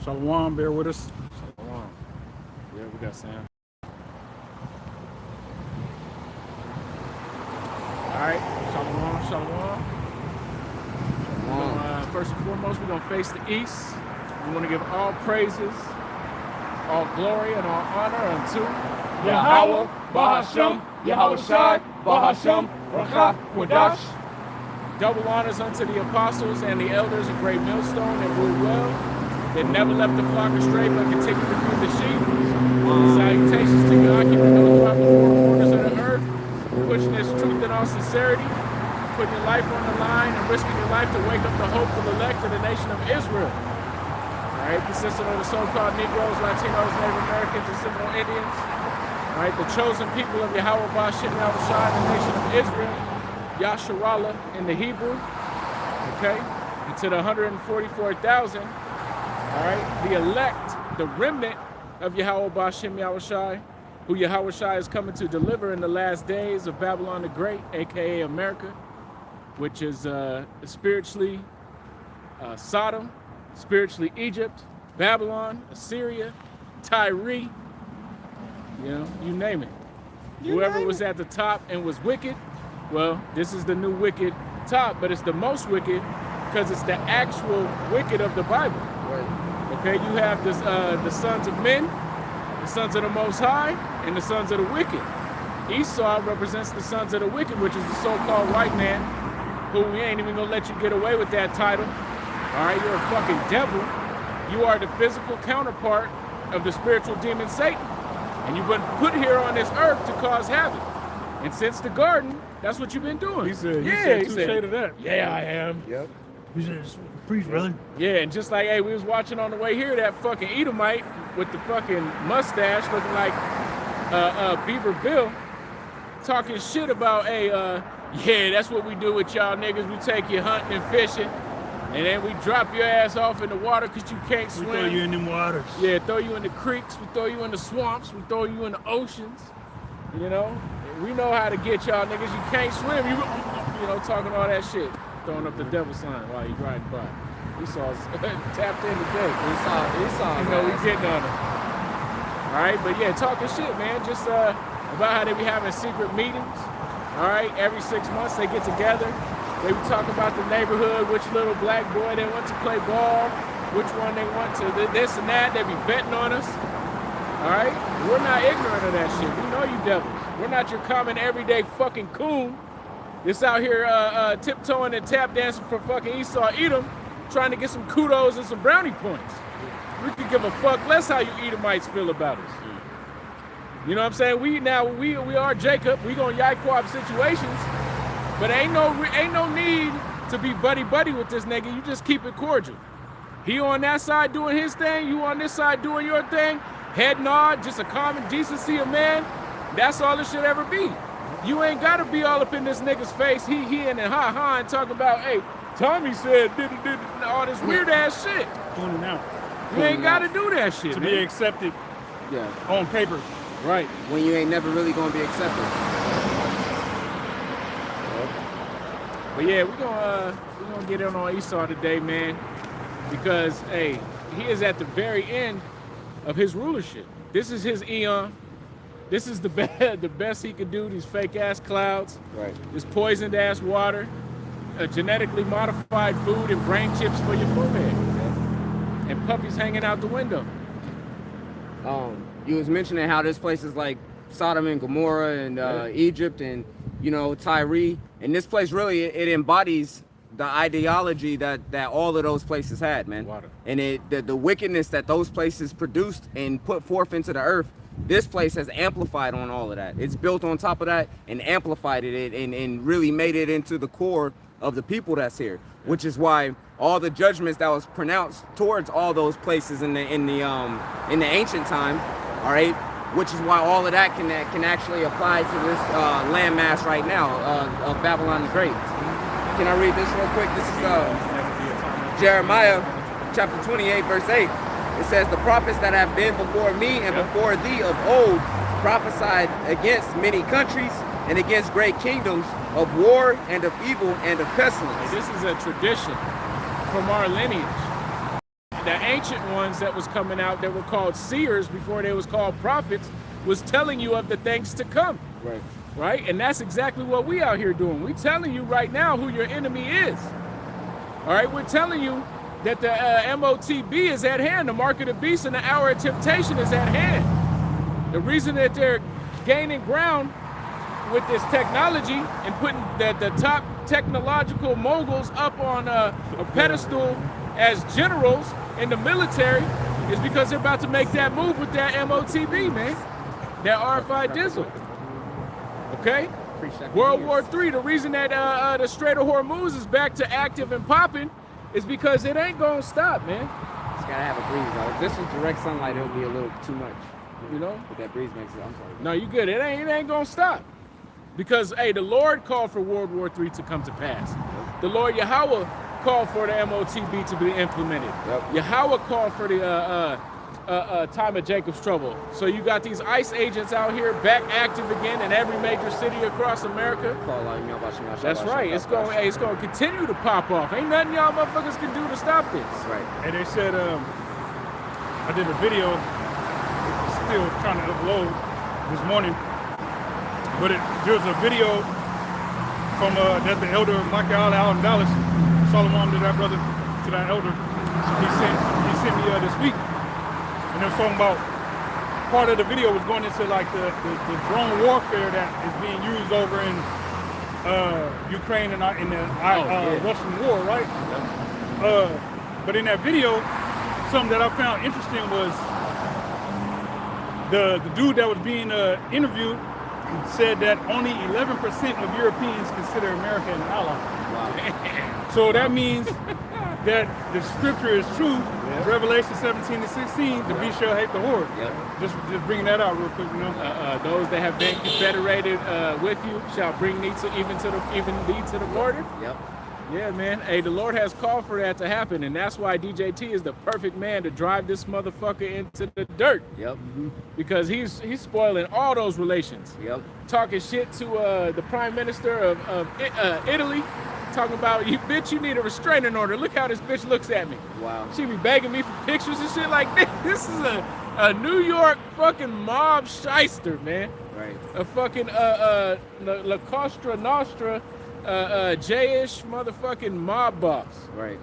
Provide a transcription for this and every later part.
Shalom, bear with us. Shalom. Yeah, we got Sam. All right, shalom, shalom. First and foremost, we're going to face the east. We want to give all praises, all glory, and all honor unto Yahweh, Bahasham, Yahweh Shai, Bahasham, Rakha, Kodash. Double honors unto the apostles and the elders of Great Millstone that ruled well, that never left the flock astray but continued to feed the sheep. Salutations to you, occupant throughout the four corners of the earth, pushing this truth in all sincerity, putting your life on the line and risking your life to wake up the hopeful elect of the nation of Israel. All right, consisting of the so-called Negroes, Latinos, Native Americans, and Seminole Indians. All right, the chosen people of Yahweh Bashim Yahushua, the nation of Israel, Yasharallah in the Hebrew. Okay, and to the 144,000. All right, the elect, the remnant of Yahweh Bashim Yahushua, who Yahushua is coming to deliver in the last days of Babylon the Great, aka America, which is spiritually Sodom, spiritually Egypt, Babylon, Assyria, Tyre, you know, you name it. Whoever was at the top and was wicked, well, this is the new wicked top, but it's the most wicked because it's the actual wicked of the Bible. Right. Okay, you have this, the sons of men, the sons of the Most High, and the sons of the wicked. Esau represents the sons of the wicked, which is the so-called white man, who we ain't even gonna let you get away with that title. All right, you're a fucking devil. You are the physical counterpart of the spiritual demon Satan. And you've been put here on this earth to cause havoc. And since the garden, that's what you've been doing. He said touche to that. Yeah, I am. Yep. He said, preach, brother. Yeah, and just like, hey, we was watching on the way here, that fucking Edomite with the fucking mustache looking like Beaver Bill, talking shit about, hey, yeah, that's what we do with y'all niggas. We take you hunting and fishing, and then we drop your ass off in the water because you can't swim. We throw you in them waters. Yeah, throw you in the creeks. We throw you in the swamps. We throw you in the oceans. You know, we know how to get y'all niggas. You can't swim. You know, talking all that shit, throwing up the devil sign while you riding by. Esau's tapped in today. Esau. You know, we getting on him. All right, but yeah, talking shit, man. Just about how they be having secret meetings. All right, every 6 months they get together. They be talking about the neighborhood, which little black boy they want to play ball, which one they want to this and that. They be betting on us. All right, we're not ignorant of that shit. We know you devils. We're not your common everyday fucking coon. This out here tiptoeing and tap dancing for fucking Esau Edom, trying to get some kudos and some brownie points. We could give a fuck less how you Edomites feel about us. You know what I'm saying? We are Jacob. We gonna Yaquab situations, but ain't no need to be buddy with this nigga. You just keep it cordial. He on that side doing his thing, you on this side doing your thing. Head nod, just a common decency of man. That's all it should ever be. You ain't gotta be all up in this nigga's face, he and ha and talk about, hey, Tommy said did all this weird ass shit. Pointing out. You ain't gotta do that shit, to man. be accepted on paper. Right. When you ain't never really gonna be accepted. But yeah, we're gonna get in on Esau today, man, because hey, he is at the very end of his rulership. This is his eon. This is the best he could do. These fake ass clouds, Right. this poisoned ass water, genetically modified food, and brain chips for your forehead, and puppies hanging out the window. You was mentioning how this place is like Sodom and Gomorrah and Egypt and, you know, Tyre. And this place really, it embodies the ideology that all of those places had, man. Water. And the wickedness that those places produced and put forth into the earth, this place has amplified on all of that. It's built on top of that and amplified it and really made it into the core of the people that's here, which is why all the judgments that was pronounced towards all those places in the ancient time, all right, which is why all of that can actually apply to this landmass right now of Babylon the Great. Can I read this real quick? This is Jeremiah chapter 28, verse 8. It says, the prophets that have been before me and before thee of old prophesied against many countries and against great kingdoms of war and of evil and of pestilence. This is a tradition from our lineage. the ancient ones that was coming out that were called seers before they was called prophets was telling you of the things to come. Right. Right? And that's exactly what we out here doing. We telling you right now who your enemy is. All right, we're telling you that the MOTB is at hand, the mark of the beast and the hour of temptation is at hand. The reason that they're gaining ground with this technology and putting the top technological moguls up on a pedestal as generals in the military is because they're about to make that move with that MOTB, man. That RFI Dizzle. Okay? World War III, the reason that the Strait of Hormuz is back to active and popping is because it ain't gonna stop, man. It's gotta have a breeze though. If this was direct sunlight, it'll be a little too much. You know? But that breeze makes it, I'm sorry. No, you good. It ain't gonna stop. Because, hey, the Lord called for World War III to come to pass. The Lord Yahweh called for the MOTB to be implemented. Yahweh called for the time of Jacob's trouble. So you got these ICE agents out here back active again in every major city across America. That's right. It's going to continue to pop off. Ain't nothing y'all motherfuckers can do to stop this. Right. And they said, I did a video, still trying to upload this morning, but there's a video from that the elder Michael out in Dallas, Solomon to that brother, to that elder, he sent me this week. And they're talking about part of the video was going into like the drone warfare that is being used over in Ukraine and in the Russian war, right? But in that video, something that I found interesting was the dude that was being interviewed said that only 11% of Europeans consider America an ally. Wow. So that means that the scripture is true. Revelation 17-16, the beast shall hate the horde. Just bringing that out real quick, you know. Those that have been confederated with you shall bring thee to even thee to the border. Yeah, man. Hey, the Lord has called for that to happen, and that's why DJT is the perfect man to drive this motherfucker into the dirt. Because he's spoiling all those relations. Talking shit to the Prime Minister of Italy. Talking about, you bitch, you need a restraining order. Look how this bitch looks at me. Wow. She be begging me for pictures and shit like this. This is a New York fucking mob shyster, man. Right. A fucking La Costra Nostra J-ish motherfucking mob boss. Right.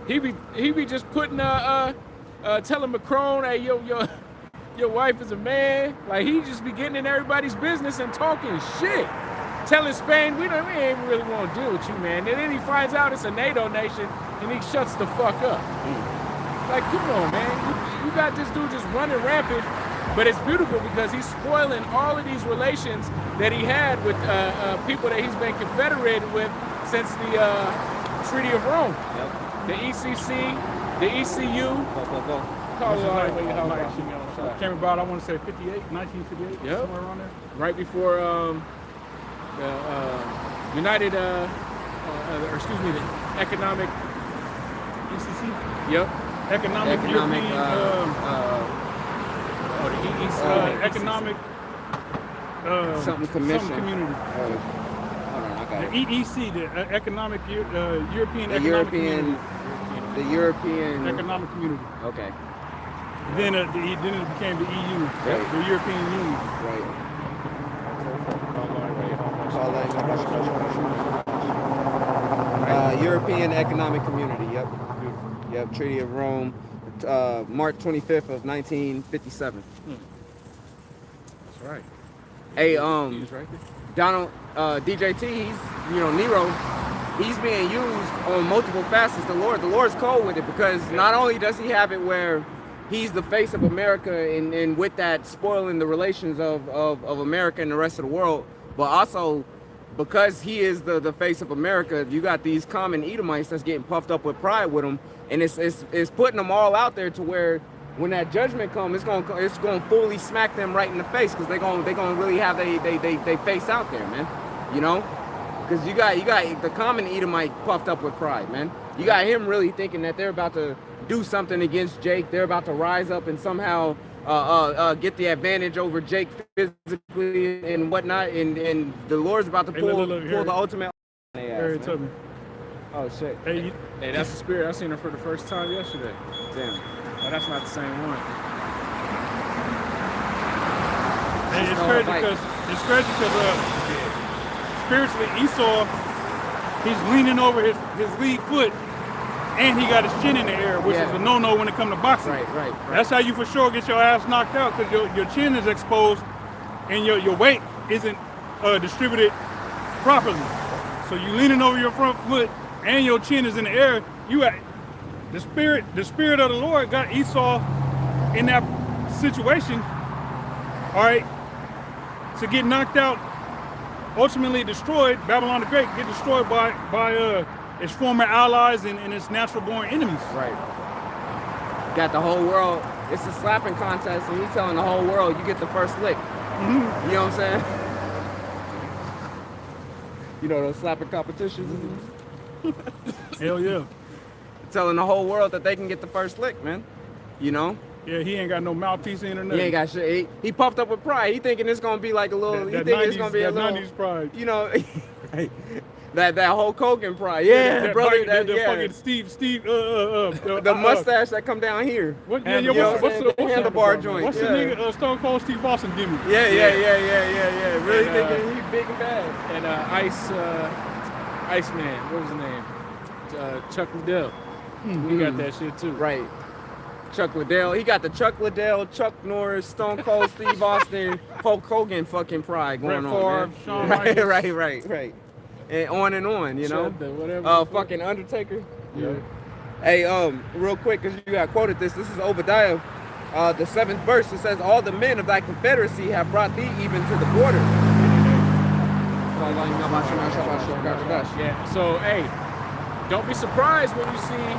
He be just putting telling Macron, hey, your wife is a man. Like, he just be getting in everybody's business and talking shit. Telling Spain, we ain't really want to deal with you, man. And then he finds out it's a NATO nation, and he shuts the fuck up. Like, come on, man. You got this dude just running rampant, but it's beautiful because he's spoiling all of these relations that he had with people that he's been confederated with since the Treaty of Rome. The ECC, the ECU. Came about, I want to say 1958, somewhere around there. Right before United, the Economic ECC? Economic European, Economic something commission. Something community. Hold on, I got it. The EEC, the Economic European the Economic Community. The European Economic Community. Okay. Then it became the EU, the European Union. Right. European Economic Community. Yep. Treaty of Rome, March 25th of 1957. That's right. Hey, Donald, DJT, he's, Nero, he's being used on multiple facets. The Lord's cold with it because not only does he have it where he's the face of America and with that spoiling the relations of America and the rest of the world, but also because he is the face of America, you got these common Edomites that's getting puffed up with pride with him, and it's putting them all out there to where when that judgment comes, it's gonna fully smack them right in the face because they gonna really have they face out there, man. Because you got the common Edomite puffed up with pride, man. You got him really thinking that they're about to do something against Jake. They're about to rise up and somehow get the advantage over Jake physically and whatnot. And the Lord's about to pull the ultimate. Harry told me. Oh shit. Hey, that's the spirit. I seen her for the first time yesterday. Damn. Oh, that's not the same one. And it's crazy because spiritually Esau, he's leaning over his lead foot, and he got his chin in the air, which is a no-no when it comes to boxing. Right. That's how you for sure get your ass knocked out, because your chin is exposed and your weight isn't distributed properly. So you leaning over your front foot and your chin is in the air. You got the spirit of the Lord got Esau in that situation. All right, to get knocked out, ultimately destroyed. Babylon the Great get destroyed by its former allies and its natural-born enemies. Right. Got the whole world. It's a slapping contest, and he's telling the whole world, you get the first lick. Mm-hmm. You know what I'm saying? You know those slapping competitions? Hell yeah. Telling the whole world that they can get the first lick, man. You know? Yeah, he ain't got no mouthpiece in or nothing. He ain't got shit. He puffed up with pride. He thinking it's gonna be like a little. That he thinking 90s, it's gonna be a little. 90s pride. You know, that Hulk Hogan pride. Yeah, brother. That fucking Steve. The mustache that come down here. What's the handlebar joint? What's the nigga Stone Cold Steve Austin give me? Yeah. Really thinking he big and bad. And Iceman, what was his name? Chuck Liddell. He got that shit too. Right. Chuck Liddell. He got the Chuck Liddell, Chuck Norris, Stone Cold Steve Austin, Hulk Hogan fucking pride going Brett on. Favre, Shawn Michaels. Right. And on, you know. Fucking Undertaker. Yeah. Hey, real quick, cause you got quoted this. This is Obadiah, the 7th verse. It says, "All the men of thy confederacy have brought thee even to the border." Yeah. So hey, don't be surprised when you see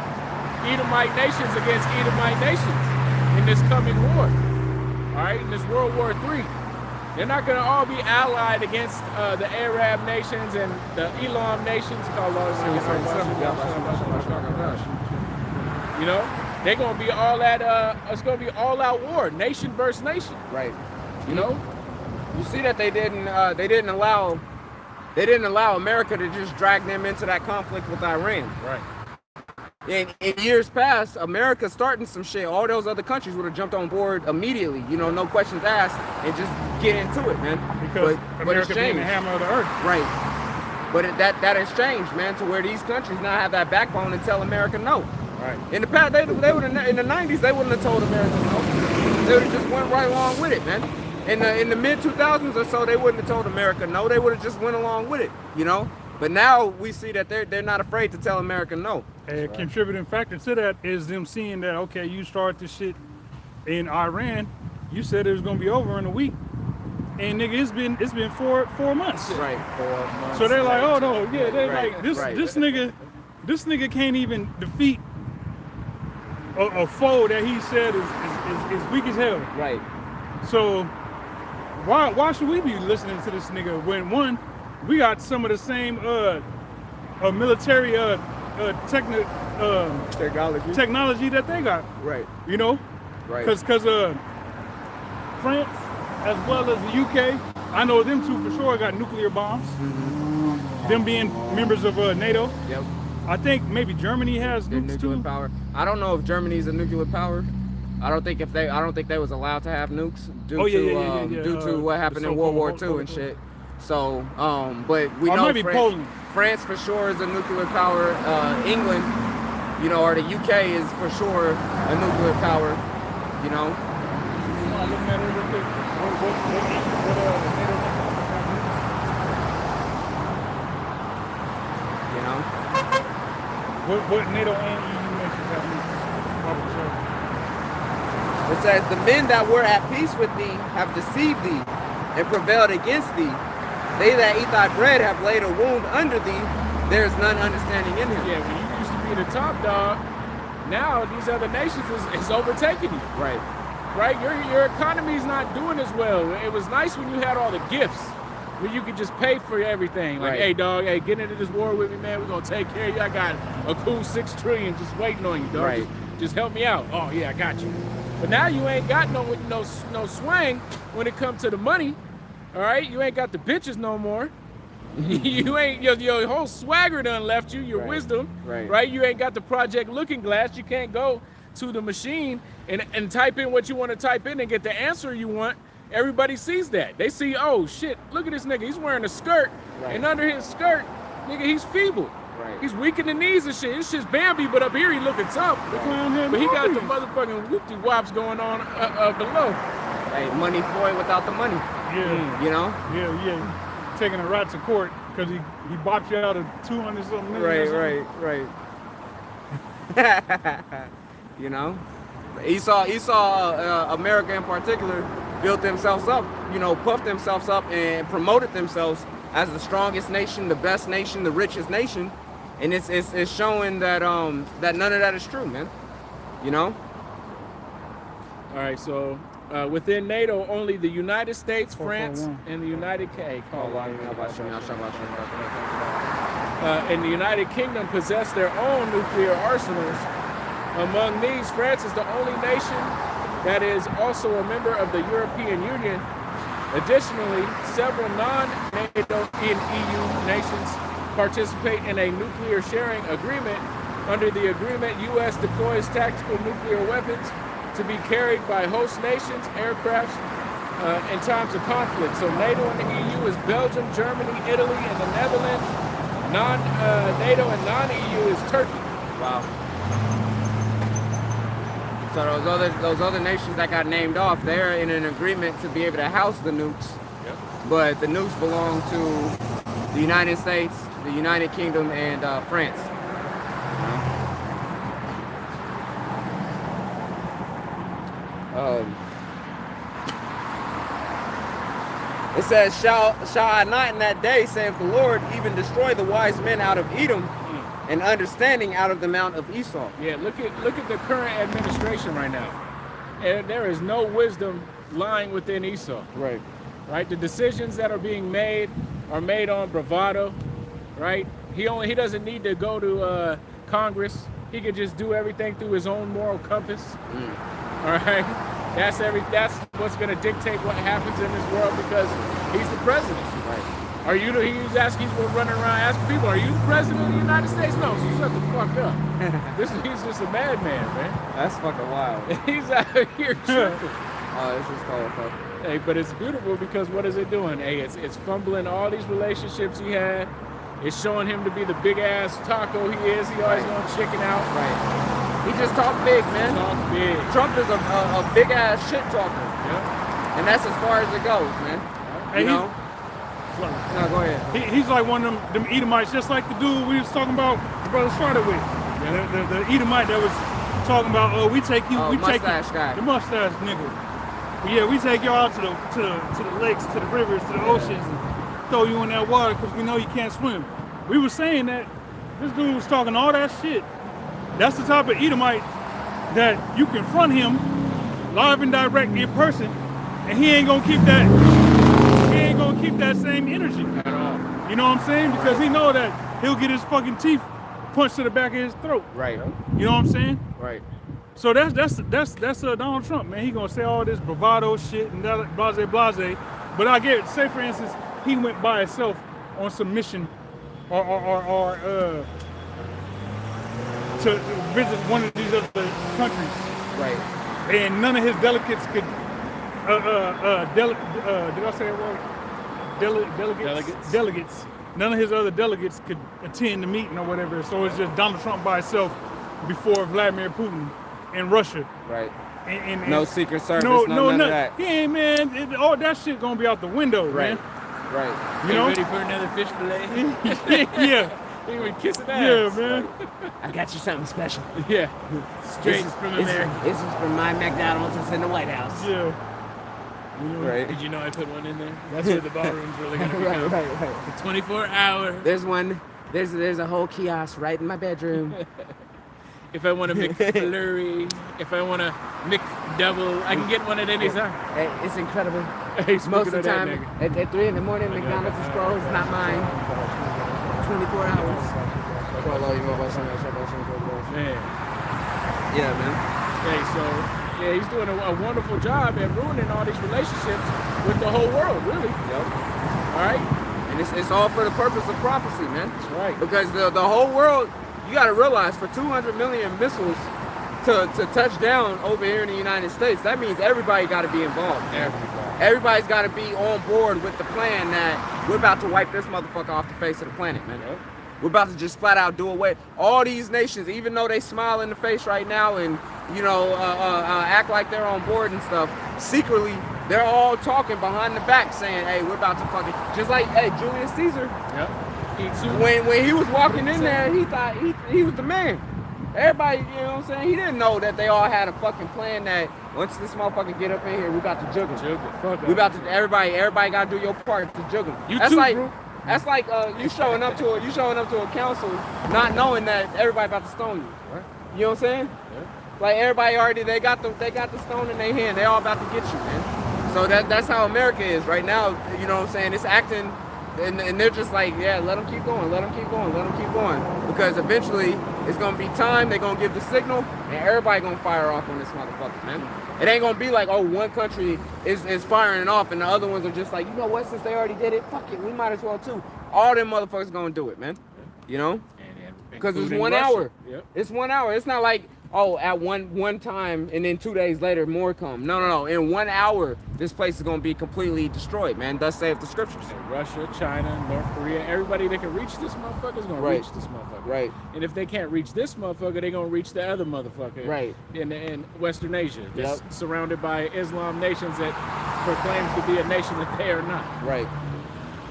Edomite nations against Edomite nations in this coming war. All right, in this World War III. They're not going to all be allied against the Arab nations and the Elam nations. You know, they're going to be all at, it's going to be all out war, nation versus nation. Right. You know? You see that they didn't allow America to just drag them into that conflict with Iran. Right. In years past, America starting some shit, all those other countries would have jumped on board immediately, you know, no questions asked, and just get into it, man. Because America being the hammer of the earth. Right. But that has changed, man, to where these countries now have that backbone and tell America no. Right. In the past, they would in the 90s, they wouldn't have told America no. They would have just went right along with it, man. In the mid 2000s or so, they wouldn't have told America no. They would have just went along with it, you know. But now we see that they're not afraid to tell America no. A contributing factor to that is them seeing that, okay, you start this shit in Iran, you said it was gonna be over in a week, and nigga, it's been 4 months. Right. 4 months. So they're like, oh no, yeah, they're Right. like this Right. this nigga can't even defeat a foe that he said is weak as hell. Right. So why should we be listening to this nigga when one, we got some of the same military technology that they got. Right. You know? Right. Because France as well as the UK, I know them two for sure got nuclear bombs. Mm-hmm. Them being members of NATO. Yep. I think maybe Germany has nukes nuclear too. power. I don't know if Germany's a nuclear power. I don't think they was allowed to have nukes due to what happened in World War II and shit. So, but we know France for sure is a nuclear power. England, you know, or the UK is for sure a nuclear power. You know. You know. What NATO and EU nations have nukes? It says, "The men that were at peace with thee have deceived thee and prevailed against thee. They that eat thy bread have laid a wound under thee. There is none understanding in him." Yeah, when you used to be the top dog, now these other nations is overtaking you. Right. Right? Your economy's not doing as well. It was nice when you had all the gifts, where you could just pay for everything. Like, hey, dog, hey, get into this war with me, man. We're going to take care of you. I got a cool $6 trillion just waiting on you, dog. Right. Just help me out. Oh, yeah, I got you. But now you ain't got no swing when it comes to the money. All right? You ain't got the bitches no more. You ain't, your whole swagger done left you, your wisdom. Right. Right? You ain't got the Project Looking Glass. You can't go to the machine and type in what you want to type in and get the answer you want, everybody sees that. They see, oh shit, look at this nigga. He's wearing a skirt, and under his skirt, nigga, he's feeble. Right. He's weak in the knees and shit. This shit's Bambi, but up here he looking tough. But he got the motherfucking whoopty-wops going on below. Hey, money Floyd without the money. Yeah. You know? Yeah. Taking a rat to court because he bopped you out of 200 something million. Right. You know? Esau, America in particular, built themselves up, you know, puffed themselves up and promoted themselves as the strongest nation, the best nation, the richest nation. And it's showing that that none of that is true, man. You know? All right, so within NATO, only the United States, France, and the United and the United Kingdom possess their own nuclear arsenals. Among these, France is the only nation that is also a member of the European Union. Additionally, several non-NATO and EU nations participate in a nuclear sharing agreement. Under the agreement, U.S. deploys tactical nuclear weapons to be carried by host nations, aircrafts, in times of conflict. So NATO and the EU is Belgium, Germany, Italy, and the Netherlands. NATO and non-EU is Turkey. Wow. So those other nations that got named off, they're in an agreement to be able to house the nukes. Yep. But the nukes belong to the United States, the United Kingdom, and France. It says, shall I not in that day, saith the Lord, even destroy the wise men out of Edom, and understanding out of the mount of Esau. Yeah, look at the current administration right now. And there is no wisdom lying within Esau. Right. Right? The decisions that are being made are made on bravado. Right? He doesn't need to go to Congress. He could just do everything through his own moral compass. All right. That's what's gonna dictate what happens in this world because he's the president. Right. Are you the, he's running around asking people, are you the president of the United States? No, so shut the fuck up. He's just a madman, man. That's fucking wild. He's out here tripping. Oh, this is colorful. Hey, but it's beautiful because what is it doing? Hey, it's fumbling all these relationships he had. It's showing him to be the big ass taco he is. He always gonna chicken out. Right. He just talk big, man. Talk big. Trump is a big ass shit talker. Yeah. And that's as far as it goes, man. Hey, you know? No, go ahead. He's like one of them Edomites, just like the dude we was talking about, the brother started with. The Edomite that was talking about, we take you, we take you, guy. the mustache nigga. But yeah, we take you out to the lakes, to the rivers, to the oceans, and throw you in that water because we know you can't swim. We were saying that this dude was talking all that shit. That's the type of Edomite that you confront him live and direct in person, and he ain't gonna keep that. He ain't gonna keep that same energy At all. You know what I'm saying? Because he know that he'll get his fucking teeth punched to the back of his throat. Right. You know what I'm saying? Right. So that's Donald Trump, man. He gonna say all this bravado shit and blase blase. But I get it. Say for instance, he went by himself on some mission, or to visit one of these other countries. Right. And none of his delegates could. Did I say that wrong? Delegates. None of his other delegates could attend the meeting or whatever. So it's just Donald Trump by himself before Vladimir Putin in Russia. Right. And no Secret Service, none of that. He ain't, man. All that shit gonna be out the window, right. man. Right. You know? Ready for another fish fillet? Yeah. He been kissing ass. Yeah, man. I got you something special. Yeah. Straight from America. This is from my McDonald's. It's in the White House. Yeah. Right. Did you know I put one in there? That's where the ballroom's really gonna be. Right. The 24-hour. There's one. There's a whole kiosk right in my bedroom. If I want a McFlurry, if I want a McDouble, I can get one at any time. Hey, it's incredible. Hey, most of the time, at 3 in the morning, McDonald's is closed. Not mine. 24 hours. Man. Yeah, man. Hey, so yeah, he's doing a wonderful job at ruining all these relationships with the whole world, really. Yep. All right. And it's all for the purpose of prophecy, man. That's right. Because the whole world, you got to realize, for 200 million missiles to touch down over here in the United States, that means everybody got to be involved. Everybody's got to be on board with the plan that we're about to wipe this motherfucker off the face of the planet, man. Yep. We're about to just flat out do away. All these nations, even though they smile in the face right now and, you know, act like they're on board and stuff, secretly, they're all talking behind the back saying, hey, we're about to fucking, just like, hey, Julius Caesar. Yep. When he was walking in there, he thought he was the man. Everybody, you know what I'm saying? He didn't know that they all had a fucking plan that once this motherfucker get up in here, we about to jug him. We about to, everybody gotta do your part to jug him. That's like you showing up to a council not knowing that everybody about to stone you. Right. You know what I'm saying? Yeah. Like everybody already, they got the stone in their hand. They all about to get you, man. So that's how America is right now. You know what I'm saying? It's acting. And they're just like, yeah, let them keep going, let them keep going, let them keep going. Because eventually, it's going to be time, they're going to give the signal, and everybody going to fire off on this motherfucker, man. It ain't going to be like, oh, one country is firing off, and the other ones are just like, you know what, since they already did it, fuck it, we might as well too. All them motherfuckers going to do it, man. You know? Because it's 1 hour. Yep. It's 1 hour. It's not like, oh, at one time, and then 2 days later, more come. No. In 1 hour, this place is going to be completely destroyed, man. Thus saith the scriptures. And Russia, China, North Korea, everybody that can reach this motherfucker is going to reach this motherfucker. Right. And if they can't reach this motherfucker, they're going to reach the other motherfucker. Right. In Western Asia. That's surrounded by Islam nations that proclaims to be a nation that they are not. Right.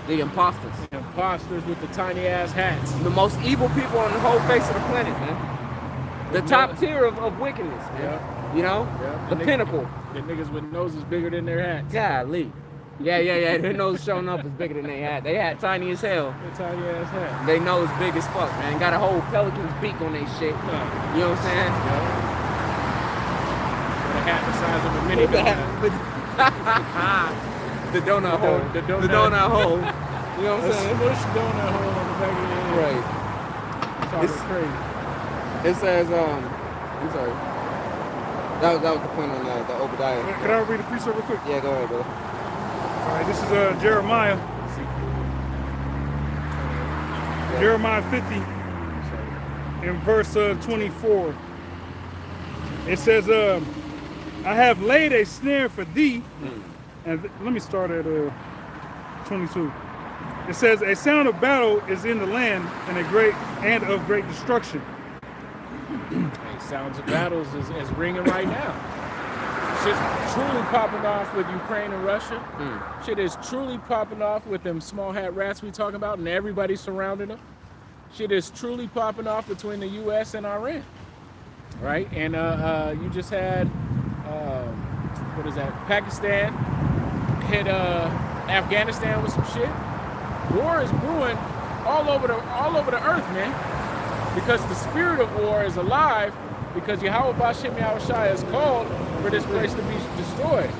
The imposters. The imposters with the tiny ass hats. The most evil people on the whole face of the planet, man. The top tier of wickedness, man. Yeah. You know? Yeah. The pinnacle. The niggas with noses bigger than their hats. Golly. Yeah. Their nose showing up is bigger than their hat. They hat tiny as hell. They tiny ass hat. They nose big as fuck, man. Got a whole pelican's beak on their shit. No. You know what I'm saying? With a hat the size of a mini. The donut hole. The donut hole. You know what I'm saying? Smush donut hole on the back of your head. Right. It's crazy. It says, I'm sorry. That was the point on the Obadiah. Can I read the precept real quick? Yeah, go ahead, brother. All right, this is Jeremiah. Jeremiah 50 in verse 24. It says, I have laid a snare for thee. And let me start at 22. It says, a sound of battle is in the land and of great destruction. Sounds of battles is ringing right now. Shit's truly popping off with Ukraine and Russia. Shit is truly popping off with them small hat rats we talking about and everybody surrounding them. Shit is truly popping off between the U.S. and Iran. Right? And you just had, what is that? Pakistan hit Afghanistan with some shit. War is brewing all over the earth, man. Because the spirit of war is alive, because Yahweh Bashim Yahushai is called for this place to be destroyed.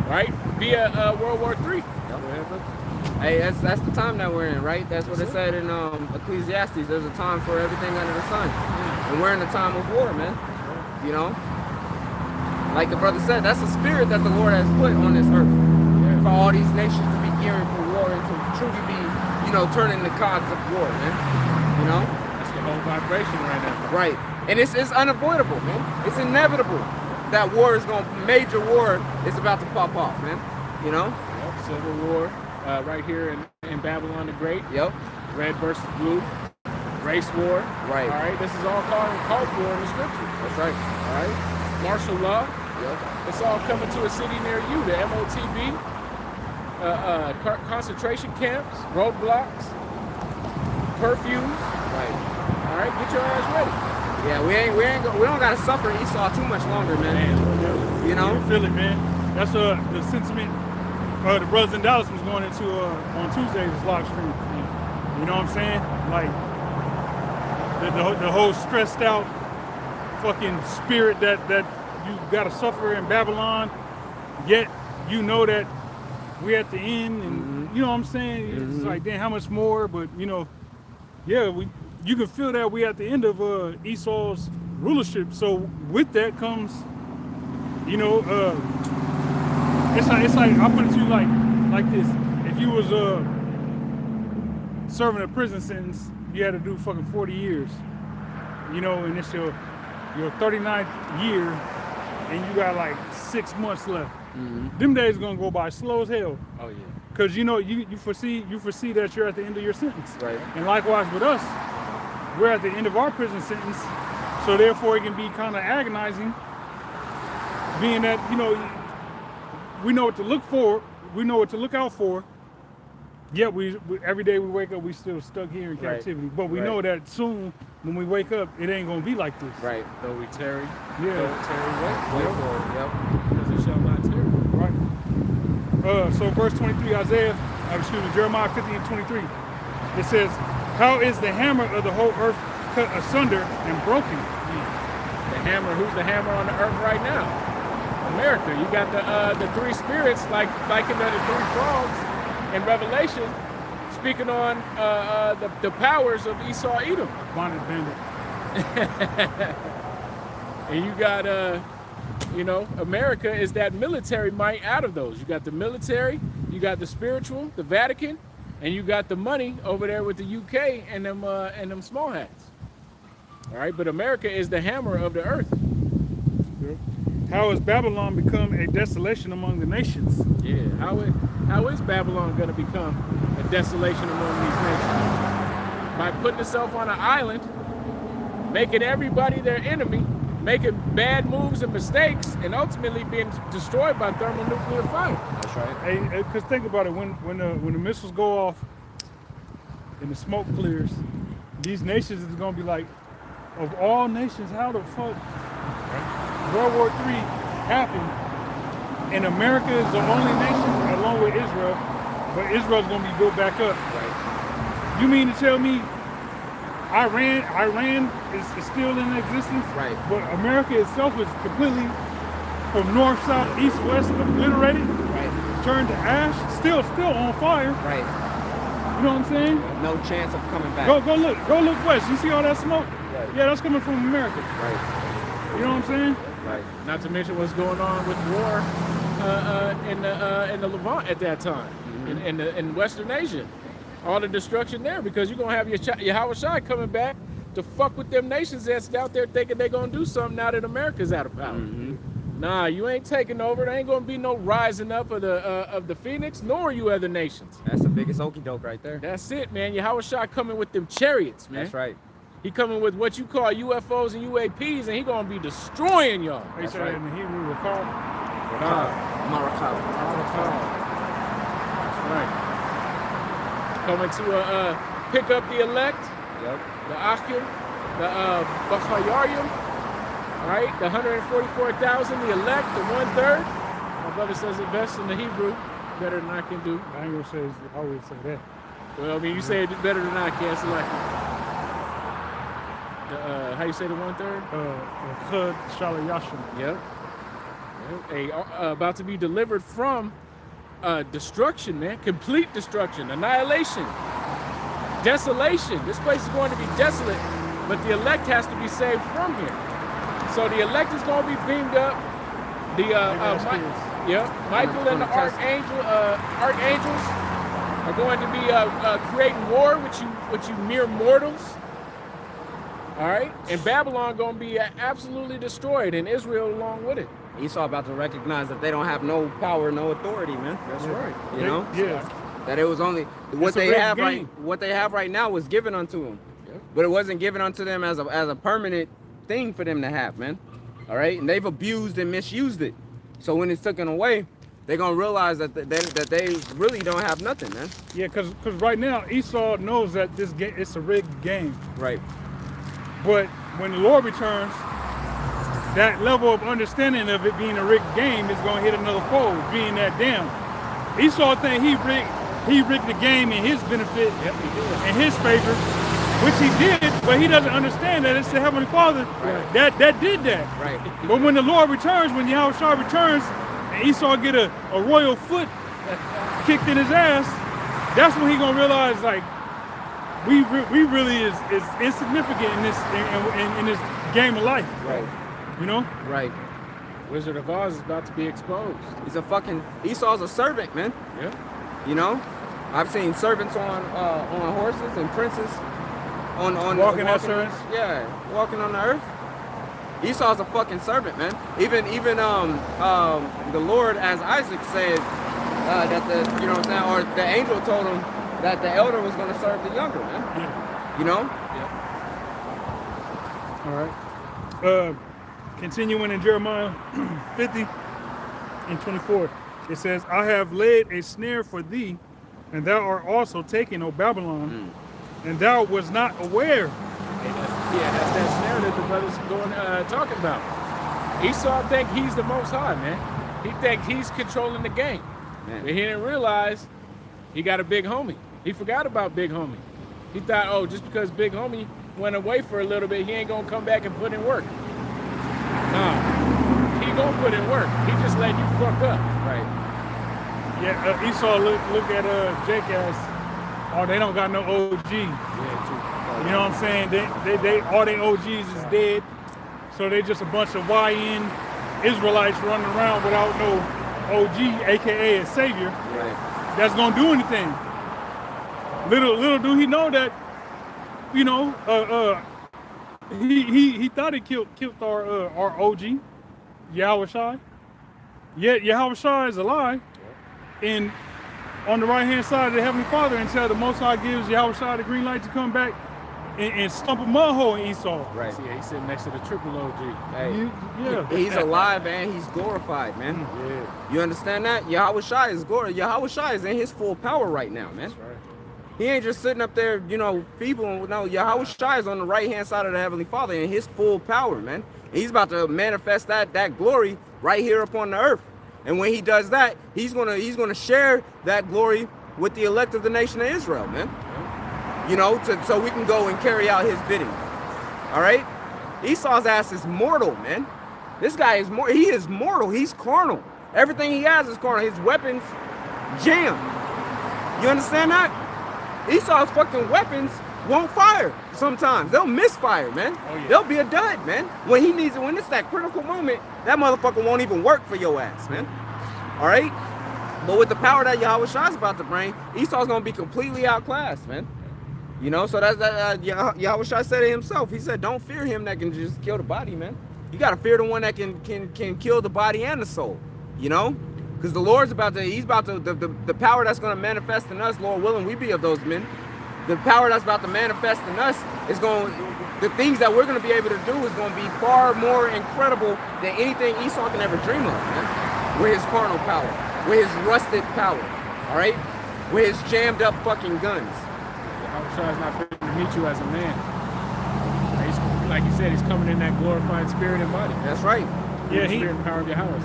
Right? Via World War III. Hey, that's the time that we're in, right? That's what it said in Ecclesiastes. There's a time for everything under the sun. And we're in a time of war, man. You know? Like the brother said, that's the spirit that the Lord has put on this earth. For all these nations to be gearing for war and to truly be, you know, turning the cards of war, man. You know? That's the whole vibration right now. Right. And it's unavoidable, man. It's inevitable that major war is about to pop off, man. You know? Yep, civil war right here in Babylon the Great. Yep. Red versus blue. Race war. Right. All right. This is all called for in the scriptures. That's right. All right. Martial law. Yep. It's all coming to a city near you. The MOTB. Concentration camps, roadblocks, curfews. Right. All right, get your ass ready. Yeah, we don't gotta suffer Esau too much longer, man. You know, you feel it, man. That's the sentiment the brothers in Dallas was going into on Tuesday's live stream. You know what I'm saying? Like the whole stressed out fucking spirit that you gotta suffer in Babylon, yet you know that we're at the end, and you know what I'm saying? It's like, damn, how much more? But you know, yeah, you can feel that we're at the end of Esau's rulership. So with that comes, you know, it's like I'll put it to you like this: if you was serving a prison sentence, you had to do fucking 40 years. you know, and it's your 39th year, and you got like 6 months left. Them days gonna go by slow as hell. Oh yeah. Cause you know you foresee that you're at the end of your sentence. Right. And likewise with us, we're at the end of our prison sentence, so therefore it can be kind of agonizing, being that, you know, we know what to look for, we know what to look out for. Yet we every day we wake up, we still stuck here in captivity. But we know that soon, when we wake up, it ain't gonna be like this. Right. Though we tarry, Yeah. don't tarry, Wait for it. Yep. because it shall not tarry. Right. So verse 23, Jeremiah 50:23. It says, "How is the hammer of the whole earth cut asunder and broken?" The hammer, who's the hammer on the earth right now? America. You got the three spirits, like in the three frogs in Revelation, speaking on the powers of Esau, Edom. Bonnet bandit. And you got, you know, America is that military might out of those. You got the military, you got the spiritual, the Vatican, and you got the money over there with the UK and them small hats. All right, but America is the hammer of the earth. How has Babylon become a desolation among the nations? Yeah, how is Babylon going to become a desolation among these nations? By putting itself on an island, making everybody their enemy, making bad moves and mistakes, and ultimately being destroyed by thermonuclear fire. That's right. Hey, because think about it, when the missiles go off and the smoke clears, these nations is gonna be like, of all nations, how the fuck World War III happened, and America is the only nation, along with Israel, but Israel's gonna be built back up. Right. You mean to tell me Iran is still in existence? Right. But America itself is completely, from north, south, east, west, obliterated, Right. turned to ash, still on fire. Right. You know what I'm saying? No chance of coming back. Go look west. You see all that smoke? Right. Yeah, that's coming from America. Right. You know what I'm saying? Right. Not to mention what's going on with war in the Levant at that time, in Western Asia. All the destruction there, because you're gonna have your Yahushua coming back to fuck with them nations that's out there thinking they're gonna do something now that America's out of power. Nah, you ain't taking over. There ain't gonna be no rising up of the Phoenix, nor you other nations. That's the biggest okie doke right there. That's it, man. Yahushua coming with them chariots, man. That's right. He coming with what you call UFOs and UAPs, and he gonna be destroying y'all. They say in the Hebrew, recall. Marakal. That's right. Coming to pick up the elect, Yep. the Akim, the Bachayarim, all right, the 144,000, the elect, the 1/3. My brother says it best in the Hebrew, better than I can do. I ain't gonna say, I always say that. Well, I mean, you say it better than I can, so like, how you say the 1/3? Chud Shalayashim. Yep. About to be delivered from destruction, man. Complete destruction, annihilation, desolation. This place is going to be desolate, but the elect has to be saved from here. So the elect is going to be beamed up. The Michael and the archangels are going to be creating war with you mere mortals. All right, and Babylon going to be absolutely destroyed, and Israel along with it. Esau about to recognize that they don't have no power, no authority, man. That's right. You know? Yeah. That it was only what they have right now was given unto them. Yep. But it wasn't given unto them as a permanent thing for them to have, man. All right? And they've abused and misused it. So when it's taken away, they're going to realize that they really don't have nothing, man. Yeah, because right now Esau knows that this game, it's a rigged game. Right. But when the Lord returns, that level of understanding of it being a rigged game is going to hit another fold, being that damn. Esau think he rigged the game in his benefit, in his favor, which he did, but he doesn't understand that it's the Heavenly Father that did that. Right. But when the Lord returns, when Yahushua returns, and Esau get a royal foot kicked in his ass, that's when he gonna realize, like, we really is insignificant in this game of life. Right. You know? Right. Wizard of Oz is about to be exposed. Esau's a servant, man. Yeah. You know? I've seen servants on horses and princes on Walking as servants. Yeah, walking on the earth. Esau's a fucking servant, man. Even the Lord, as Isaac said, that the you know what I'm saying, or the angel told him that the elder was going to serve the younger, man. Yeah. You know. Yeah. All right. Continuing in Jeremiah 50 and 24, it says, "I have laid a snare for thee, and thou art also taken, O Babylon, and thou was not aware." That's that snare that the brother's talking about. Esau think he's the Most High, man. He think he's controlling the game. Man. But he didn't realize he got a big homie. He forgot about big homie. He thought, oh, just because big homie went away for a little bit, he ain't gonna come back and put in work. Nah, he gonna put in work. He just letting you fuck up. Right. Yeah, Esau look at Jake as, oh, they don't got no OG. Yeah, true. You know what I'm saying? They all their OGs is dead, so they just a bunch of YN Israelites running around without no OG, aka a savior, Right. that's gonna do anything. Little do he know that, you know, he thought he killed our OG, Yahushua. Yet Yahushua is alive, and on the right hand side of the Heavenly Father, until the Most High gives Yahushua the green light to come back and stump a mud hole in Esau. Right. See, he's sitting next to the triple OG. Hey. Yeah. He's alive, man. He's glorified, man. Yeah. You understand that? Yahushua is glorified. Yahushua is in his full power right now, man. That's right. He ain't just sitting up there, you know, feeble. No, Yahushua is on the right hand side of the Heavenly Father in his full power, man. He's about to manifest that glory right here upon the earth. And when he does that, he's gonna share that glory with the elect of the nation of Israel, man. You know, so we can go and carry out his bidding. All right? Esau's ass is mortal, man. This guy is he is mortal. He's carnal. Everything he has is carnal. His weapons jam. You understand that? Esau's fucking weapons won't fire sometimes. They'll misfire, man. Oh, yeah. They'll be a dud, man. When he needs it, when it's that critical moment, that motherfucker won't even work for your ass, man. All right? But with the power that Yahushua's about to bring, Esau's gonna be completely outclassed, man. You know, so that's Yahushua said it himself. He said, don't fear him that can just kill the body, man. You gotta fear the one that can kill the body and the soul. You know? Because the Lord's the power that's gonna manifest in us, Lord willing, we be of those men. The power that's about to manifest in us is the things that we're gonna be able to do is gonna be far more incredible than anything Esau can ever dream of, man. With his carnal power, with his rusted power, all right? With his jammed up fucking guns. Yahushua's not fit to meet you as a man. He's, like you said, he's coming in that glorified spirit and body. That's right. Yeah, the spirit and power of Yahweh.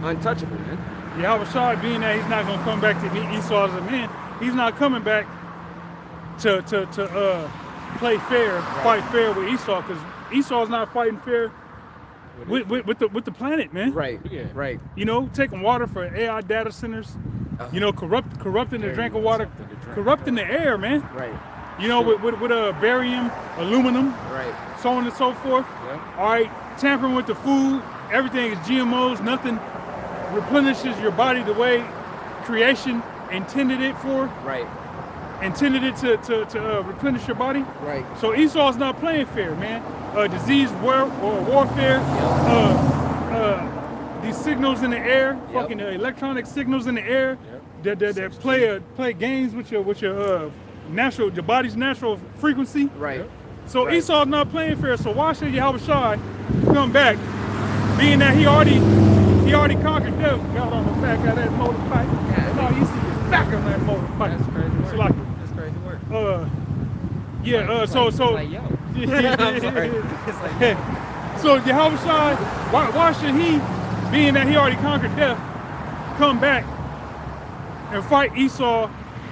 Untouchable, man. Yahushua, being that he's not gonna come back to meet Esau as a man, he's not coming back to play fair, right. Fight fair with Esau, because Esau's not fighting fair with the planet, man. Right, yeah. Right. You know, taking water for AI data centers, you know, corrupting the drink of water, corrupting the air, man. Right. You know, with barium, aluminum, right, so on and so forth. Yeah. All right, tampering with the food, everything is GMOs, nothing replenishes your body the way creation intended it for. Right. Intended it to replenish your body. Right. So Esau's not playing fair, man. Disease warfare, these signals in the air, fucking electronic signals in the air, that play games with your natural, your body's natural frequency. Right. So Esau's not playing fair. So why should Yahushua come back, being that he already conquered death, got on the back of that motorbike? That's all you see is back on that motorbike. That's crazy work. So like, that's crazy work. So Yahushua, why should he, being that he already conquered death, come back and fight Esau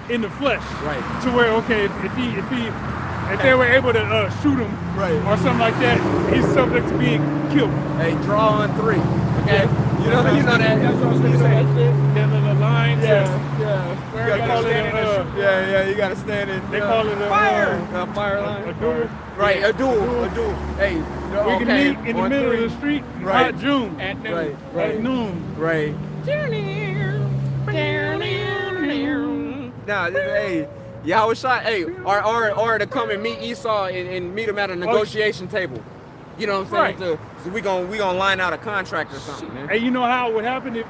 in the flesh? Right. To where, okay, if they were able to shoot him, right, or something like that, he's subject to being killed. Hey, draw on 3. Okay. You know that. That's what I was gonna say. Them little lines. Yeah. Where You gotta stand in the shoot. You gotta stand in. They call it a fire line. a duel. Right, a duel. Hey, We can meet in the middle of the street in hot June. At noon. At noon. Right. Nah, hey, Yahweh Shai, hey, or to come and meet Esau and meet him at a negotiation table. You know what I'm saying? Right. So we gonna line out a contract or something, man. Hey, you know how it would happen if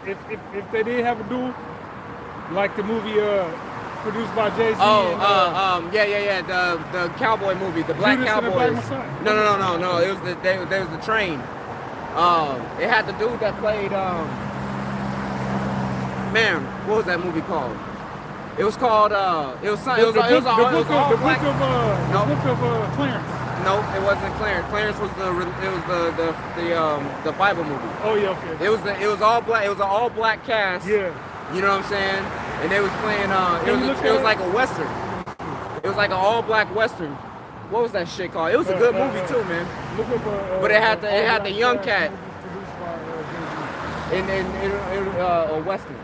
they did have a duel, like the movie produced by Jay-Z. Yeah. The cowboy movie, the Black Judas and the Cowboys. Black Messiah. No. It was there was the train. It had the dude that played man, what was that movie called? It was called it was all black. The book of Clarence. No, it wasn't Clarence. Clarence was the Bible movie. Oh yeah, okay. It was all black. It was an all black cast. Yeah. You know what I'm saying? And they was playing. It was like a western. It was like an all black western. What was that shit called? It was a good movie too, man. Look up. But it had the young cat. In a western.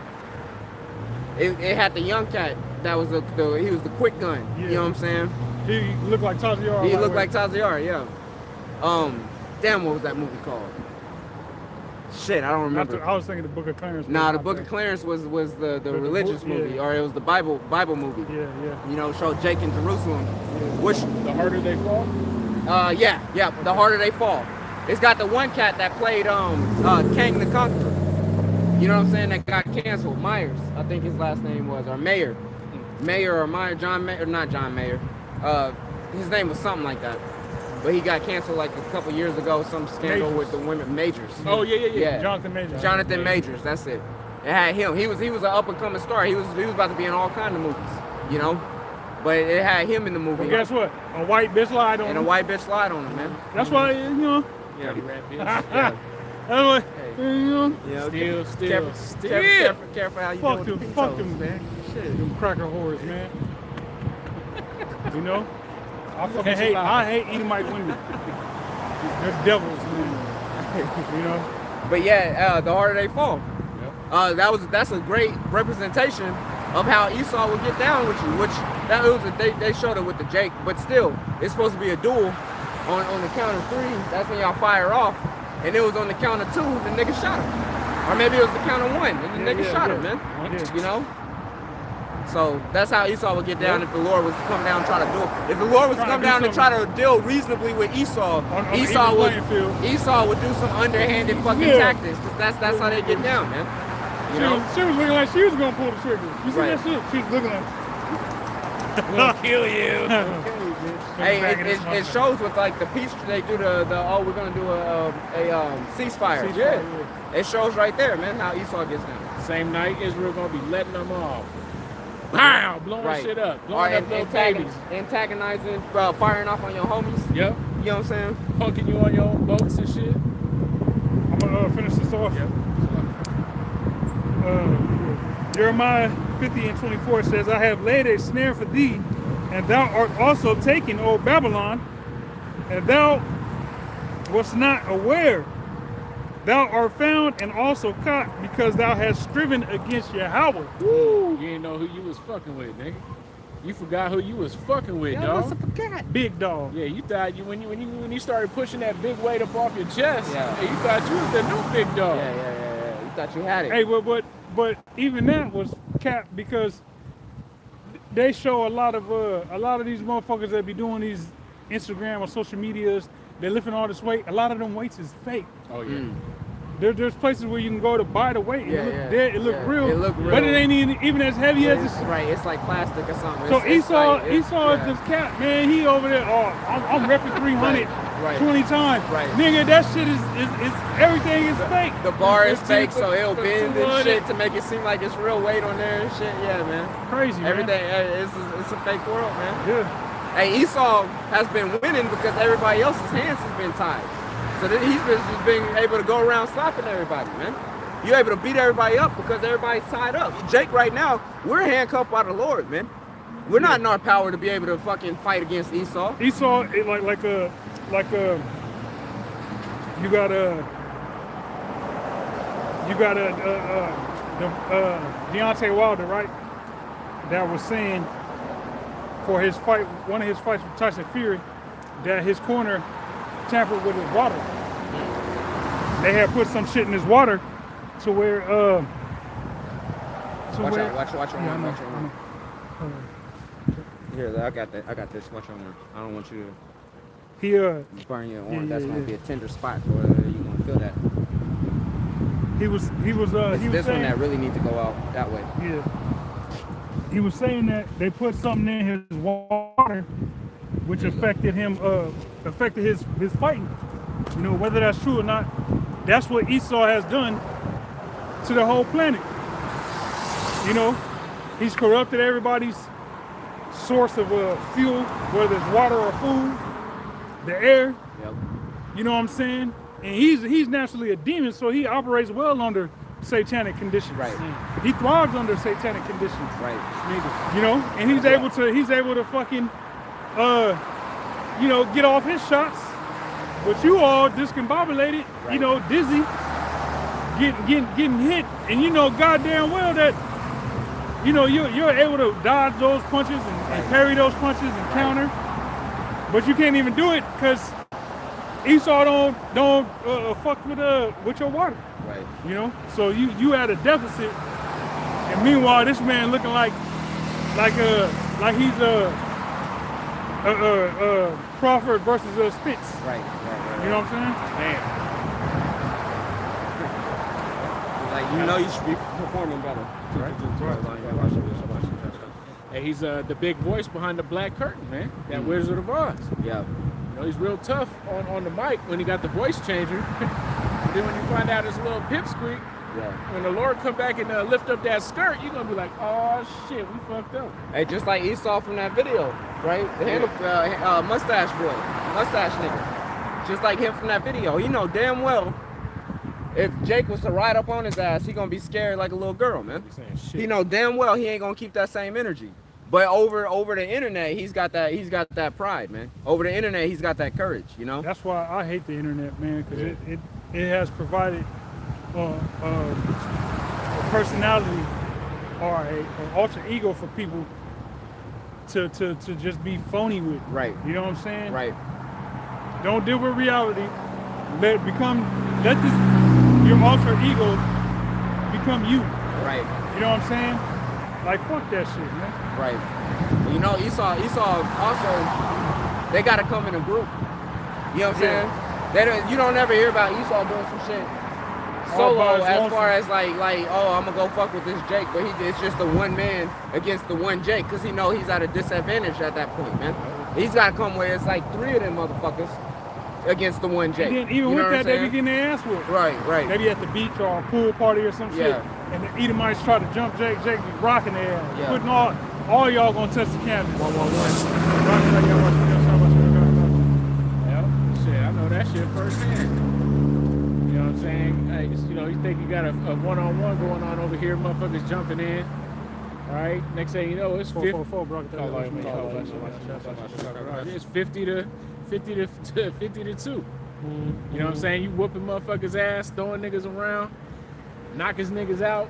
It had the young cat that was he was the quick gun. Yeah. You know what I'm saying? He looked like Taziara. He looked like Taziara, yeah. Damn, what was that movie called? Shit, I don't remember. I was thinking the Book of Clarence. Nah, the Book of Clarence was the religious movie, or it was the Bible movie. Yeah. You know, showed Jake in Jerusalem. Which The Harder They Fall? yeah, The Harder They Fall. It's got the one cat that played Kang the Conqueror. You know what I'm saying? That got canceled. Myers, I think his last name was, or Mayer. Mayer or Meyer, John Mayer, not John Mayer. His name was something like that. But he got canceled like a couple years ago, some scandal with the women, Majors. Oh, yeah. Jonathan Majors. Jonathan Majors, that's it. It had him. He was an up and coming star. He was about to be in all kind of movies, you know? But it had him in the movie. But guess what? A white bitch lied on him. And a white bitch lied on him, man. That's why, you know. Yeah. Dirty rat bitch. Yeah. That's why, you know. Yeah, Still. Careful how you Fuck do them, with man. Shit. Them cracker whores, man. You know? I hate Edomite women. They're devils, man. You know? But yeah, the harder they fall. Yep. That's a great representation of how Esau would get down with you, they showed it with the Jake, but still, it's supposed to be a duel on the count of 3. That's when y'all fire off, and it was on the count of 2, the nigga shot him, or maybe it was the count of 1, and the nigga shot him, man. Yeah. You know. So that's how Esau would get down if the Lord was to come down and try to do it. If the Lord was to come down and try to deal reasonably with Esau, Esau would do some underhanded fucking tactics, because that's how they get down, man. She was looking like she was gonna pull the trigger. You see that shit? She was looking like, We're gonna kill you. Hey, it shows with like the peace. They do we're gonna do a ceasefire. Yeah, it shows right there, man, how Esau gets down. Same night, Israel gonna be letting them off. Pow! Blowing shit up. Blowing up little babies. Antagonizing, firing off on your homies. Yep. You know what I'm saying? Punking you on your own boats and shit. I'm gonna finish this off. Yep. Jeremiah 50:24 says, I have laid a snare for thee, and thou art also taken, O Babylon, and thou wast not aware. Thou art found and also caught, because thou hast striven against Yahweh. Woo! You didn't know who you was fucking with, nigga. You forgot who you was fucking with, dog. Big dog. Yeah, you thought when you started pushing that big weight up off your chest, yeah, you thought you was the new big dog. Yeah. You thought you had it. Hey, but even that was cap, because they show a lot of these motherfuckers that be doing these Instagram or social medias. They're lifting all this weight. A lot of them weights is fake. Oh yeah. There's places where you can go to buy the weight. It look real. It look real. But it ain't even as heavy as it's right. It's like plastic or something. So Esau is just cap, man. He over there. Oh, I'm repping 300 20 times. Right. Nigga, that shit is everything is fake. The bar is fake, so it'll bend and shit to make it seem like it's real weight on there and shit. Yeah, man. Crazy, man. Everything. It's a fake world, man. Yeah. Hey, Esau has been winning because everybody else's hands has been tied. So he's just being able to go around slapping everybody, man. You're able to beat everybody up because everybody's tied up. Jake, right now, we're handcuffed by the Lord, man. We're not in our power to be able to fucking fight against Esau. Esau, you got Deontay Wilder, right? That was saying for his fight, one of his fights with Tyson Fury, that his corner tampered with his water. They had put some shit in his water to where watch your arm. Here, I got that. I got this. Watch on there. I don't want you He to burn your arm. That's gonna be a tender spot, or you gonna feel that. he was This saying, one that really need to go out that way. Yeah. He was saying that they put something in his water which affected him, affected his fighting. You know, whether that's true or not, that's what Esau has done to the whole planet. You know, he's corrupted everybody's source of fuel, whether it's water or food, the air. Yep. You know what I'm saying? And he's naturally a demon, so he operates well under satanic conditions. Right. He thrives under satanic conditions. Right. You know, and he's able to fucking you know, get off his shots. But you all discombobulated, Right. you know, dizzy, getting hit, and you know goddamn well that you know you're able to dodge those punches and parry those punches and counter, but you can't even do it because Esau don't fuck with your water. Right. You know, so you at a deficit, and meanwhile this man looking like he's Crawford versus Spitz. Right. You know what I'm saying? Man. Like you know, you should be performing better. Hey, he's the big voice behind the black curtain, man. That Wizard of Oz. Yeah. You know, he's real tough on the mic when he got the voice changer. Then when you find out his little pipsqueak, when the Lord come back and lift up that skirt, you're gonna be like, oh shit, we fucked up. Hey, just like Esau from that video, right? The mustache boy, mustache nigga. Just like him from that video. You know damn well, if Jake was to ride up on his ass, he gonna be scared like a little girl, man. He know damn well he ain't gonna keep that same energy. But over the internet, he's got that pride, man. Over the internet, he's got that courage, you know. That's why I hate the internet, man, because it has provided a personality or an alter ego for people to just be phony with. Right. You know what I'm saying? Right. Don't deal with reality. Let your alter ego become you. Right. You know what I'm saying? Like fuck that shit, man. Right. Well, you know, Esau also, they gotta come in a group. You know what I'm saying? You don't ever hear about Esau doing some shit solo as far as like, oh, I'm gonna go fuck with this Jake, but it's just the one man against the one Jake, because he know he's at a disadvantage at that point, man. He's gotta come where it's like 3 of them motherfuckers against the one Jake. And then even with that, they be getting their ass whooped. Right. Maybe at the beach or a pool party or some shit, and the Edomites try to jump Jake be rocking their ass. Yeah. Putting all y'all gonna touch the canvas. 1-1-1. Shit, I know that shit firsthand. You know what I'm saying? Hey, you know, you think you got a one-on-one going on over here, motherfuckers jumping in. All right, next thing you know, it's 50. It's 50 to 2. You know what I'm saying? You whooping motherfuckers' ass, throwing niggas around, knocking niggas out,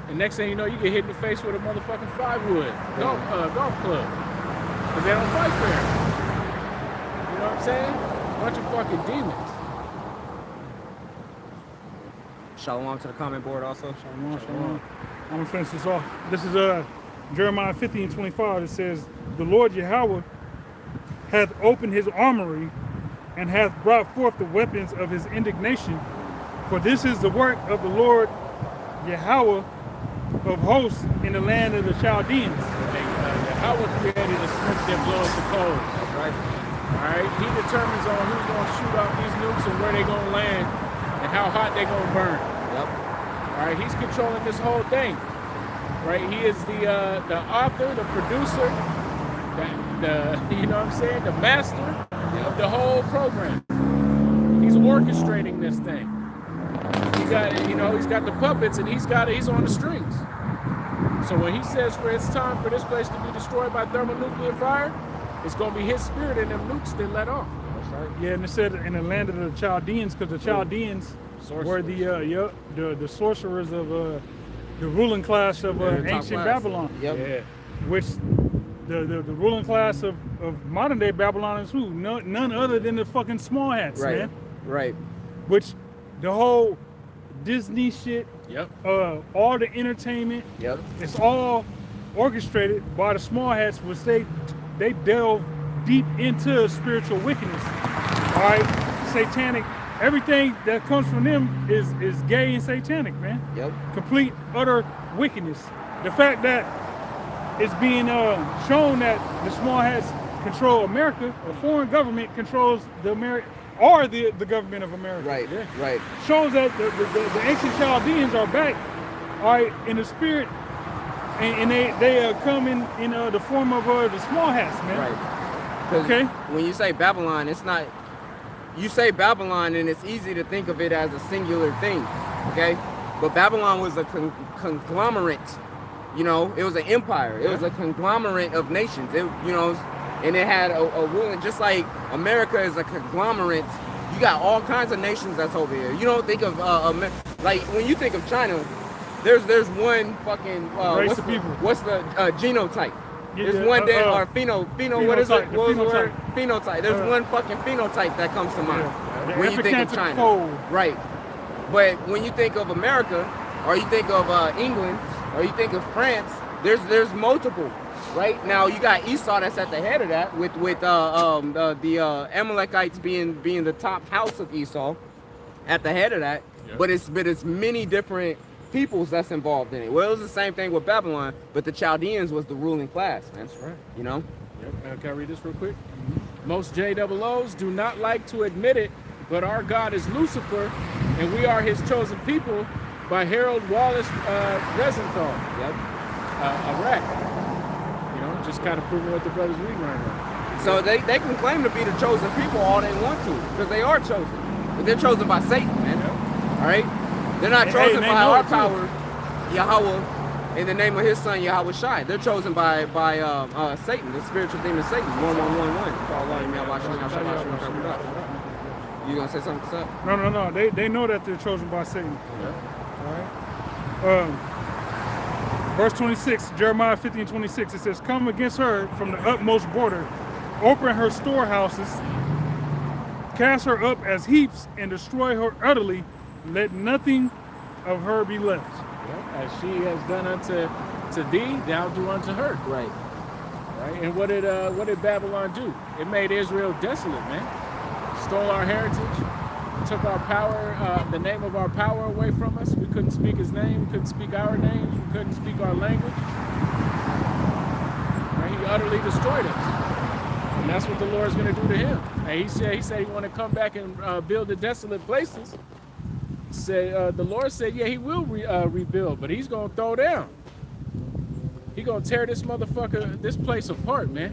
and next thing you know, you get hit in the face with a motherfucking 5-wood golf club. Because they don't fight fair. You know what I'm saying? Bunch of fucking demons. Shalom to the comment board also. Shalom. I'm gonna finish this off. This is Jeremiah 50:25. It says, "The Lord Yahweh hath opened his armory and hath brought forth the weapons of his indignation. For this is the work of the Lord Yahweh of hosts in the land of the Chaldeans." Yahweh created a smoke that blows the coals. That's right. All right, he determines on who's going to shoot off these nukes and where they're going to land and how hot they're going to burn. Yep. All right, he's controlling this whole thing. Right, he is the author, the producer, the you know what I'm saying, the master of the whole program. He's orchestrating this thing. He's got the puppets and he's on the strings. So when he says it's time for this place to be destroyed by thermonuclear fire, it's gonna be his spirit and them nukes that let off. That's right. Yeah, and it said in the land of the Chaldeans, because the Chaldeans were the sorcerers of the ruling class of ancient Babylon. Yep. Yeah. Which the ruling class of modern day Babylon is who? None other than the fucking small hats, Right. man. Right. Which the whole Disney shit, Yep. all the entertainment, Yep. it's all orchestrated by the small hats, which they they delve deep into spiritual wickedness. All right, satanic. Everything that comes from them is gay and satanic, man. Yep. Complete, utter wickedness. The fact that it's being shown that the small hats control America, the foreign government controls the government of America. Right. Yeah. Right. Shows that the ancient Chaldeans are back, all right, in the spirit, and they come in the form of the small hats, man. Right. 'Cause Okay. when you say Babylon, it's not. You say Babylon, and it's easy to think of it as a singular thing, okay? But Babylon was a conglomerate. You know, it was an empire. It was a conglomerate of nations. And it had a ruling, just like America is a conglomerate. You got all kinds of nations that's over here. You don't think of like when you think of China, there's one fucking race of people. What's the genotype? Yeah, There's one day or what is it? phenotype, What was the word? phenotype. Phenotype. There's one fucking phenotype that comes to mind The when you think of epicantic China. fold. Right. But when you think of America, or you think of England, or you think of France, there's multiple. Right now, you got Esau that's at the head of that, with the Amalekites being the top house of Esau, at the head of that. Yeah. But it's many different peoples that's involved in it. Well, it was the same thing with Babylon, but the Chaldeans was the ruling class, man. That's right. You know. Yep. Can I read this real quick? Most JOOs do not like to admit it, but our God is Lucifer, and we are his chosen people by Harold Wallace Rosenthal. Yep. Iraq. You know, just kind of proving what the brothers reading right now. So they can claim to be the chosen people all they want to, because they are chosen. But they're chosen by Satan, man. Yep. All right? They're not Hey, chosen they by know our it too. power, Yahweh, in the name of his son, Yahweh Shai. They're chosen by Satan, the spiritual demon Satan. 1111. You gonna say something, Seth? No. They know that they're chosen by Satan. Yeah. All right. Verse 26, Jeremiah 50:26. It says, "Come against her from the utmost border, open her storehouses, cast her up as heaps, and destroy her utterly. Let nothing of her be left." Yeah. As she has done unto thee, thou do unto her. Right. Right. And what did Babylon do? It made Israel desolate, man. Stole our heritage, took our power, the name of our power away from us. We couldn't speak his name, we couldn't speak our names, we couldn't speak our language. Right? He utterly destroyed us. And that's what the Lord's going to do to him. And he said he want to come back and build the desolate places. The Lord said, yeah, he will rebuild, but he's going to throw down. He going to tear this place apart, man.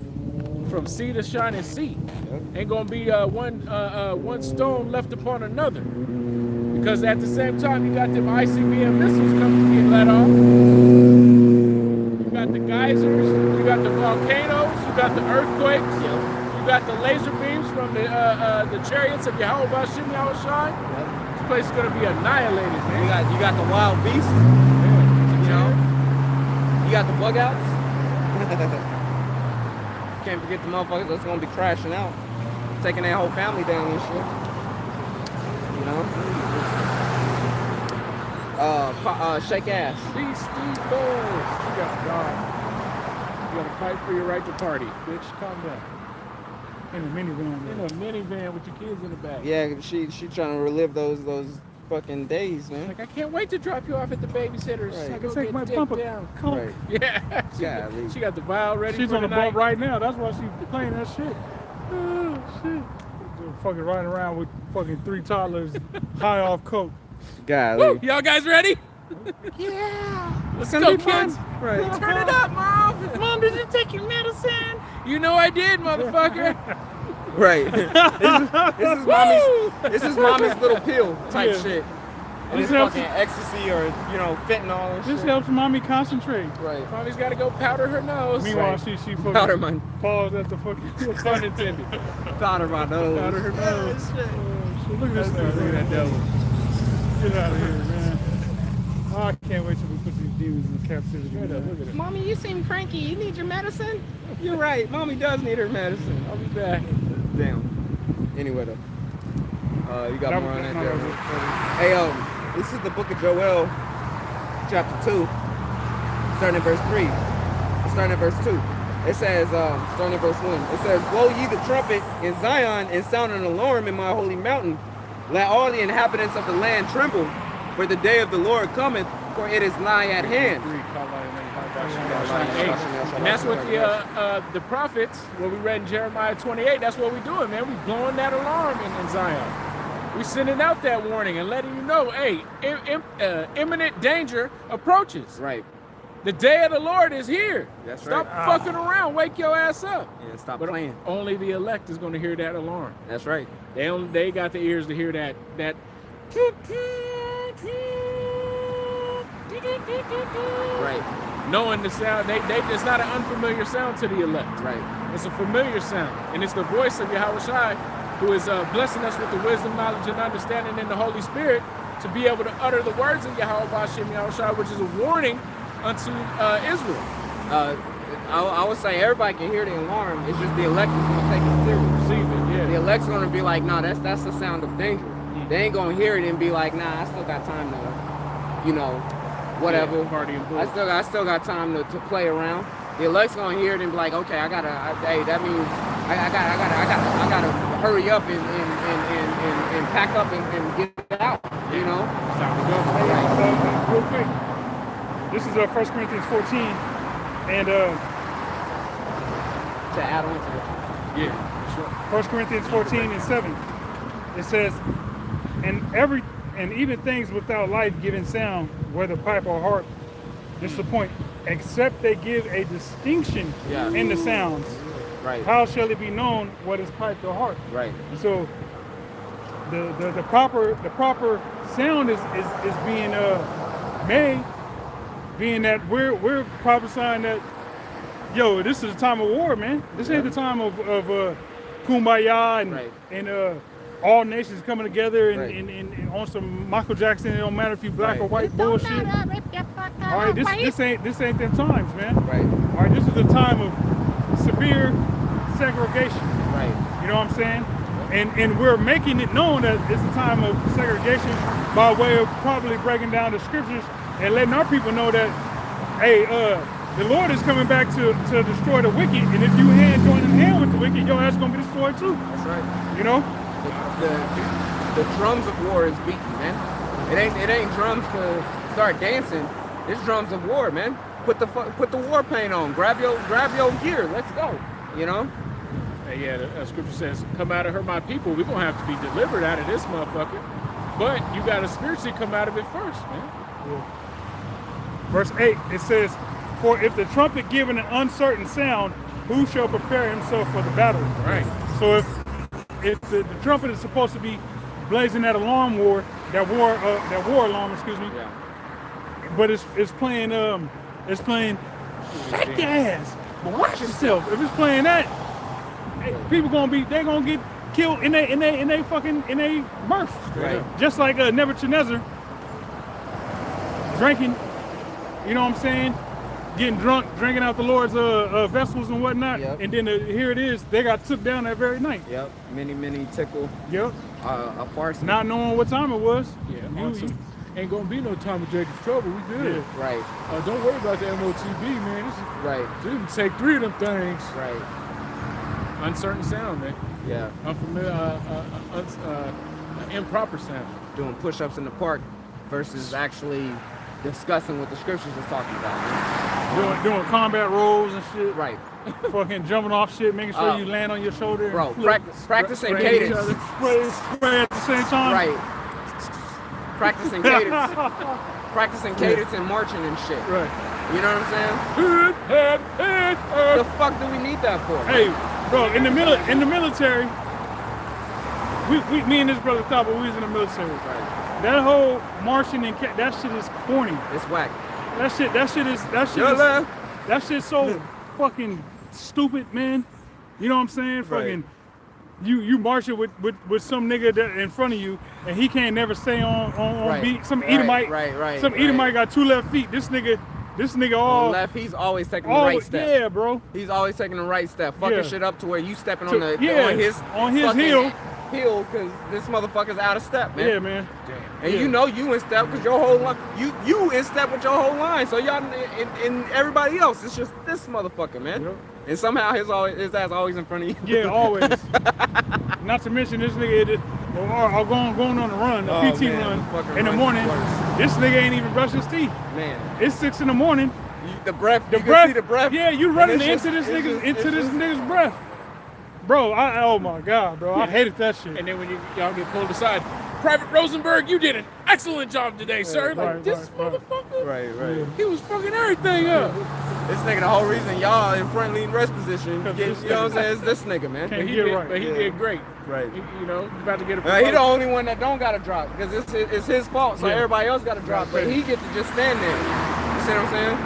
From sea to shining sea. Ain't gonna be one stone left upon another. Because at the same time, you got them ICBM missiles coming to get let off. You got the geysers, you got the volcanoes, you got the earthquakes, you got the laser beams from the chariots of Yahweh Bashim Yahweh Shai. This place is gonna be annihilated, man. You got the wild beasts. Yeah. You know. You got the bug outs. Can't forget the motherfuckers that's gonna be crashing out, taking their whole family down and shit. You know? Shake ass. These boys. You got God. You gotta fight for your right to party. Bitch, calm down. In a minivan. In a minivan with your kids in the back. Yeah, she trying to relive those fucking days, man. Like, I can't wait to drop you off at the babysitter's. Right. I I go can take get my dick bumper. down. Come. Right. Yeah. Golly. She got the vial ready She's for on the night. boat right now. That's why she's playing that shit. Oh, shit. Fucking riding around with fucking 3 toddlers high off coke. Golly. Woo! Y'all guys ready? Yeah. Let's gonna go, be fun. kids. Right. Turn it up, Mom. Mom, did you take your medicine? You know I did, motherfucker. Right. This is mommy's little pill type shit. And This it's helps- fucking ecstasy or, fentanyl and This shit. helps mommy concentrate. Right. Mommy's got to go powder her nose. Meanwhile, Right. she fucking Powder my paused at the fucking Pun intended. powder my nose. powder her nose. Oh, shit. Look at this thing. Look at that devil. Get out of here, man. Oh, I can't wait till we put these demons in captivity. Straight up, man. look at it. Mommy, you seem cranky. You need your medicine? You're right. Mommy does need her medicine. I'll be back. Damn. Anyway, though. You got That more on was- that no, there. that was- Hey, this is the book of Joel, chapter 2, starting at verse 3. Starting at verse 2. It says, starting at verse 1, it says, blow ye the trumpet in Zion and sound an alarm in my holy mountain. Let all the inhabitants of the land tremble, for the day of the Lord cometh, for it is nigh at hand. And that's what the prophets, what we read in Jeremiah 28, that's what we're doing, man. We're blowing that alarm in Zion. We're sending out that warning and letting you know, hey, imminent danger approaches. Right. The day of the Lord is here. That's Stop right. fucking around. Wake your ass up. Yeah, stop But playing. only the elect is going to hear that alarm. That's right. They got the ears to hear that. Right. Knowing the sound, it's not an unfamiliar sound to the elect. Right. It's a familiar sound, and it's the voice of Yahweh Shai, who is blessing us with the wisdom, knowledge, and understanding in the Holy Spirit to be able to utter the words of Yahweh Bashem Yahweh Shai, which is a warning unto Israel. I would say everybody can hear the alarm. It's just the elect is gonna take it serious. Receive it, yeah. The elect's gonna be like, nah, that's the sound of danger. They ain't gonna hear it and be like, nah, I still got time to, whatever. Yeah, party and I still got time to play around. The elect's gonna hear it and be like, okay, hey, that means I gotta hurry up and pack up and get out. You know. It's time to go. Real quick, this is 1 Corinthians 14, and To add on to it. Yeah, sure. 1 Corinthians 14 and 7, it says, and even things without life-giving sound, whether pipe or harp, this is the point, except they give a distinction in the sounds. Right. How shall it be known what is piped or harp? Right. So the proper sound is being made, being that we're prophesying that, yo, this is a time of war, man. This ain't the time of kumbaya and all nations coming together and on some Michael Jackson. It don't matter if you black or white bullshit. All right, this ain't them times, man. Right. All right, this is a time of severe segregation. Right. You know what I'm saying? And we're making it known that it's a time of segregation by way of probably breaking down the scriptures and letting our people know that, hey, the Lord is coming back to destroy the wicked, and if you join in hand with the wicked, your ass gonna be destroyed too. That's right. You know? The drums of war is beaten, man. It ain't drums to start dancing. It's drums of war, man. Put the war paint on. Grab your gear. Let's go. You know? Yeah, the scripture says, come out of her, my people. We're going to have to be delivered out of this motherfucker. But you got to spiritually come out of it first, man. Yeah. Verse 8, it says, for if the trumpet give an uncertain sound, who shall prepare himself for the battle? Right. So if the trumpet is supposed to be blazing that war alarm, excuse me. Yeah. But it's playing shake your ass, but watch yourself. If it's playing that, people they're gonna get killed in they birth. Right. Just like Nebuchadnezzar drinking, you know what I'm saying? Getting drunk, drinking out the Lord's vessels and whatnot. Yep. And then here it is, they got took down that very night. Yep. Many tickle. Yep. A farce. Not knowing what time it was. Yeah, ain't gonna be no time of Jacob's trouble. We good. Yeah. Right. Don't worry about the MOTB, man. Right. You can take 3 of them things. Right. Uncertain sound, man. Yeah. Unfamiliar, improper sound. Doing push-ups in the park versus actually discussing what the scriptures is talking about. Man. Doing combat rolls and shit. Right. Fucking jumping off shit, making sure you land on your shoulder. Bro, and practicing spray each cadence. other, spray at the same time. Right. Practicing cadence. Practicing cadence and marching and shit. Right. You know what I'm saying? The fuck do we need that for? Hey, bro, in the military, me and this brother thought, but we was in the military. Right. That whole marching and that shit is corny. It's whack. That shit's so fucking stupid, man. You know what I'm saying? Fucking, you marching with some nigga that in front of you, and he can't never stay on beat. Some Edomite, some Edomite got 2 left feet. This nigga all on left. He's always taking the right step. Yeah, bro. He's always taking the right step, fucking shit up to where you stepping on his heel because this motherfucker's out of step, man. Yeah, man. Damn. And you know you in step because your whole line, you in step with your whole line. So y'all and everybody else, it's just this motherfucker, man. Yep. And somehow his ass always in front of you. Yeah, always. Not to mention this nigga are going on the run, the PT man, run in the morning. This nigga ain't even brush his teeth. Man, it's 6 in the morning. The breath. You can see the breath. Yeah, you running into this nigga's breath. Bro, oh my God, bro. I hated that shit. And then when y'all get pulled aside, Private Rosenberg, you did an excellent job today, sir. Like, this motherfucker, right. He was fucking everything up. This nigga, the whole reason y'all in front leading rest position, you know what I'm saying, is this nigga, man. But he did great. Right. You know, about to get a he the only one that don't got to drop, because it's his fault, so everybody else got to drop, but he get to just stand there. You see what I'm saying?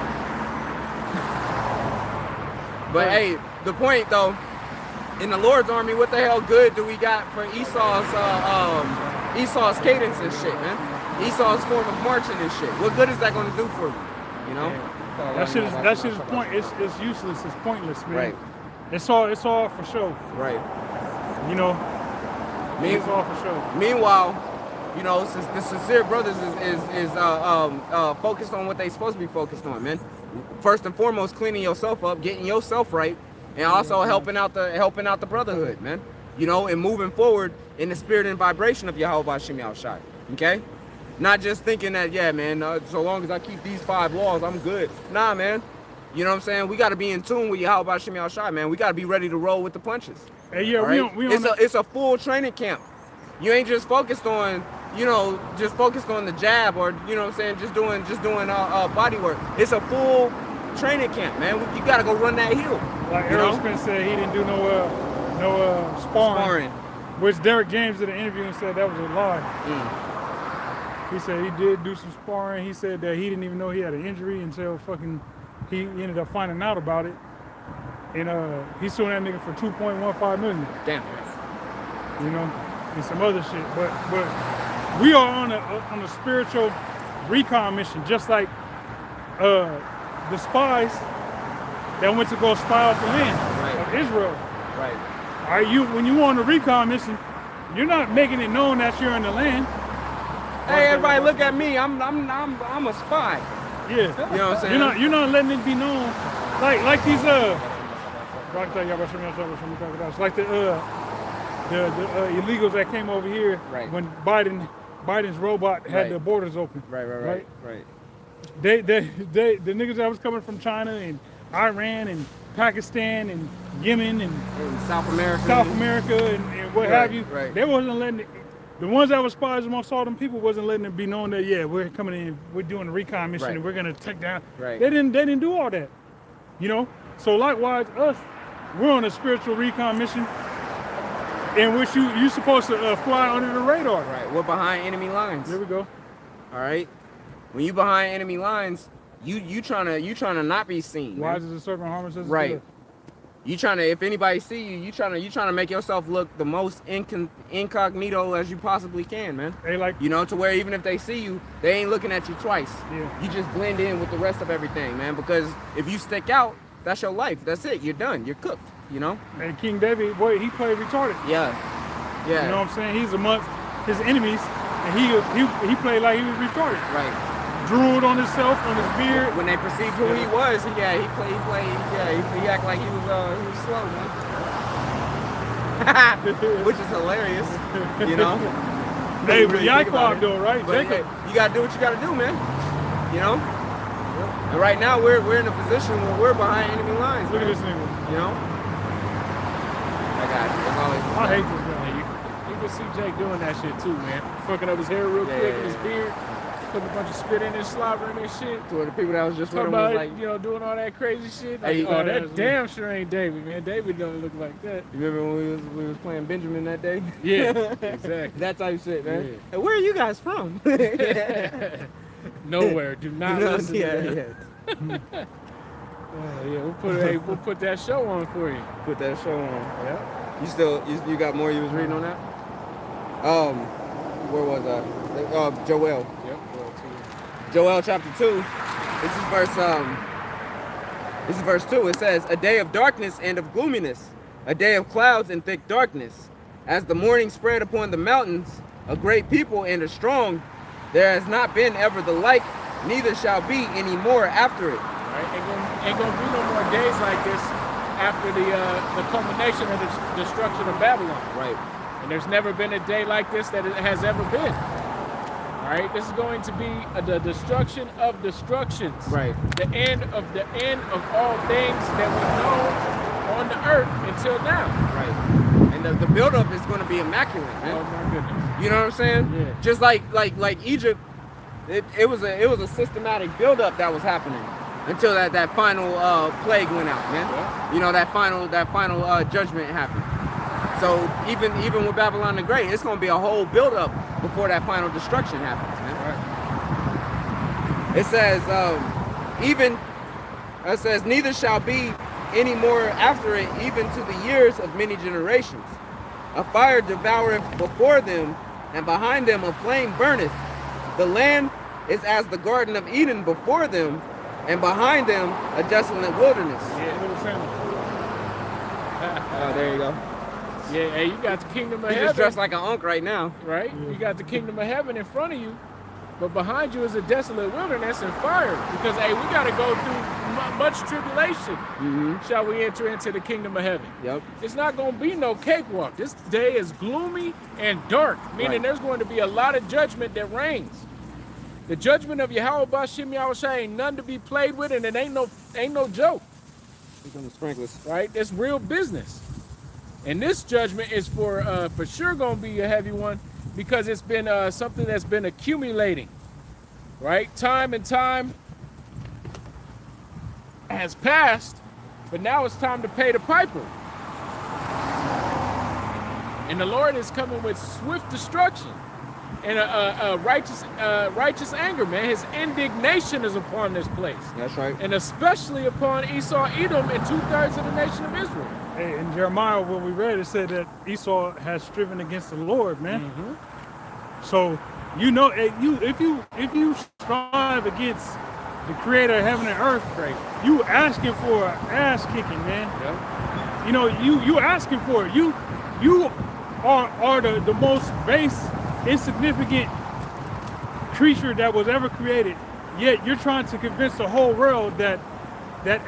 But hey, the point though, in the Lord's army, what the hell good do we got for Esau's cadence and shit, man? Esau's form of marching and shit. What good is that going to do for you? You know? That shit is point. It's useless. It's pointless, man. Right. It's all for show. Right. You know. It's all for show. Meanwhile, you know, since the sincere brothers is focused on what they supposed to be focused on, man. First and foremost, cleaning yourself up, getting yourself right, and also helping out the brotherhood, man. You know, and moving forward in the spirit and vibration of Yahweh Hashem Yahushai. Okay? Not just thinking that, yeah, man, so long as I keep these 5 laws, I'm good. Nah, man. You know what I'm saying? We got to be in tune with Yahweh Hashem Yahushai, man. We got to be ready to roll with the punches. Hey, yeah, right? It's a full training camp. You ain't just focused on, you know, the jab or, you know what I'm saying, just doing body work. It's a full training camp, man. You got to go run that hill. Like Errol Spence said, he didn't do no sparring. Which Derek James did an interview and said that was a lie. He said he did do some sparring. He said that he didn't even know he had an injury until he ended up finding out about it. And he's suing that nigga for $2.15 million. Damn. You know, and some other shit. But we are on a spiritual recon mission, just like the spies that went to go spy out the land of Israel. Right. Are you when you on a recon mission, you're not making it known that you're in the land. Hey, everybody, look at me. I'm a spy. Yeah. You know what I'm saying? You're not letting it be known. Like these like the illegals that came over here when Biden's robot had the borders open. Right. The niggas that was coming from China and Iran and Pakistan and Yemen and South America and what have you. Right. They wasn't letting it. The ones that were spies amongst all them people wasn't letting it be known that we're coming in, we're doing a recon mission and we're gonna take down. Right. They didn't do all that. You know? So likewise us, we're on a spiritual recon mission in which you're supposed to fly under the radar. Right. We're behind enemy lines. There we go. All right. When you behind enemy lines, you trying to not be seen. Wise as a serpent, harmless as a right. dove. You trying to, if anybody see you, you trying to make yourself look the most incognito as you possibly can, man. They like, you know, to where even if they see you, they ain't looking at you twice. Yeah. You just blend in with the rest of everything, man. Because if you stick out, that's your life. That's it. You're done. You're cooked. You know. And King David, boy, he played retarded. Yeah. You know what I'm saying? He's amongst his enemies, and he played like he was retarded. Right. Drooled on himself, on his beard. When they perceived who he was, he acted like he was slow, man. Which is hilarious, you know. Hey, but Yaakov though, right? But Jacob. You gotta do what you gotta do, man. You know. And right now we're in a position where we're behind enemy lines. Look at this nigga. You know. I got it. I hate this guy. You can see Jake doing that shit too, man. Fucking up his hair real quick and his beard. Putting a bunch of spit in his slobber and shit. To the people that was just with him about was like, you know, doing all that crazy shit. Like, that damn sure ain't David, man. David don't look like that. You remember when we was playing Benjamin that day? Yeah, exactly. That type of shit, man. Yeah. Hey, where are you guys from? Nowhere. Do not listen to that. We'll put that show on for you. Put that show on. Yeah. You got more you was reading on that? Where was I? Joel. Yep. Joel chapter 2. This is verse 2. It says, "A day of darkness and of gloominess, a day of clouds and thick darkness. As the morning spread upon the mountains, a great people and a strong, there has not been ever the like, neither shall be any more after it." Right? Ain't gonna be no more days like this after the culmination of the destruction of Babylon. Right. And there's never been a day like this that it has ever been. All right, this is going to be the destruction of destructions. Right. The end of all things that we know on the earth until now. Right. And the buildup is going to be immaculate, man. Oh my goodness. You know what I'm saying? Yeah. Just like Egypt, it was a systematic buildup that was happening until that final plague went out, man. Yeah. You know, that final judgment happened. So even with Babylon the Great, it's going to be a whole buildup before that final destruction happens, man. Right. It says, neither shall be any more after it, even to the years of many generations. A fire devoureth before them, and behind them a flame burneth. The land is as the Garden of Eden before them, and behind them a desolate wilderness. Yeah. Little family. Oh, there you go. Yeah, hey, you got the kingdom of He's heaven. just dressed like an unk right now. Right? You got the kingdom of heaven in front of you, but behind you is a desolate wilderness and fire. Because, hey, we got to go through much tribulation. Shall we enter into the kingdom of heaven? Yep. It's not going to be no cakewalk. This day is gloomy and dark, meaning Right. there's going to be a lot of judgment that reigns. The judgment of Yahweh Bashim Yahushua ain't none to be played with, and it ain't no joke. Here come the sprinklers. Right? It's real business. And this judgment is for sure going to be a heavy one because it's been something that's been accumulating, right? Time and time has passed, but now it's time to pay the piper. And the Lord is coming with swift destruction and a righteous anger, man. His indignation is upon this place. That's right. And especially upon Esau, Edom, and 2/3 of the nation of Israel. Hey, in Jeremiah, when we read, it said that Esau has striven against the Lord, man. So, you know, if you strive against the Creator of heaven and earth, Right. you asking for an ass kicking, man. Yep. You know, you asking for it. You are the most base, insignificant creature that was ever created. Yet you're trying to convince the whole world that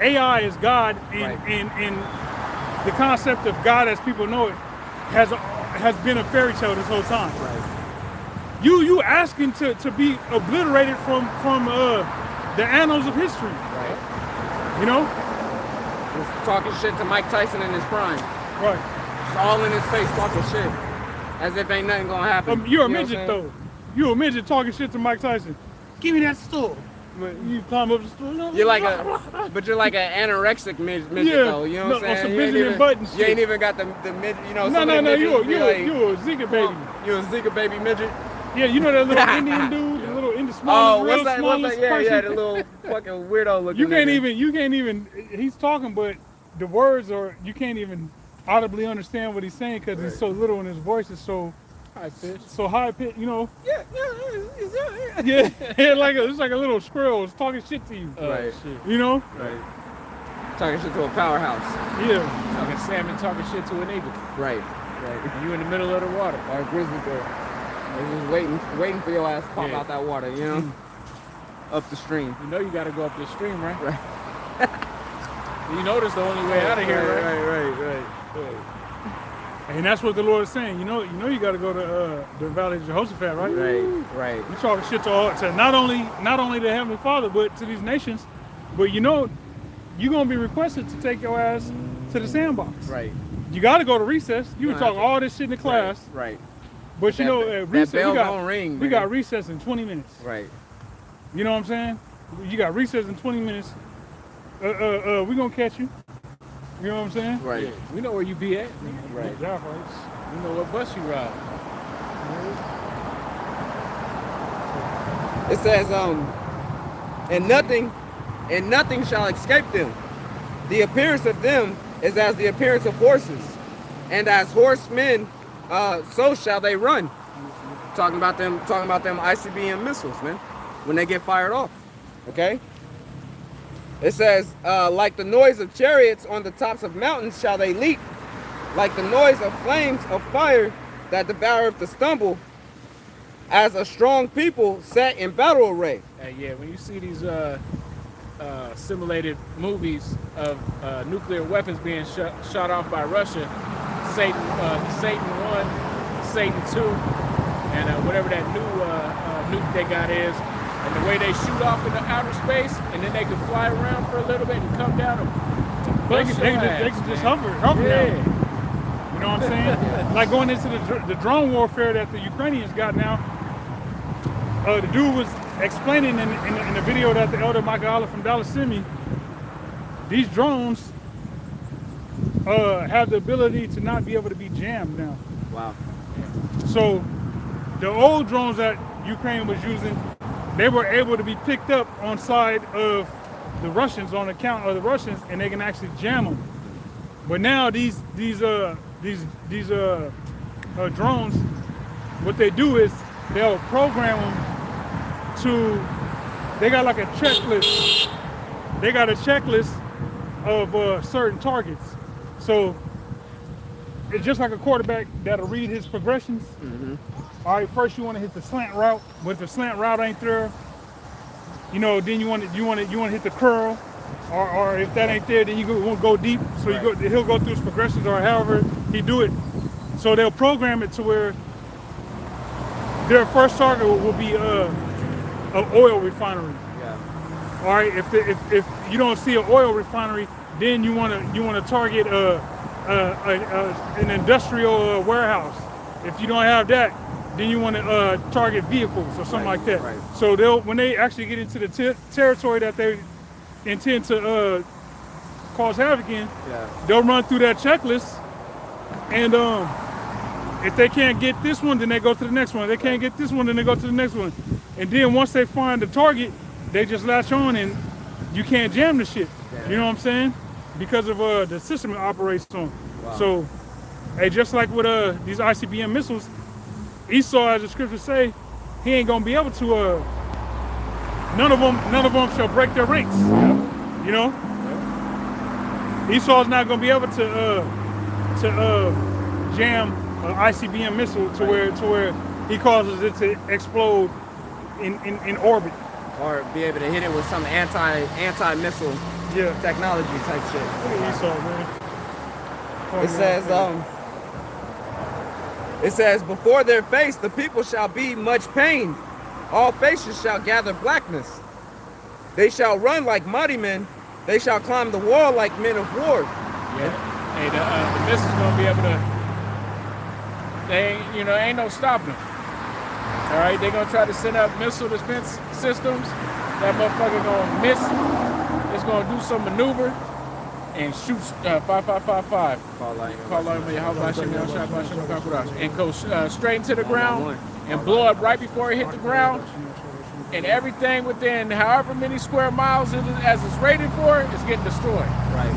AI is God, Right. and the concept of God as people know it has been a fairy tale this whole time. Right. You asking to be obliterated from the annals of history. Right. You know? Just talking shit to Mike Tyson in his prime. Right. Just all in his face talking shit. As if ain't nothing gonna happen. You're a You know what I'm midget saying? though. You're a midget talking shit to Mike Tyson. Give me that stool. You climb up the stool. You're like you're like an anorexic midget Yeah. though. You know what No, I'm on some saying? You ain't Benjamin even- Button You ain't shit. even got the midget. You know. No, some of no, them you midgets be like, a Zika baby. You a Zika baby midget? Yeah, you know that little Indian dude, the little Indian smallest, Oh, real what's that? smallest Yeah, person. yeah, the little fucking weirdo looking. You can't nigga. even. He's talking, but the words are you can't even audibly understand what he's saying because he's so little and his voice is so High pitch. so high pitched. You know. Yeah. Yeah, it's like a little squirrel is talking shit to you. Right. Shit. You know. Right. Talking shit to a powerhouse. Yeah. Talking salmon, talking shit to an eagle. Right. And you in the middle of the water. Or a grizzly bear. They're just waiting for your ass to pop Yeah. out that water, you know? Up the stream. You know you got to go up the stream, right? Right. You know this the only way out of here, right? Right. And that's what the Lord is saying. You know you got to go to the Valley of Jehoshaphat, right? Right. You talking shit to not only the Heavenly Father, but to these nations. But you know, you're gonna be requested to take your ass to the sandbox. Right. You got to go to recess. You were Gonna talking have to- all this shit in the class, Right. but you know, that recess bell we got gonna ring, we man. got recess in 20 minutes. Right. You know what I'm saying? You got recess in 20 minutes. We gonna catch you. You know what I'm saying? Right. Yeah. We know where you be at. Nigga. Right. Exactly. We know what bus you ride. It says, and nothing shall escape them. The appearance of them is as the appearance of horses, and as horsemen, so shall they run. Talking about them ICBM missiles, man, when they get fired off. Okay. It says, like the noise of chariots on the tops of mountains shall they leap, like the noise of flames of fire that devoureth the stubble, as a strong people set in battle array. Hey, yeah, when you see these simulated movies of nuclear weapons being shot off by Russia. Satan 1, Satan 2, and whatever that new nuke they got is. And the way they shoot off into outer space, and then they can fly around for a little bit and come down and They can just hover down. You know what I'm saying? Like going into the drone warfare that the Ukrainians got now. The dude was explaining in the video that the elder Michael Olive from Dallas sent me. These drones have the ability to not be able to be jammed now. Wow. So the old drones that Ukraine was using, they were able to be picked up on side of the Russians, on account of the Russians, and they can actually jam them. But now these drones, what they do is they'll program them to. They got like a checklist. They got a checklist of certain targets. So it's just like a quarterback that'll read his progressions. All right, first you want to hit the slant route, but if the slant route ain't there, you know, then you want to hit the curl, or if that ain't there, then you want to go deep. So he'll go through his progressions, or however he do it. So they'll program it to where their first target will be an oil refinery. Yeah. All right, if you don't see an oil refinery, then you want to target an industrial warehouse. If you don't have that, then you want to target vehicles or something like that. Right. So when they actually get into the territory that they intend to cause havoc in, they'll run through that checklist, and if they can't get this one, then they go to the next one. If they can't get this one, then they go to the next one. And then once they find the target, they just latch on, and you can't jam the shit. You know what I'm saying? Because of the system it operates on. Wow. So, hey, just like with these ICBM missiles, Esau, as the scriptures say, he ain't gonna be able to. None of them shall break their ranks. You know, Esau's not gonna be able to jam an ICBM missile to where he causes it to explode in orbit, or be able to hit it with some anti-missile technology type shit. Look at Esau, man. It says, before their face the people shall be much pained. All faces shall gather blackness. They shall run like mighty men. They shall climb the wall like men of war. Yeah. Hey, the missiles gonna be able to. Ain't no stopping them. All right, they're gonna try to send up missile defense systems. That motherfucker gonna miss. It's gonna do some maneuver and shoot 5555. And go straight into the ground and blow up right before it hit the ground. And everything within however many square miles as it's rated for is getting destroyed. Right.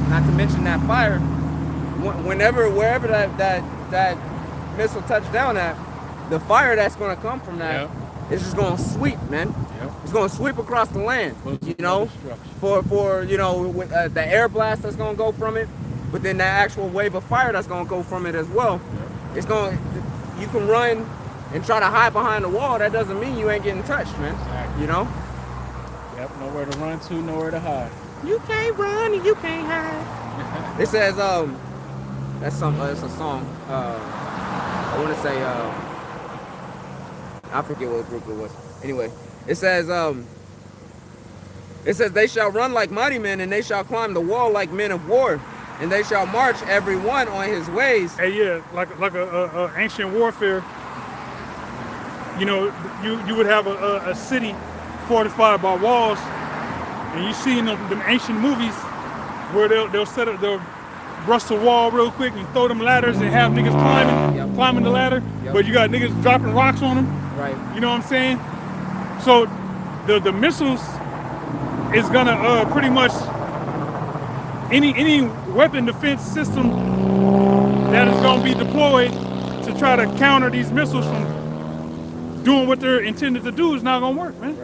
Not to mention that fire. Wherever that missile touched down at, the fire that's going to come from that is just going to sweep, man. It's going to sweep across the land. You know, for with, the air blast that's going to go from it, but then that actual wave of fire that's going to go from it as well. It's going. You can run and try to hide behind the wall. That doesn't mean you ain't getting touched, man. Exactly. You know. Yep. Nowhere to run to, nowhere to hide. You can't run and you can't hide. It says that's a song. I want to say I forget what group it was. Anyway, it says they shall run like mighty men, and they shall climb the wall like men of war, and they shall march every one on his ways. Hey, yeah, like a ancient warfare. You know, you would have a city fortified by walls, and you see in them ancient movies where they'll brush the wall real quick and throw them ladders and have niggas climbing the ladder, but you got niggas dropping rocks on them. Right. You know what I'm saying? So the missiles is gonna pretty much any weapon defense system that is gonna be deployed to try to counter these missiles from doing what they're intended to do is not gonna work, man.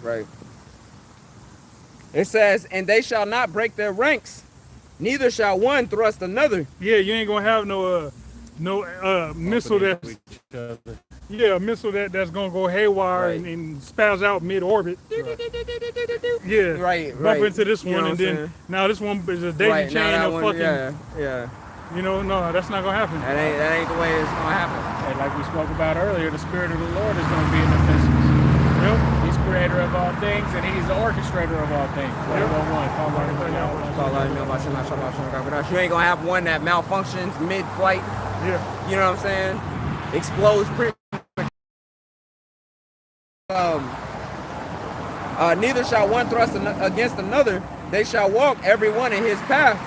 Right. It says, and they shall not break their ranks, neither shall one thrust another. Yeah, you ain't gonna have no missile that's Yeah, a missile that's gonna go haywire Right. and spaz out mid-orbit. Yeah, Right, bump right. into this You know one, what and I'm then saying? now this one is a daisy Right, now chain that of one, fucking. yeah. You know, no, that's not gonna happen. That ain't the way it's gonna happen. And like we spoke about earlier, the Spirit of the Lord is going to be in the missiles. Yep. He's creator of all things, and he's the orchestrator of all things. 101. You ain't gonna have one that malfunctions mid-flight. Yeah. You know what I'm saying? Explodes neither shall one thrust against another. They shall walk every one in his path.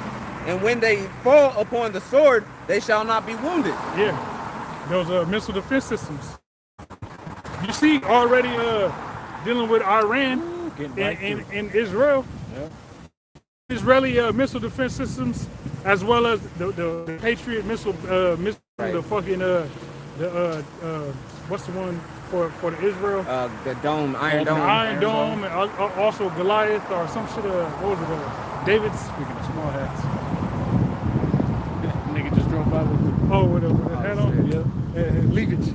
And when they fall upon the sword, they shall not be wounded. Yeah. Those missile defense systems. You see already dealing with Iran and Israel. Yeah. Israeli missile defense systems, as well as the Patriot missile, Right. the fucking what's the one for the Israel? The dome, Iron The Dome. Iron Dome, and also Goliath or some shit. What was it? David's. Speaking of small hats. Nigga just drove by with the Oh, with a hat on. shit. Yeah, Leavage.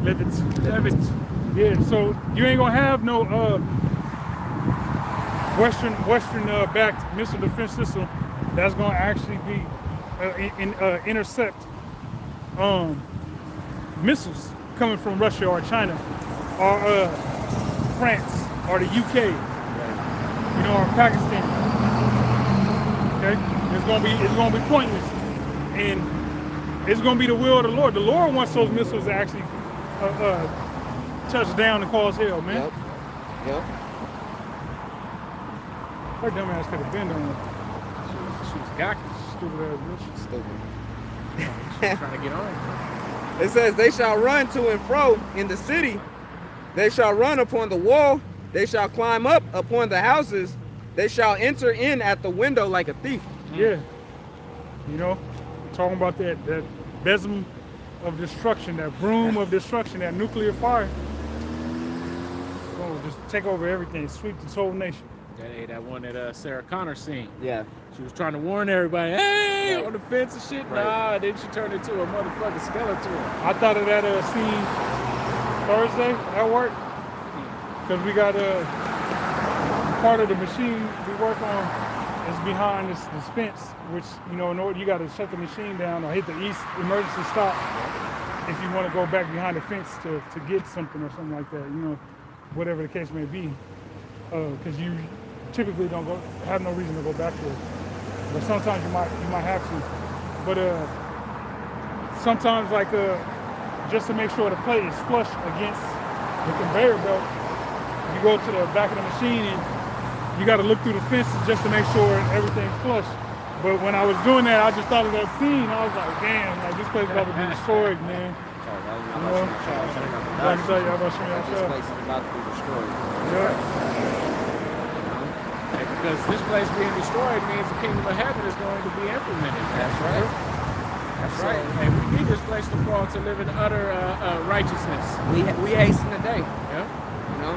Leavage. Yeah. So you ain't gonna have no Western backed missile defense system that's gonna actually be intercept missiles coming from Russia or China or France or the UK, you know, or Pakistan. Okay, it's gonna be pointless, and it's gonna be the will of the Lord. The Lord wants those missiles to actually touch down and cause hell, man. Yep. Her dumb ass could have been on it. She was gawking. Stupid ass bitch. Stupid. Trying to get on. It says, they shall run to and fro in the city. They shall run upon the wall. They shall climb up upon the houses. They shall enter in at the window like a thief. Yeah. You know, talking about that besom of destruction, that broom of destruction, that nuclear fire. Gonna just take over everything, sweep this whole nation. That one that Sarah Connor seen. Yeah. She was trying to warn everybody, hey, on the fence and shit. Right. Nah, then she turned into a motherfucking skeleton. I thought of that scene Thursday at work, because we got part of the machine we work on is behind this fence, which, you know, in order, you got to shut the machine down or hit the emergency stop if you want to go back behind the fence to get something or something like that, you know, whatever the case may be, because you typically don't have no reason to go back there, but sometimes you might have to. But sometimes, like just to make sure the plate is flush against the conveyor belt, you go to the back of the machine and you got to look through the fences just to make sure everything's flush. But when I was doing that, I just thought of that scene. I was like, damn, like this place is about to be destroyed, man. Like I tell you, this place is about to be destroyed. Yeah. Because this place being destroyed means the kingdom of heaven is going to be implemented. That's right. That's right. And we need this place to fall to live in utter righteousness. We hasten the day, Yeah. you know?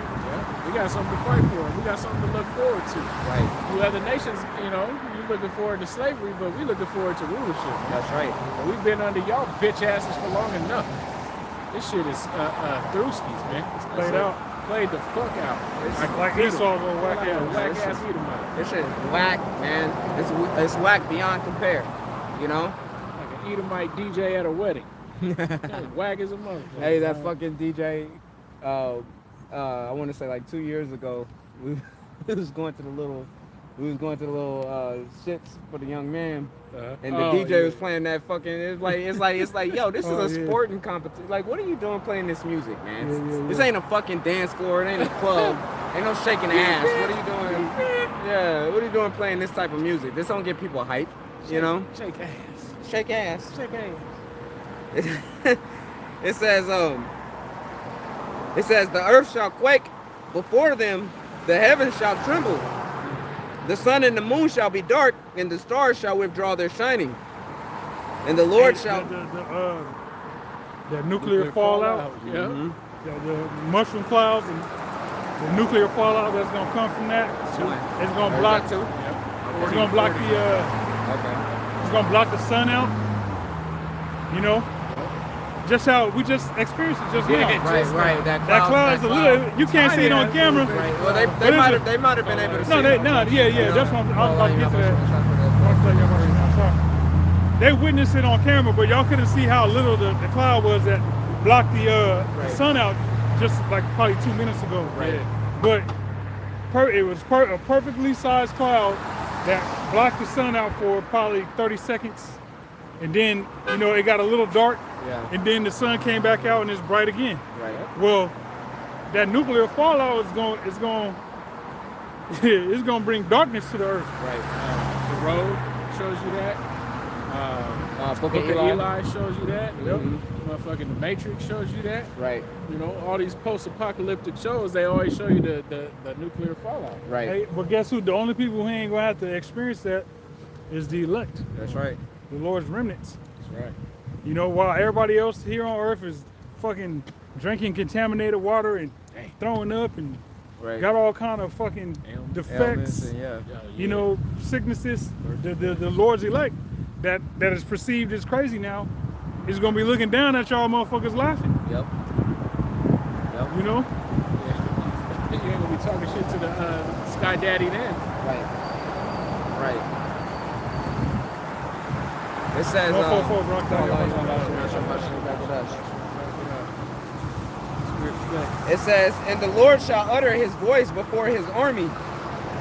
We got something to fight for. We got something to look forward to. Right. You other nations, you know, you're looking forward to slavery, but we looking forward to rulership. That's right. And we've been under y'all bitch asses for long enough. This shit is throughskis, man. It's Played out. Played the fuck out. It's Like Esau's gonna whack Like a out. whack ass Edomite. This shit is whack, man. It's whack beyond compare, you know? Like an Edomite DJ at a wedding. Whack as a motherfucker. Hey, that fucking DJ, I want to say like 2 years ago, we was going to the little shits for the young man, and the DJ was playing that fucking. It's like, yo, this is a sporting competition. Like, what are you doing playing this music, man? This ain't a fucking dance floor. It ain't a club. Ain't no shaking ass. What are you doing? Yeah, what are you doing playing this type of music? This don't get people hype, you know? Shake ass. Shake ass. Shake ass. It says the earth shall quake before them, the heavens shall tremble. The sun and the moon shall be dark, and the stars shall withdraw their shining. And the Lord shall... The nuclear fallout, Yeah. the mushroom clouds and the nuclear fallout that's gonna come from that, it's gonna block. Too? It's gonna block Okay. It's gonna block the sun out. You know, just how we just experienced it just now. Right. That cloud is a little. You can't see it on camera. Right. Well, they might have been able to see. No, it. yeah. That's what I was about to get to that. They witnessed it on camera, but y'all couldn't see how little the cloud was that blocked the sun out just like probably 2 minutes ago. Right. But it was a perfectly sized cloud that blocked the sun out for probably 30 seconds. And then, it got a little dark. Yeah. And then the sun came back out and it's bright again. Right. Well, that nuclear fallout is going it's going to bring darkness to the earth. Right. The road shows you that. Book Book of of Eli. Eli shows you that. Mhm. Motherfucking The Matrix shows you that. Right. All these post-apocalyptic shows, they always show you the nuclear fallout. Right. Hey, but guess who? The only people who ain't going to have to experience that is the elect, That's right. the Lord's remnants. That's right. While everybody else here on earth is fucking drinking contaminated water and throwing up and Right. got all kind of fucking Ailments. defects, And, sicknesses, the Lord's elect that is perceived as crazy now is gonna be looking down at y'all motherfuckers laughing. Yep. You know? Yeah. You ain't gonna be talking shit to the Sky Daddy then. Right. It says. 144 Rock It says, and the Lord shall utter his voice before his army,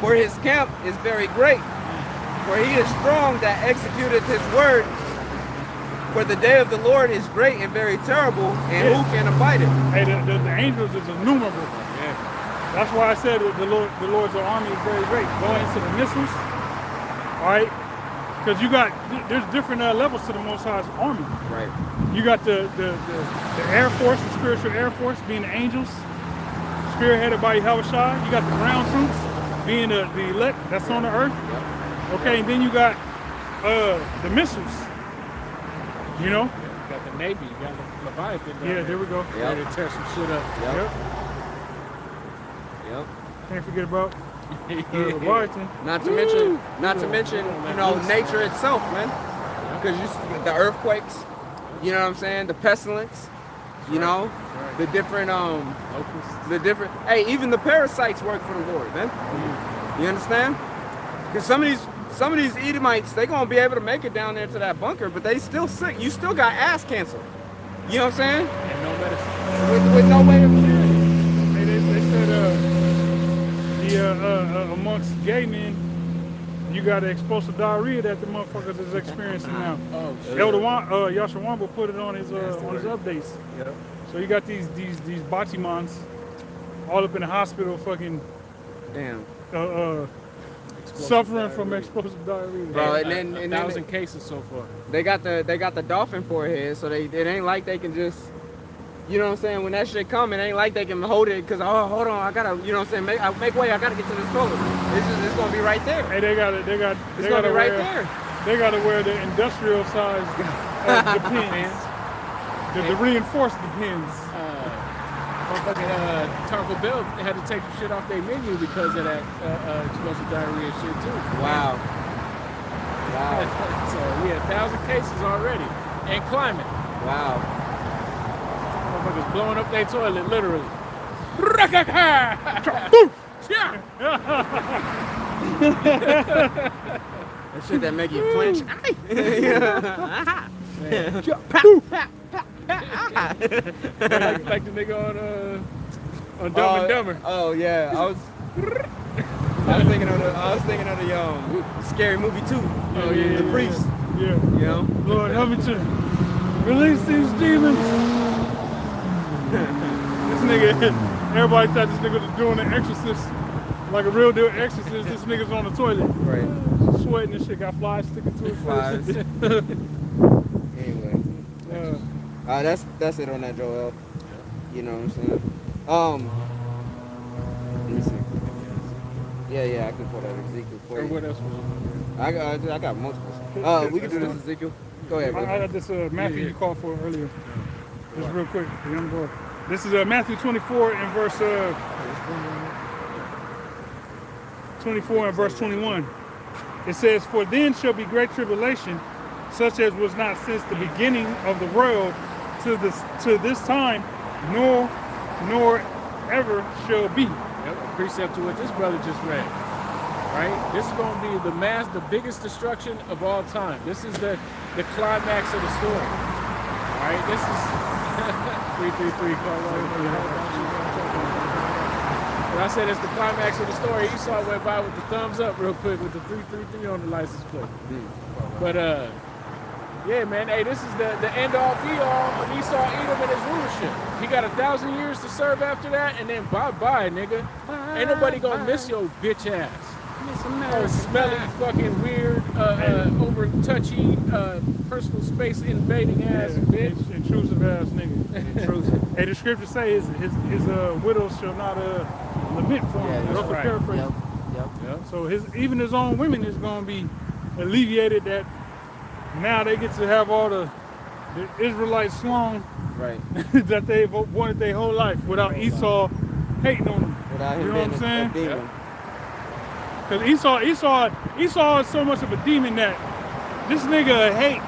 for his camp is very great. For he is strong that executeth his word. For the day of the Lord is great and very terrible, and who can abide it? Hey, the angels is innumerable. Yeah. That's why I said that the Lord's army is very great. Go into the missiles, all right? Because there's different levels to the Most High's army. Right. You got the Air Force, the spiritual Air Force, being the angels, spearheaded by Yahweh Shai. You got the ground troops, being the elect that's on the earth. Okay, and then you got the missiles. You got the Navy, you got the Leviathan. Yeah, there we go. Ready to tear some shit up. Yep. Can't forget about Leviathan. Not to mention, nature itself, man. Because the earthquakes, you know what I'm saying? The pestilence, the different, even the parasites work for the Lord, man. You understand? Because some of these Edomites, they gonna be able to make it down there to that bunker, but they still sick. You still got ass cancer. You know what I'm saying? And no medicine. With no way of curing They said amongst gay men, you got explosive diarrhea that the motherfuckers is experiencing now. Oh, shit. Elder Yashawamba put it on his updates. Yep. So you got these Bachimans all up in the hospital, fucking Damn. suffering from explosive diarrhea. Bro, and then 1,000 cases so far. they got the dolphin forehead, so it ain't like they can just, you know what I'm saying, when that shit come, it ain't like they can hold it because hold on, I gotta, you know what I'm saying, make way, I gotta get to this toilet. It's gonna be right there. Hey, they gotta It's gonna be right there. They gotta wear the industrial size depends. The reinforced depends. Taco Bell had to take shit off their menu because of that explosive diarrhea shit too. Wow. So 1,000 cases already, and climbing. Wow. Motherfuckers blowing up their toilet, literally. That shit that make you flinch. like the nigga on Dumb and Dumber. Oh yeah, I was thinking of the Scary Movie 2. Oh yeah, The priest. Yeah. You know. Lord, help me to release these demons. This nigga, everybody thought this nigga was doing an exorcist, like a real deal exorcist. This nigga's on the toilet, Right. sweating and shit, got flies sticking to his Flies. face. Anyway. That's it on that, Joel. You know what I'm saying? Let me see. Yeah, I can pull that Ezekiel for Or you. what else was I got multiples. We can do this, Ezekiel. Go ahead, I bro. got this Matthew you called for earlier. Just real quick, the young boy. This is Matthew 24 and verse 24 and verse 21. It says, "For then shall be great tribulation, such as was not since the beginning of the world to this time, nor ever shall be. Yep, a precept to what this brother just read. Right? This is going to be the biggest destruction of all time. This is the climax of the story. All right? This is 333 call. When I said it's the climax of the story, Esau went by with the thumbs up real quick with the 333 on the license plate. But yeah, man. Hey, this is the end all be all of Esau, Edom, and his rulership. He got 1,000 years to serve after that, and then bye, nigga. Ain't nobody gonna miss your bitch ass. Oh, smelly, fucking weird, over touchy, personal space invading ass bitch. Intrusive ass nigga. Intrusive. Hey, the scripture says his widows shall not lament for him. Yeah, That's right. paraphrase. Yep. So even his own women is gonna be alleviated that now they get to have all the Israelite slong Right. that they've wanted their whole life without Esau hating on them. Without him You know what I'm saying? a demon. Because Esau is so much of a demon that this nigga hate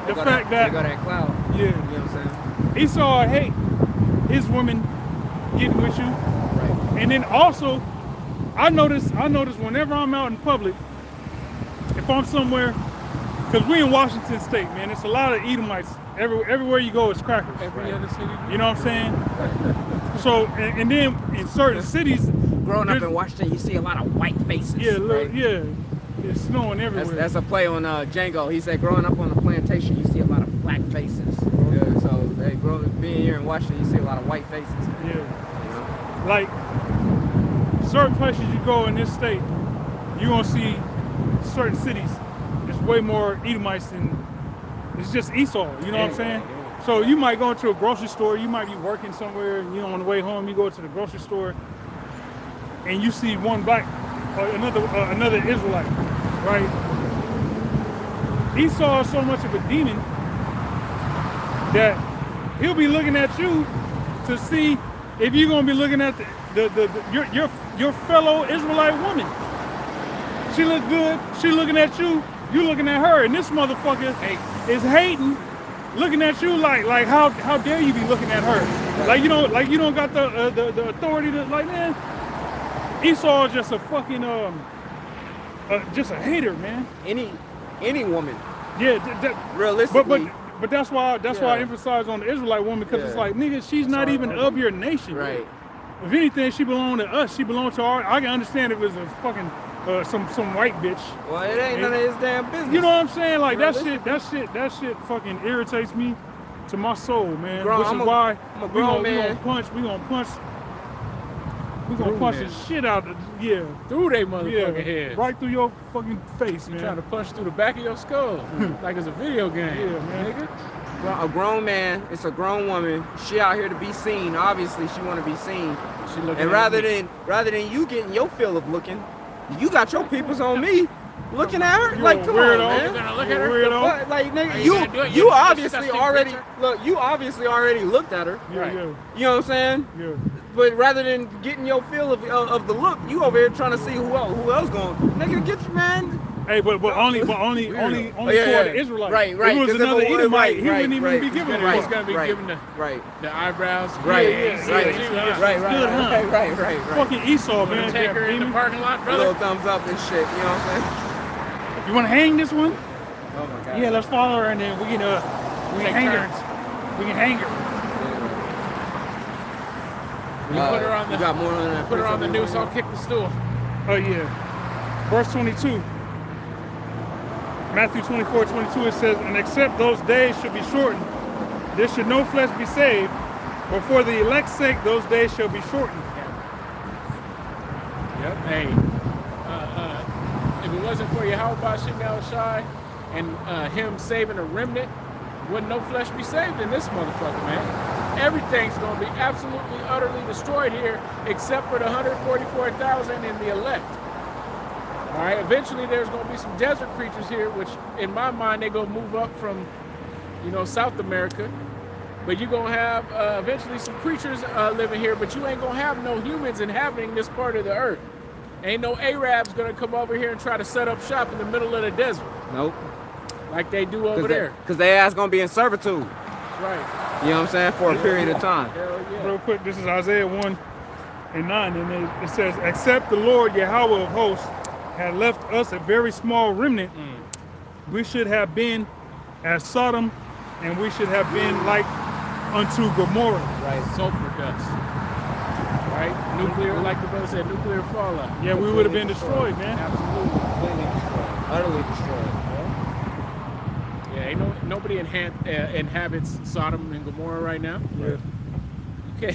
the fact that they got that cloud. yeah, You know what I'm saying? Esau hate his women getting with you. Right. And then also, I notice whenever I'm out in public, if I'm somewhere, because we in Washington State, man, it's a lot of Edomites. Everywhere you go, it's crackers. Every other city. You know what I'm saying? So, and then in certain cities, Growing up in Washington, you see a lot of white faces. yeah, look, right? yeah, it's snowing everywhere. That's a play on Django. He said, growing up on the plantation, you see a lot of black faces. Yeah, so being here in Washington, you see a lot of white faces. Yeah. You know? Like certain places you go in this state, you're gonna see certain cities. It's way more Edomites than it's just Esau. You know what I'm saying? So you might go into a grocery store. You might be working somewhere. And, on the way home, you go to the grocery store, and you see one black or another Israelite, right? Esau is so much of a demon that he'll be looking at you to see if you're gonna be looking at your fellow Israelite woman. She look good. She looking at you. You looking at her, and this motherfucker is hating, looking at you like how dare you be looking at her? Like you don't got the authority to man. Esau is just a fucking just a hater, man. Any woman. Yeah, Realistically. but that's why I emphasize on the Israelite woman, because it's like, nigga, she's not even of your nation. Right. If anything, she belong to us. She belong to our. I can understand if it's a fucking some white bitch. Well, it ain't none of his damn business. You know what I'm saying? Like that shit fucking irritates me to my soul, man. Which is why I'm a grown man. We gonna punch the shit out of Through they motherfucking head. right through your fucking face, man. Trying to punch through the back of your skull like it's a video game. Yeah, man. Nigga. A grown man, it's a grown woman. She out here to be seen. Obviously, she want to be seen. She looking And at rather me. than you getting your fill of looking, you got your peoples on me looking at her. You like, a come weirdo. on, man. You gonna look at her? Weirdo. But, like, nigga, Are you gonna do it? you You obviously disgusting already creature. you obviously already looked at her. Yeah, Right. yeah, You know what I'm saying? yeah. But rather than getting your feel of the look, you over here trying to see who else going. Nigga, get you, man. Hey, but only Oh, toward yeah. the Israelites. Right. If it was 'Cause another if it was- Edomite, he right, wouldn't even right. be given a Right. He's gonna be Right. giving Right. the eyebrows. Right. Yeah, Right. yeah, Right. good, huh? Right. Fucking Esau, man. Take her in the parking lot, A brother. little thumbs up and shit. You know what I'm saying? You want to hang this one? Oh my god. Yeah, let's follow her, and then we can Take hang her. turns. We can hang her. You put her on You got more on that. Put her on the noose. I'll kick the stool. Oh yeah. Verse 22. Matthew 24:22, it says, and except those days should be shortened, there should no flesh be saved, but for the elect's sake those days shall be shortened. Yep. Hey, if it wasn't for Yahweh Shai and him saving a remnant, wouldn't no flesh be saved in this motherfucker, man. Everything's gonna be absolutely, utterly destroyed here, except for the 144,000 in the elect. All right. Eventually, there's gonna be some desert creatures here, which, in my mind, they gonna move up from, South America. But you're gonna have eventually some creatures living here, but you ain't gonna have no humans inhabiting this part of the earth. Ain't no Arabs gonna come over here and try to set up shop in the middle of the desert Nope. like they do over there. Because they ass gonna be in servitude. That's right. You know what I'm saying? For a period of time. Hell yeah. Real quick, this is Isaiah 1:9, and it says, "Except the Lord Yahweh of hosts had left us a very small remnant, we should have been as Sodom, and we should have been like unto Gomorrah." Right, sulfur dust. Right? Nuclear, like the brother said, nuclear fallout. Yeah, we would have been destroyed, man. Absolutely. Completely destroyed. Utterly destroyed. Yeah, ain't nobody inhabits Sodom and Gomorrah right now. Yeah.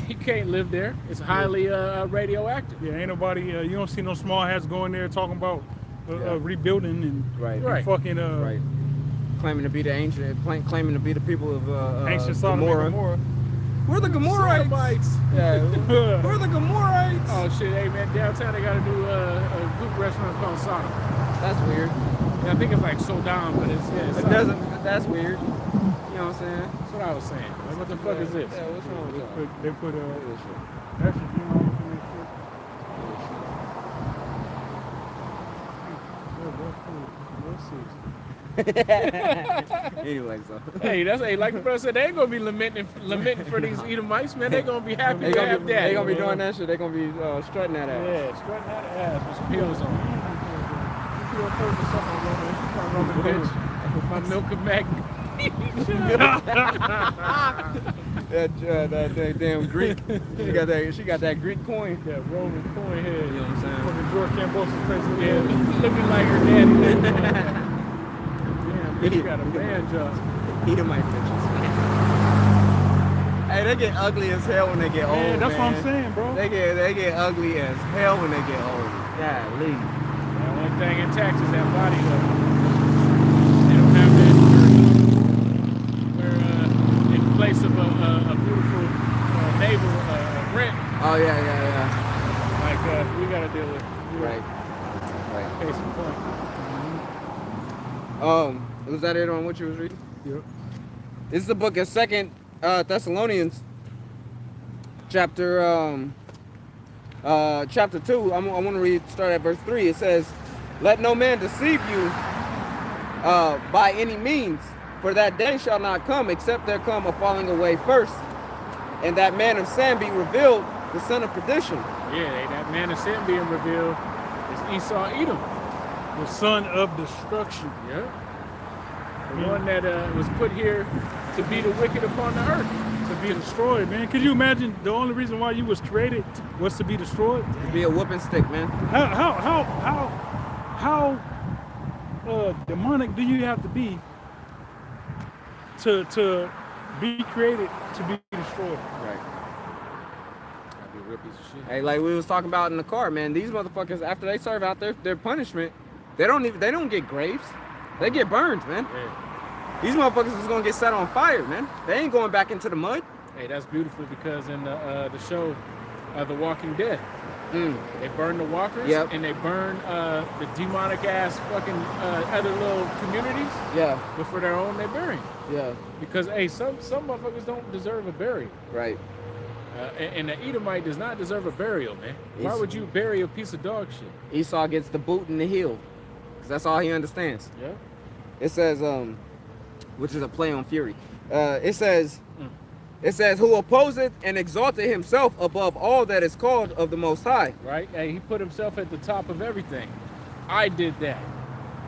You can't live there. It's highly radioactive. Yeah, ain't nobody, you don't see no small hats going there talking about rebuilding and Right. Right. fucking Right. Claiming to be the ancient, claiming to be the people of ancient Sodom and Gomorrah. We're the Gomorrites. Sodomites. Yeah, we're the Gomorrites. Oh shit, hey man, downtown they got a new a good restaurant called Sodom. That's weird. Yeah, I think it's like Sodom, but it's It Sodom. doesn't. That's weird. You know what I'm saying? That's what I was saying. Like, what the fuck is this? Yeah, what's wrong with y'all? They put Look at this shit. actually, you know, Anyway, so Hey, that's like the brother said, they ain't gonna be lamenting for these Edomites, man. They gonna be happy they to gonna have be, that. they gonna be doing that shit. They gonna be strutting that ass. Yeah, strutting that ass with some pills on. Bitch, my milk of magnesia. That damn Greek. She got that Greek coin. That Roman coin head. You know what I'm saying? fucking George Cambosa's face. Yeah, looking like her daddy. Damn, bitch, you got a man job. Edomite bitches. Hey, they get ugly as hell when they get old. Yeah, that's what I'm man. saying, bro. They get ugly as hell when they get old. Golly. The only thing intact is that body though. They don't have that where in place of a beautiful navel rent, Oh yeah. like we gotta deal with. Right. Case in point. Was that it on what you was reading? Yep. This is the book of 2 Thessalonians, chapter 2. I want to start at verse 3. It says, "Let no man deceive you by any means, for that day shall not come, except there come a falling away first, and that man of sin be revealed, the son of perdition." Yeah, that man of sin being revealed is Esau Edom. The son of destruction. Yeah. The one that was put here to be the wicked upon the earth. To be destroyed, man. Could you imagine the only reason why you was created was to be destroyed? Be a whooping stick, man. How demonic do you have to be to be created to be destroyed? Right. That'd be a real piece of shit. Hey, like we was talking about in the car, man. These motherfuckers, after they serve out their punishment, they don't get graves. They get burned, man. Yeah. These motherfuckers is gonna get set on fire, man. They ain't going back into the mud. Hey, that's beautiful because in the show, The Walking Dead, they burn the walkers Yep. and they burn the demonic ass fucking other little communities, Yeah, but for their own they bury 'em. yeah, Because hey, some motherfuckers don't deserve a burial, right. and the Edomite does not deserve a burial, man. Why would you bury a piece of dog shit? Esau gets the boot in the heel, 'cause that's all he understands. Yeah. It says, which is a play on fury. It says, "Who opposeth and exalted himself above all that is called of the Most High." Right? Hey, he put himself at the top of everything. I did that.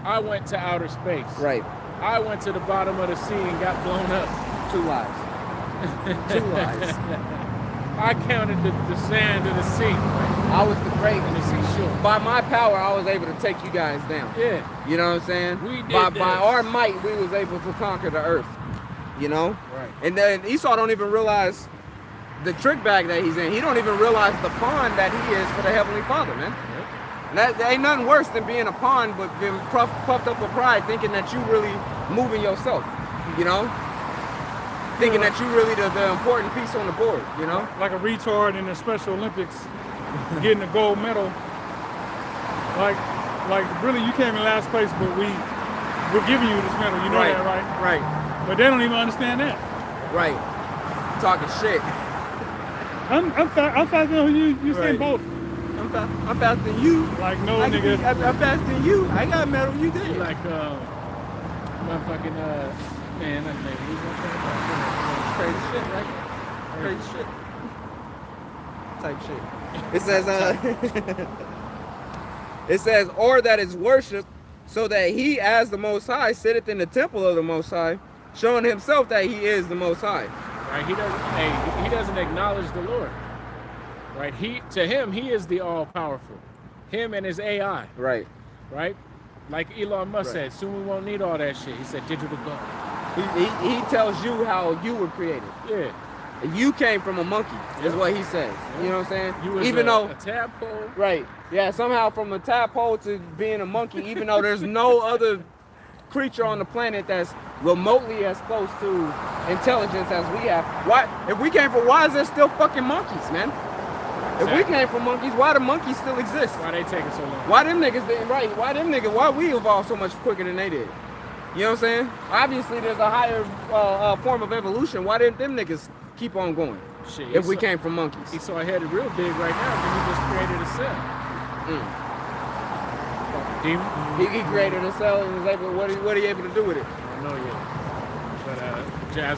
I went to outer space. Right. I went to the bottom of the sea and got blown up. 2 lies. 2 lies. I counted the sand of the sea I was the great. and the seashore. By my power, I was able to take you guys down. Yeah. You know what I'm saying? We did by this. our might, we was able to conquer the earth. You know? Right. And then Esau don't even realize the trick bag that he's in. He don't even realize the pawn that he is for the Heavenly Father, man. And that ain't nothing worse than being a pawn, but being puffed up with pride, thinking that you really moving yourself. You know? Thinking that you really the important piece on the board, you know? Like a retard in the Special Olympics getting a gold medal. Like really, you came in last place, but we're giving you this medal. You know that, right? Right. But they don't even understand that. Right. Talking shit. I'm faster than you. You say Right. both. I'm faster than you. Like no I'm nigga. faster than you. I got a medal. You did. Like motherfucking man, that name. crazy shit, right? Crazy shit. Type shit. It says, it says, or that is worship, so that he, as the Most High, sitteth in the temple of the Most High, showing himself that he is the Most High. Right? He doesn't acknowledge the Lord. Right? To him, he is the all-powerful. Him and his AI. Right. Right? Like Elon Musk said, soon we won't need all that shit. He said digital gold. He tells you how you were created. Yeah. You came from a monkey, is what he says. You know what I'm saying? You was even though a tadpole. Right. Yeah, somehow from a tadpole to being a monkey, even though there's no other creature on the planet that's remotely as close to intelligence as we have. Why, if we came from, why is there still fucking monkeys, man? If we came from monkeys, why do monkeys still exist? Why they taking so long? Why them niggas didn't, right? Why we evolved so much quicker than they did? You know what I'm saying? Obviously there's a higher form of evolution. Why didn't them niggas keep on going? Shit, if we came from monkeys. He saw headed real big right now because he just created a cell. Fucking demon. He created a cell and was able, what are you able to do with it? I don't know yet. But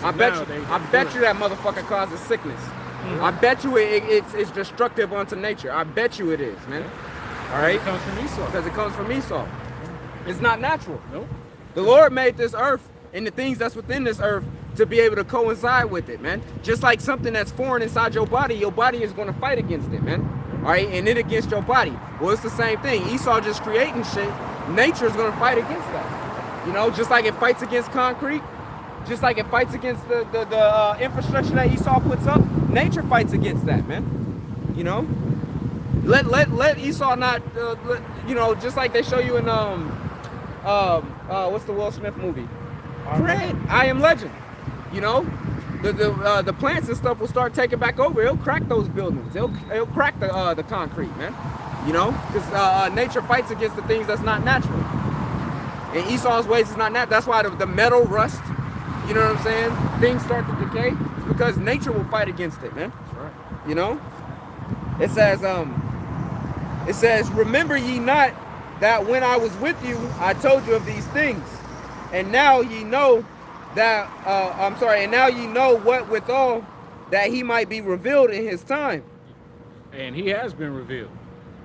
I bet you that motherfucker causes sickness. I bet you it's destructive onto nature. I bet you it is, man. All right? It comes from Esau. Because it comes from Esau. It's not natural. Nope. The Lord made this earth and the things that's within this earth to be able to coincide with it, man. Just like something that's foreign inside your body is going to fight against it, man. All right? And it against your body. Well, it's the same thing. Esau just creating shit. Nature is going to fight against that. You know, just like it fights against concrete, just like it fights against the infrastructure that Esau puts up, nature fights against that, man. You know? Let Esau not, you know, just like they show you in, what's the Will Smith movie? I Am Legend. You know? The plants and stuff will start taking back over. It'll crack those buildings. It'll crack the concrete, man. You know? Because nature fights against the things that's not natural. And Esau's ways is not natural. That's why the metal rust. You know what I'm saying? Things start to decay. It's because nature will fight against it, man. That's right. You know? It says, remember ye not that when I was with you, I told you of these things. And now ye know that, and now ye know what withal that he might be revealed in his time. And he has been revealed,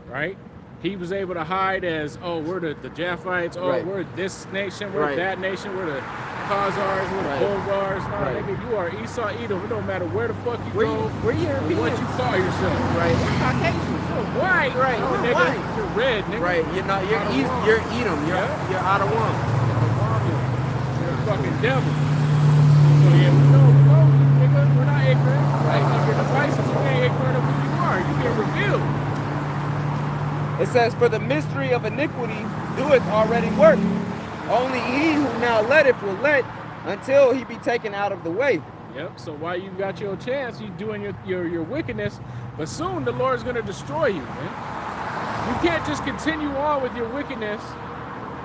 right? He was able to hide as, oh, we're the Japhites, oh, we're this nation, we're that nation, we're the Khazars, we're the Bulgars. No, nigga, you are Esau, Edom. It don't matter where the fuck you go, we're Europeans. what you call yourself. Right. We're Caucasians. You're white. Right. No, We're nigga, white. you're red, nigga. Right. You're Edom. You're out of one. You're a fucking devil. So yeah, we know, nigga, we're not ignorant. Right. Of your devices, you ain't ignorant of who you are. You get revealed. It says, for the mystery of iniquity doeth already work. Only he who now letteth will let until he be taken out of the way. Yep, so while you got your chance, you doing your wickedness, but soon the Lord's going to destroy you, man. You can't just continue on with your wickedness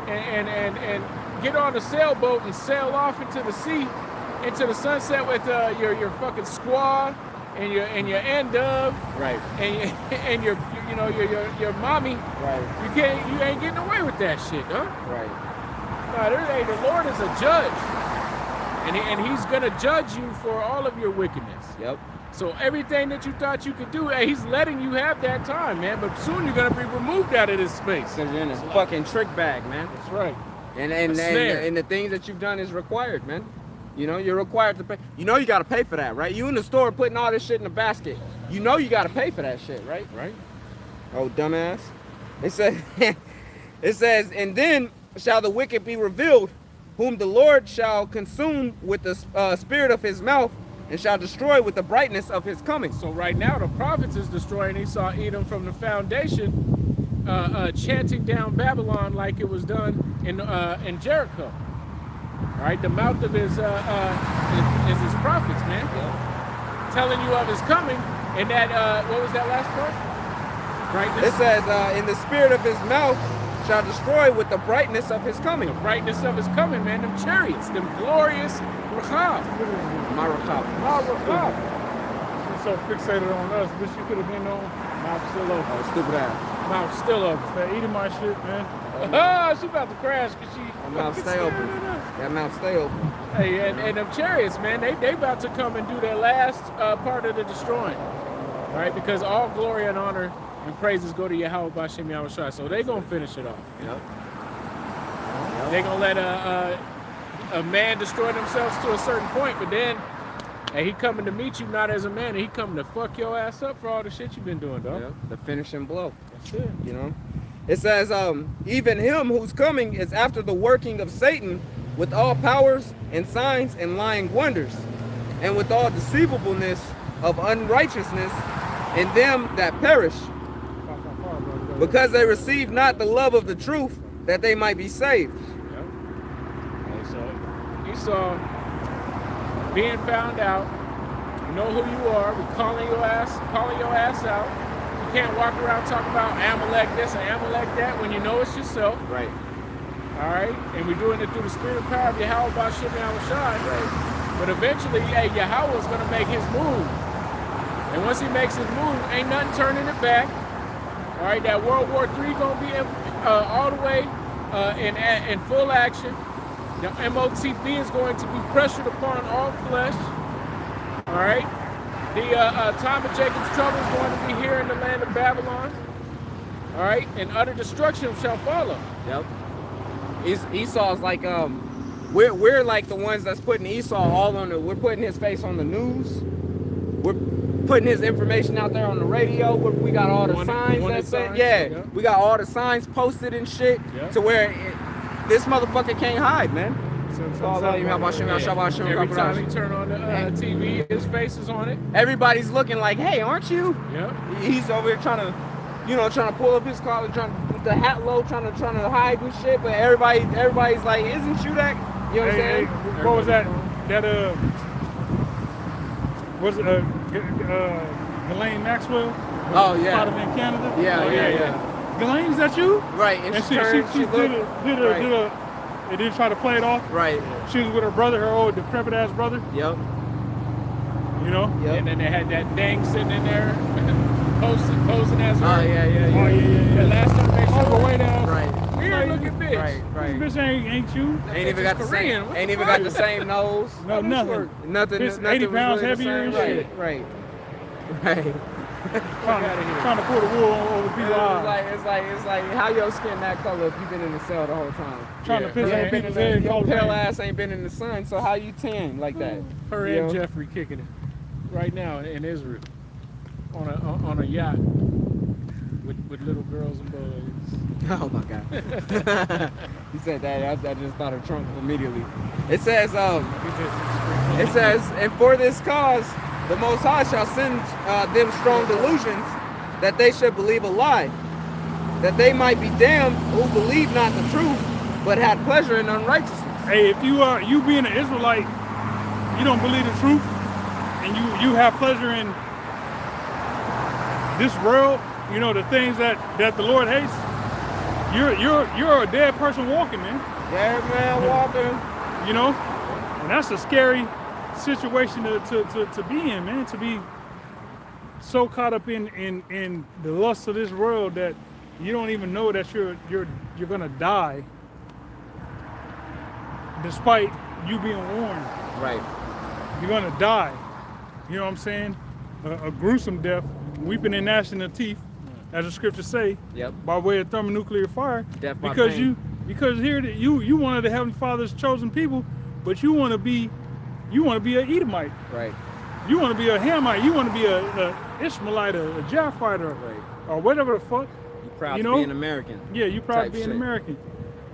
and get on a sailboat and sail off into the sea, into the sunset with your fucking squad and your end-dub, right? And your mommy, right? You ain't getting away with that shit, huh? Right. No, the Lord is a judge, and He's gonna judge you for all of your wickedness. Yep. So everything that you thought you could do, He's letting you have that time, man. But soon you're gonna be removed out of this space. Because you're in a fucking trick bag, man. That's right. And the things that you've done is required, man. You know, you're required to pay. You know you got to pay for that, right? You in the store putting all this shit in a basket. You know you got to pay for that shit, right? Right. Oh, dumbass. It says, and then shall the wicked be revealed, whom the Lord shall consume with the spirit of his mouth, and shall destroy with the brightness of his coming. So right now the prophets is destroying Esau, Edom from the foundation, chanting down Babylon like it was done in Jericho. Right, the mouth of his is his prophets, man. Yeah. Telling you of his coming, and that what was that last part? Brightness. It says, in the spirit of his mouth shall destroy with the brightness of his coming. The brightness of his coming, man. Them chariots, them glorious Rachab. My Rachab. You're so fixated on us. Wish you could have been on Mount Silo. Oh, stupid ass. Mouth still open. That eating my shit, man. Oh, she about to crash because she. That mouth stay open. That mouth stay open. Hey, and them chariots, man, they about to come and do their last part of the destroying, right? Because all glory and honor and praises go to Yahweh B'Shem Yahweh Shai. So they gonna finish it off. Yep. They gonna let a man destroy themselves to a certain point, but then, hey, he coming to meet you not as a man, and he coming to fuck your ass up for all the shit you've been doing, dog. Yep. The finishing blow. That's it. You know, it says, even him who's coming is after the working of Satan with all powers and signs and lying wonders, and with all deceivableness of unrighteousness in them that perish, because they receive not the love of the truth, that they might be saved. Yep. Hey, so Esau being found out, you know who you are, we calling your ass out. You can't walk around talking about Amalek this and Amalek that when you know it's yourself. Right. All right, and we're doing it through the spirit and power of Yahweh B'Shem Yahweh Shai. Right. But eventually, hey, Yahweh's gonna make his move. And once he makes his move, ain't nothing turning it back. All right, that World War III gonna be all the way in full action. The MOTB is going to be pressured upon all flesh. All right, the time of Jacob's trouble is going to be here in the land of Babylon. All right, and utter destruction shall follow. Yep. Esau's like we're like the ones that's putting Esau all on the. We're putting his face on the news. We're putting his information out there on the radio. We got all the signs that say, yeah, we got all the signs posted and shit to where this motherfucker can't hide, man. Every time he turn on the TV, his face is on it. Everybody's looking like, hey, aren't you? Yeah. He's over here trying to pull up his collar, trying to put the hat low, trying to hide and shit. But everybody's like, isn't you that? You know what I'm saying? What was that? Was it Ghislaine Maxwell? Oh yeah. Spotted in Canada. Yeah. Ghislaine, is that you? Right. And she did try to play it off. Right. She was with her brother, her old decrepit ass brother. Yep. You know. Yep. And then they had that dang sitting in there, posing as her. Oh yeah. The last time they showed her Overweight ass. Right. weird looking bitch. Right. This bitch ain't you. Ain't even got the same. Ain't even got the same nose. No, nothing. Nothing. It's nothing 80 was pounds really the heavier and same. shit. Right. Trying to pull the wool over people's eyes. It's like how your skin that color if you've been in the cell the whole time. Trying to piss on people's head. Your pale ass ain't been in the sun, so how you tan like that? Her and Jeffrey kicking it right now in Israel on a yacht with little girls and boys. Oh my God. He said that. I just thought of Trump immediately. It says, and for this cause, the Most High shall send them strong delusions that they should believe a lie, that they might be damned who believe not the truth, but had pleasure in unrighteousness. Hey, if you being an Israelite, you don't believe the truth, and you have pleasure in this world, you know, the things that the Lord hates, you're a dead person walking, man. Dead man walking. You know, and that's a scary situation to be in, man. To be so caught up in the lust of this world that you don't even know that you're gonna die, despite you being warned. Right. You're gonna die. You know what I'm saying? A gruesome death, weeping and gnashing of teeth, as the scriptures say. Yep. By way of thermonuclear fire. Death by because pain. because here you one of the Heavenly Father's chosen people, but you want to be an Edomite. Right. You want to be a Hamite. You want to be a Ishmaelite, a Japhite, or whatever the fuck. You proud you to know? be an American. Yeah, you proud to be shit. an American.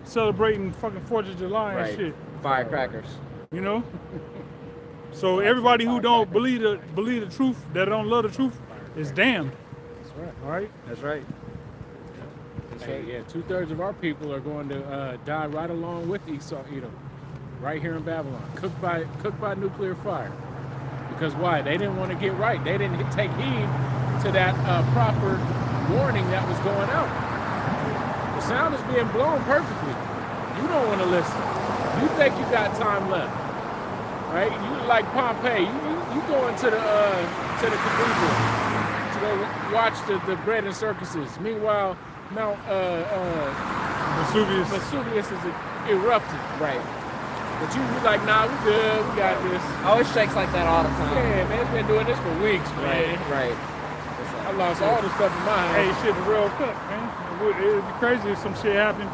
Celebrating fucking 4th of July and shit. Firecrackers. You know? So everybody who don't believe the truth, that don't love the truth, is damned. That's right. All right? That's right. Hey, yeah, 2/3 of our people are going to die right along with Esau, Edom, right here in Babylon, cooked by nuclear fire. Because why? They didn't want to get right. They didn't take heed to that proper warning that was going out. The sound is being blown perfectly. You don't want to listen. You think you got time left, right? You like Pompeii. You going to the cathedral to to go watch the bread and circuses. Meanwhile, Mount Vesuvius. is erupting. Right. But you like, nah, we good, we got this. Oh, it shakes like that all the time. Yeah, man, it's been doing this for weeks, man. Right. I lost all the stuff in my house. Hey, shit, the World Cup, man. It'd be crazy if some shit happened.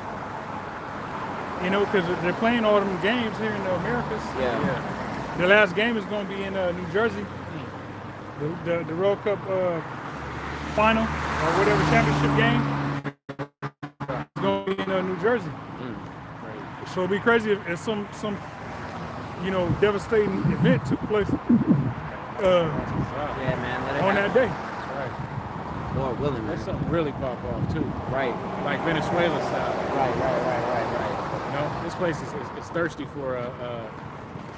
You know, because they're playing all them games here in the Americas. Yeah. The last game is going to be in New Jersey. The World Cup final or whatever championship game is going to be in New Jersey. So it'd be crazy if some you know, devastating event took place Yeah, man. Let it on happen. that day. Right. Lord willing, man. That's something really pop off too. Right. Like Venezuela style. Right. You know, this place is thirsty for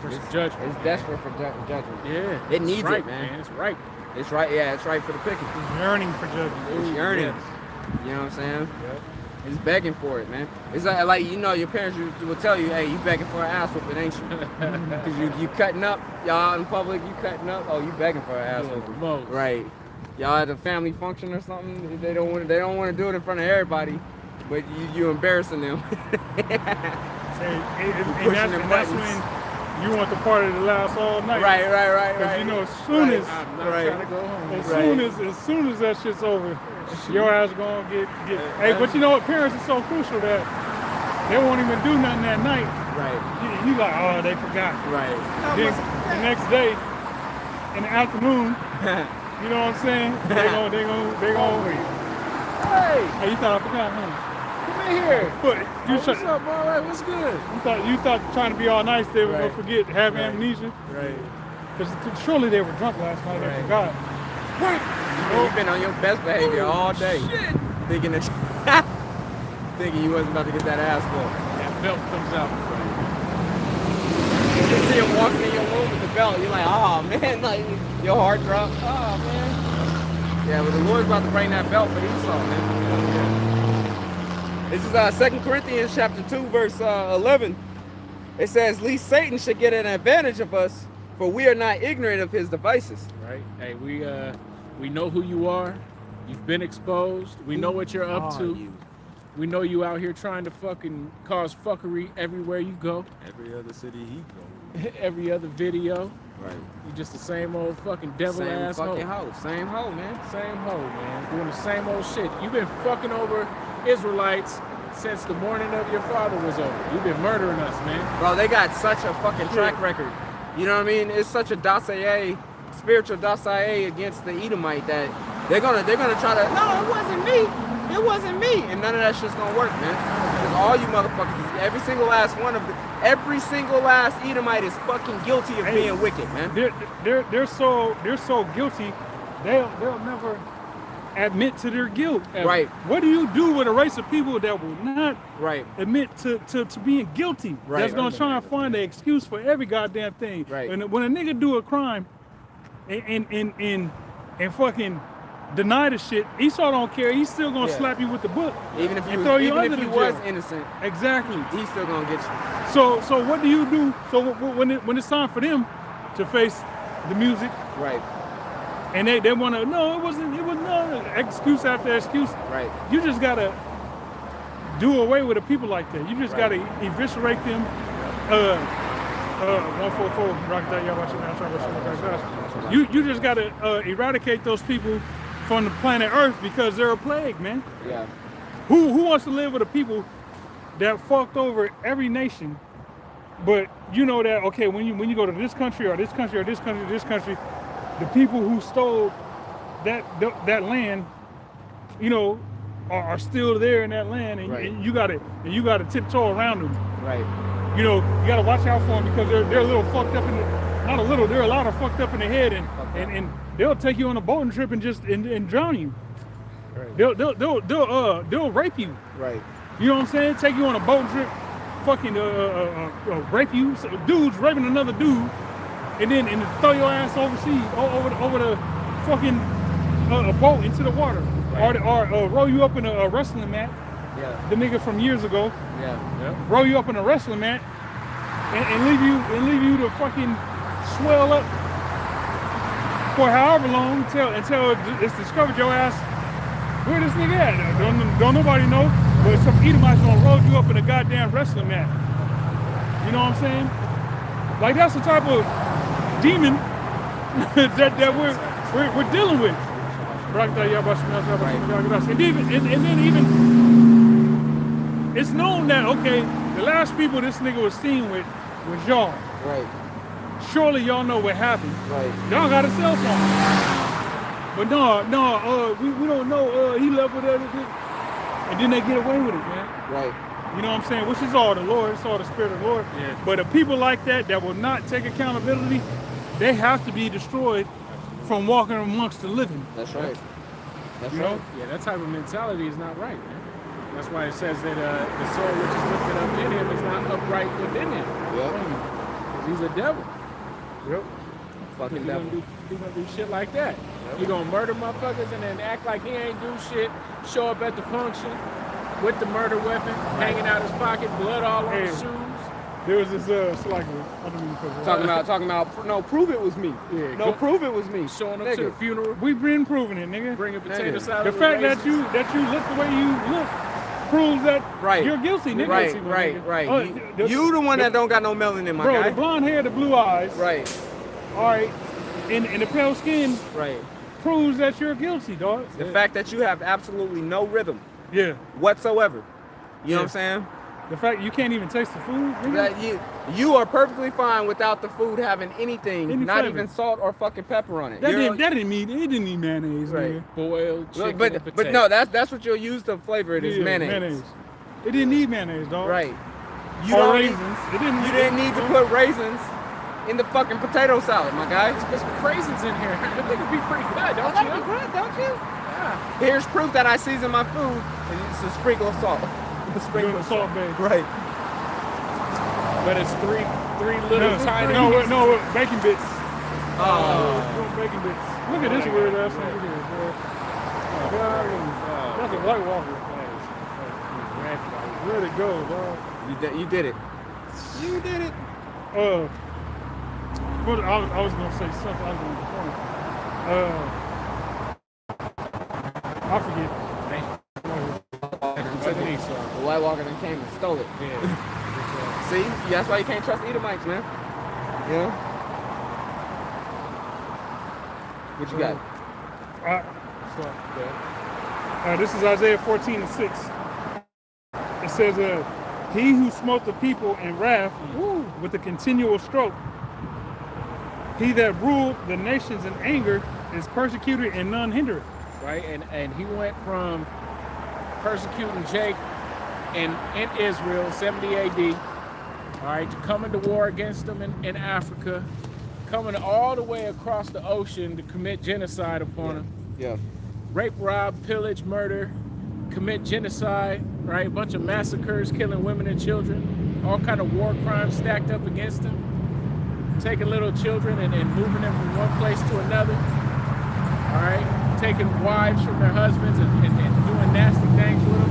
some judgment. It's desperate for judgment. Yeah. It needs it's right, it, man. It's right. It's right. Yeah, it's right for the picking. Yearning for judgment. It's yearning. Yes. You know what I'm saying? Yep. It's begging for it, man. It's like you know, your parents will tell you, hey, you begging for an ass whooping, ain't you? Because you cutting up, y'all in public, you cutting up. Oh, you begging for an ass whooping. Most. Right. Y'all at a family function or something. They don't want to do it in front of everybody, but you embarrassing them. And that's when you want the party to last all night. Right. Because you know, as soon as I'm not Right. trying to go home. as soon as that shit's over, your ass gonna get. Hey, but you know what? Parents are so crucial that they won't even do nothing that night. Right. You like, oh, they forgot. Right. Then the next day, in the afternoon, you know what I'm saying? They gonna wait. Hey, you thought I forgot, huh? Come in here. But you What's up, all right? What's good? you thought trying to be all nice, they were Right. gonna forget, have Right. amnesia. Right. Because surely they were drunk last night. They Right. forgot. You've been on your best behavior all day. Shit. Thinking that thinking you wasn't about to get that ass whooped. That belt comes out. You just see him walking in your room with the belt. You're like, oh man, like your heart dropped. Oh man. Yeah, but the Lord's about to bring that belt for Esau, man. This is 2 Corinthians chapter 2, verse 11. It says, lest Satan should get an advantage of us, for we are not ignorant of his devices. Right? Hey, we know who you are. You've been exposed. We know what you're up Are to. you? We know you out here trying to fucking cause fuckery everywhere you go. Every other city he go. Every other video. Right. You just the same old fucking devil Same ass fucking hoe. hoe. Same hoe, man. Same hoe, man. Doing the same old shit. You've been fucking over Israelites since the morning of your father was over. You've been murdering us, man. Bro, they got such a fucking track record. You know what I mean? It's such a dossier, spiritual dossier against the Edomite that they're gonna try to. No, it wasn't me. It wasn't me. And none of that shit's gonna work, man. Because all you motherfuckers, every single last Edomite is fucking guilty of being wicked, man. They're so guilty, they'll never admit to their guilt. Right. What do you do with a race of people that will not Right. admit to being guilty? Right. That's gonna try and find an excuse for every goddamn thing. Right. And when a nigga do a crime and fucking deny the shit, Esau don't care. He's still gonna Yeah. slap you with the book. Even if and you throw you even under if you the was jail. innocent, Exactly. he's still gonna get you. So what do you do? So when it's time for them to face the music, Right. and they want to, no, it was no excuse after excuse. Right. You just gotta do away with the people like that. You just Right. gotta eviscerate them. 144 rock that y'all watching now. You just gotta eradicate those people from the planet Earth because they're a plague, man. Yeah. Who wants to live with the people that fucked over every nation? But you know that, okay, when you go to this country or this country or this country or this country, the people who stole that land, you know, are still there in that land, and, Right. and you gotta tiptoe around them. Right. You know, you gotta watch out for them because they're a little fucked up not a little, they're a lot of fucked up in the head, and they'll take you on a boating trip and just and drown you. Right. They'll rape you. Right. You know what I'm saying? Take you on a boat trip, fucking rape you. So dude's raping another dude, and then throw your ass overseas, over the fucking a boat into the water, Right. or roll you up in a wrestling mat. Yeah. The nigga from years ago, Yeah. Yep. roll you up in a wrestling mat, and leave you to fucking swell up for however long until it's discovered your ass. Where this nigga at? Don't nobody know. But some Edomites gonna roll you up in a goddamn wrestling mat. You know what I'm saying? Like that's the type of demon that we're dealing with. And then even it's known that okay, the last people this nigga was seen with was y'all. Right. Surely y'all know what happened. Right. Y'all got a cell phone. But no, we don't know. He left with us, and then they get away with it, man. Right. You know what I'm saying? Which is all the Lord, it's all the Spirit of the Lord. Yeah. But the people like that will not take accountability, they have to be destroyed from walking amongst the living. That's right. That's You right. know? Yeah, that type of mentality is not right, man. That's why it says that the soul which is lifted up in him is not upright within him. Yep. He's a devil. Yep. Fucking He devil. gonna do shit like that. He gonna murder motherfuckers and then act like he ain't do shit, show up at the function with the murder weapon, hanging out his pocket, blood all on his shoes. There was this slacker. I don't even know. Talking about, no, prove it was me. Yeah, No, prove it was me. Showing up to the funeral, We've been proving it, nigga. bringing potato Nigga. salad. The with fact raisins. that you look the way you look proves that Right. you're guilty, nigga. Right, Guilty, right, nigga. right. You the one that don't got no melanin, my Bro, guy. the blonde hair, the blue eyes, Right, all right, and the pale skin right. proves that you're guilty, dog. The fact that you have absolutely no rhythm Yeah. whatsoever. You know what I'm saying? The fact you can't even taste the food, nigga. That you are perfectly fine without the food having anything, Any not flavor. even salt or fucking pepper on it. That You're- didn't need mayonnaise, Right. nigga. boiled chicken and but potato. no, that's what you'll use to flavor it is Yeah, mayonnaise. It didn't need mayonnaise, dog. Right. You don't raisins. Need, you didn't need to put raisins in the fucking potato salad, my guy. Put some craisins in here. I think it'd be pretty good, don't That'd you? be good, don't you? Yeah. Here's proof that I season my food, and it's a sprinkle of salt. A sprinkle of Salt Bay. Right. But it's three little tiny. No, bacon bits. Oh. Bacon bits. Look at this weird ass nigga here, bro. That's a White Walker. Where'd it go, dog? You did it. You did it. But I was gonna say something. I was gonna I forget. The White Walker then came and stole it. Yeah. See, that's why you can't trust Edomites, man. You know? What you got? This is Isaiah 14:6. It says, he who smote the people in wrath with a continual stroke, he that ruled the nations in anger is persecuted and none hindereth. Right, and he went from persecuting Jake in Israel, 70 AD, all right, to coming to war against them in Africa, coming all the way across the ocean to commit genocide upon them. Yeah. Rape, rob, pillage, murder, commit genocide, right? A bunch of massacres, killing women and children, all kind of war crimes stacked up against them, taking little children and moving them from one place to another, all right? Taking wives from their husbands and doing nasty things with them.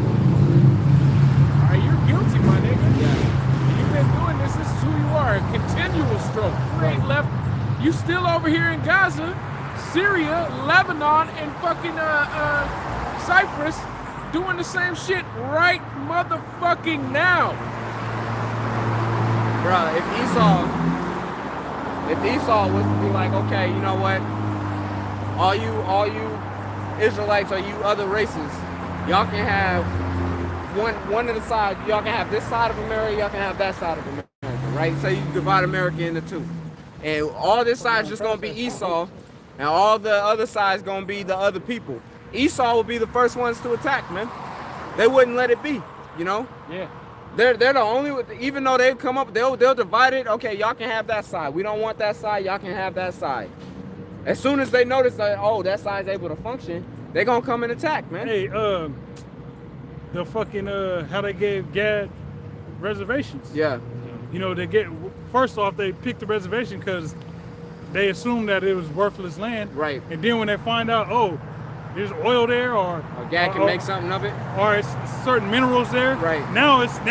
All right, you're guilty, my nigga. Yeah. You've been doing this. This is who you are. A continual stroke. You ain't left. You still over here in Gaza, Syria, Lebanon, and fucking Cyprus doing the same shit right motherfucking now. Bro, if Esau was to be like, okay, you know what? All you Israelites or you other races, y'all can have one of the sides, y'all can have this side of America, y'all can have that side of America, right? So you divide America into two. And all this side's just gonna be Esau, and all the other side's gonna be the other people. Esau will be the first ones to attack, man. They wouldn't let it be, you know? Yeah. They're the only, even though they come up, they'll divide it. Okay, y'all can have that side. We don't want that side. Y'all can have that side. As soon as they notice that, oh, that side's able to function, they gonna come and attack, man. Hey, the fucking how they gave Gad reservations. Yeah. You know, first off they picked the reservation because they assumed that it was worthless land. Right. And then when they find out, oh, there's oil there, or Gad can make something of it. or it's certain minerals there. Right. Now it's we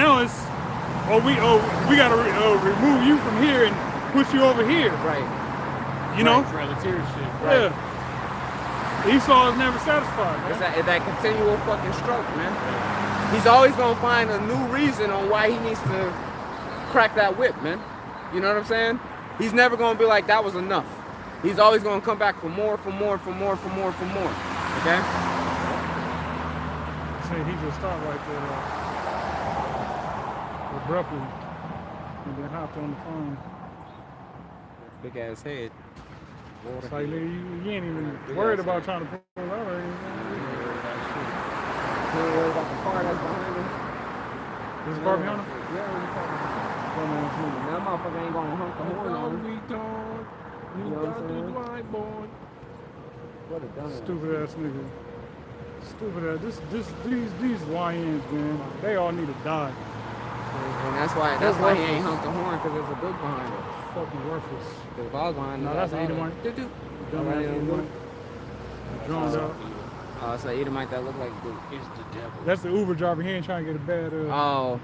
gotta remove you from here and push you over here. Right. You know? Trail of Tears shit. Right. Yeah. Esau is never satisfied, man. It's that continual fucking stroke, man. He's always gonna find a new reason on why he needs to crack that whip, man. You know what I'm saying? He's never gonna be like, that was enough. He's always gonna come back for more, for more, for more, for more, for more. Okay? See, he just stopped right there, abruptly, and then hopped on the phone. Big ass head. It's like, nigga, you ain't even worried about trying to pull out or anything. You ain't worried about the car that's behind him. There's a car behind him? Yeah, that motherfucker ain't gonna hump the horn on him. We don't. You got the blind boy. What a dumbass. Stupid ass nigga. Stupid ass. These YNs, man, they all need to die. And that's why he ain't humped the horn, because there's a book behind it. Fucking worthless. The ball behind No, that's an Edomite. Drawn up. Oh, it's an Edomite that look like the devil. That's the Uber driver. He ain't trying to get a bad Oh.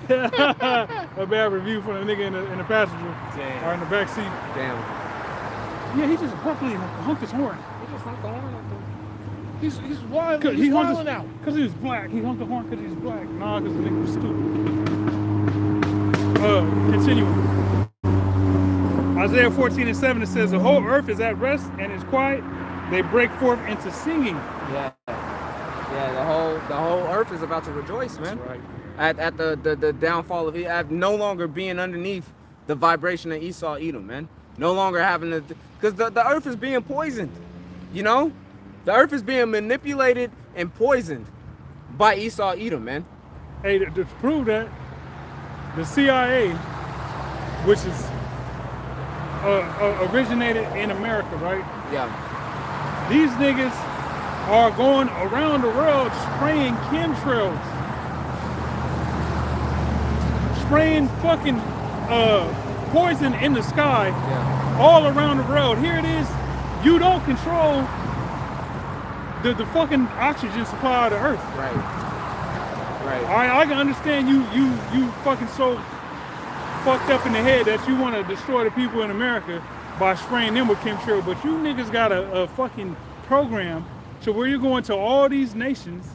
a bad review from the nigga in the passenger. Damn. Or in the back seat. Damn. Yeah, he just abruptly honked his horn. He just humped the horn. He's wild. He's wilding out. Because he was black. He honked the horn because he's black. Nah, because the nigga was stupid. Continuing. Isaiah 14:7, it says, the whole earth is at rest and is quiet. They break forth into singing. Yeah. Yeah, the whole earth is about to rejoice, man. That's right. At the downfall of at no longer being underneath the vibration of Esau Edom, man. No longer having to, because the earth is being poisoned. You know? The earth is being manipulated and poisoned by Esau Edom, man. Hey, to prove that, the CIA, which is originated in America, right? Yeah. These niggas are going around the world spraying chemtrails. Spraying fucking poison in the sky, all around the world. Here it is. You don't control the fucking oxygen supply of the earth. Right. Right. I can understand you fucking so fucked up in the head that you want to destroy the people in America by spraying them with chemtrail, but you niggas got a fucking program to where you're going to all these nations,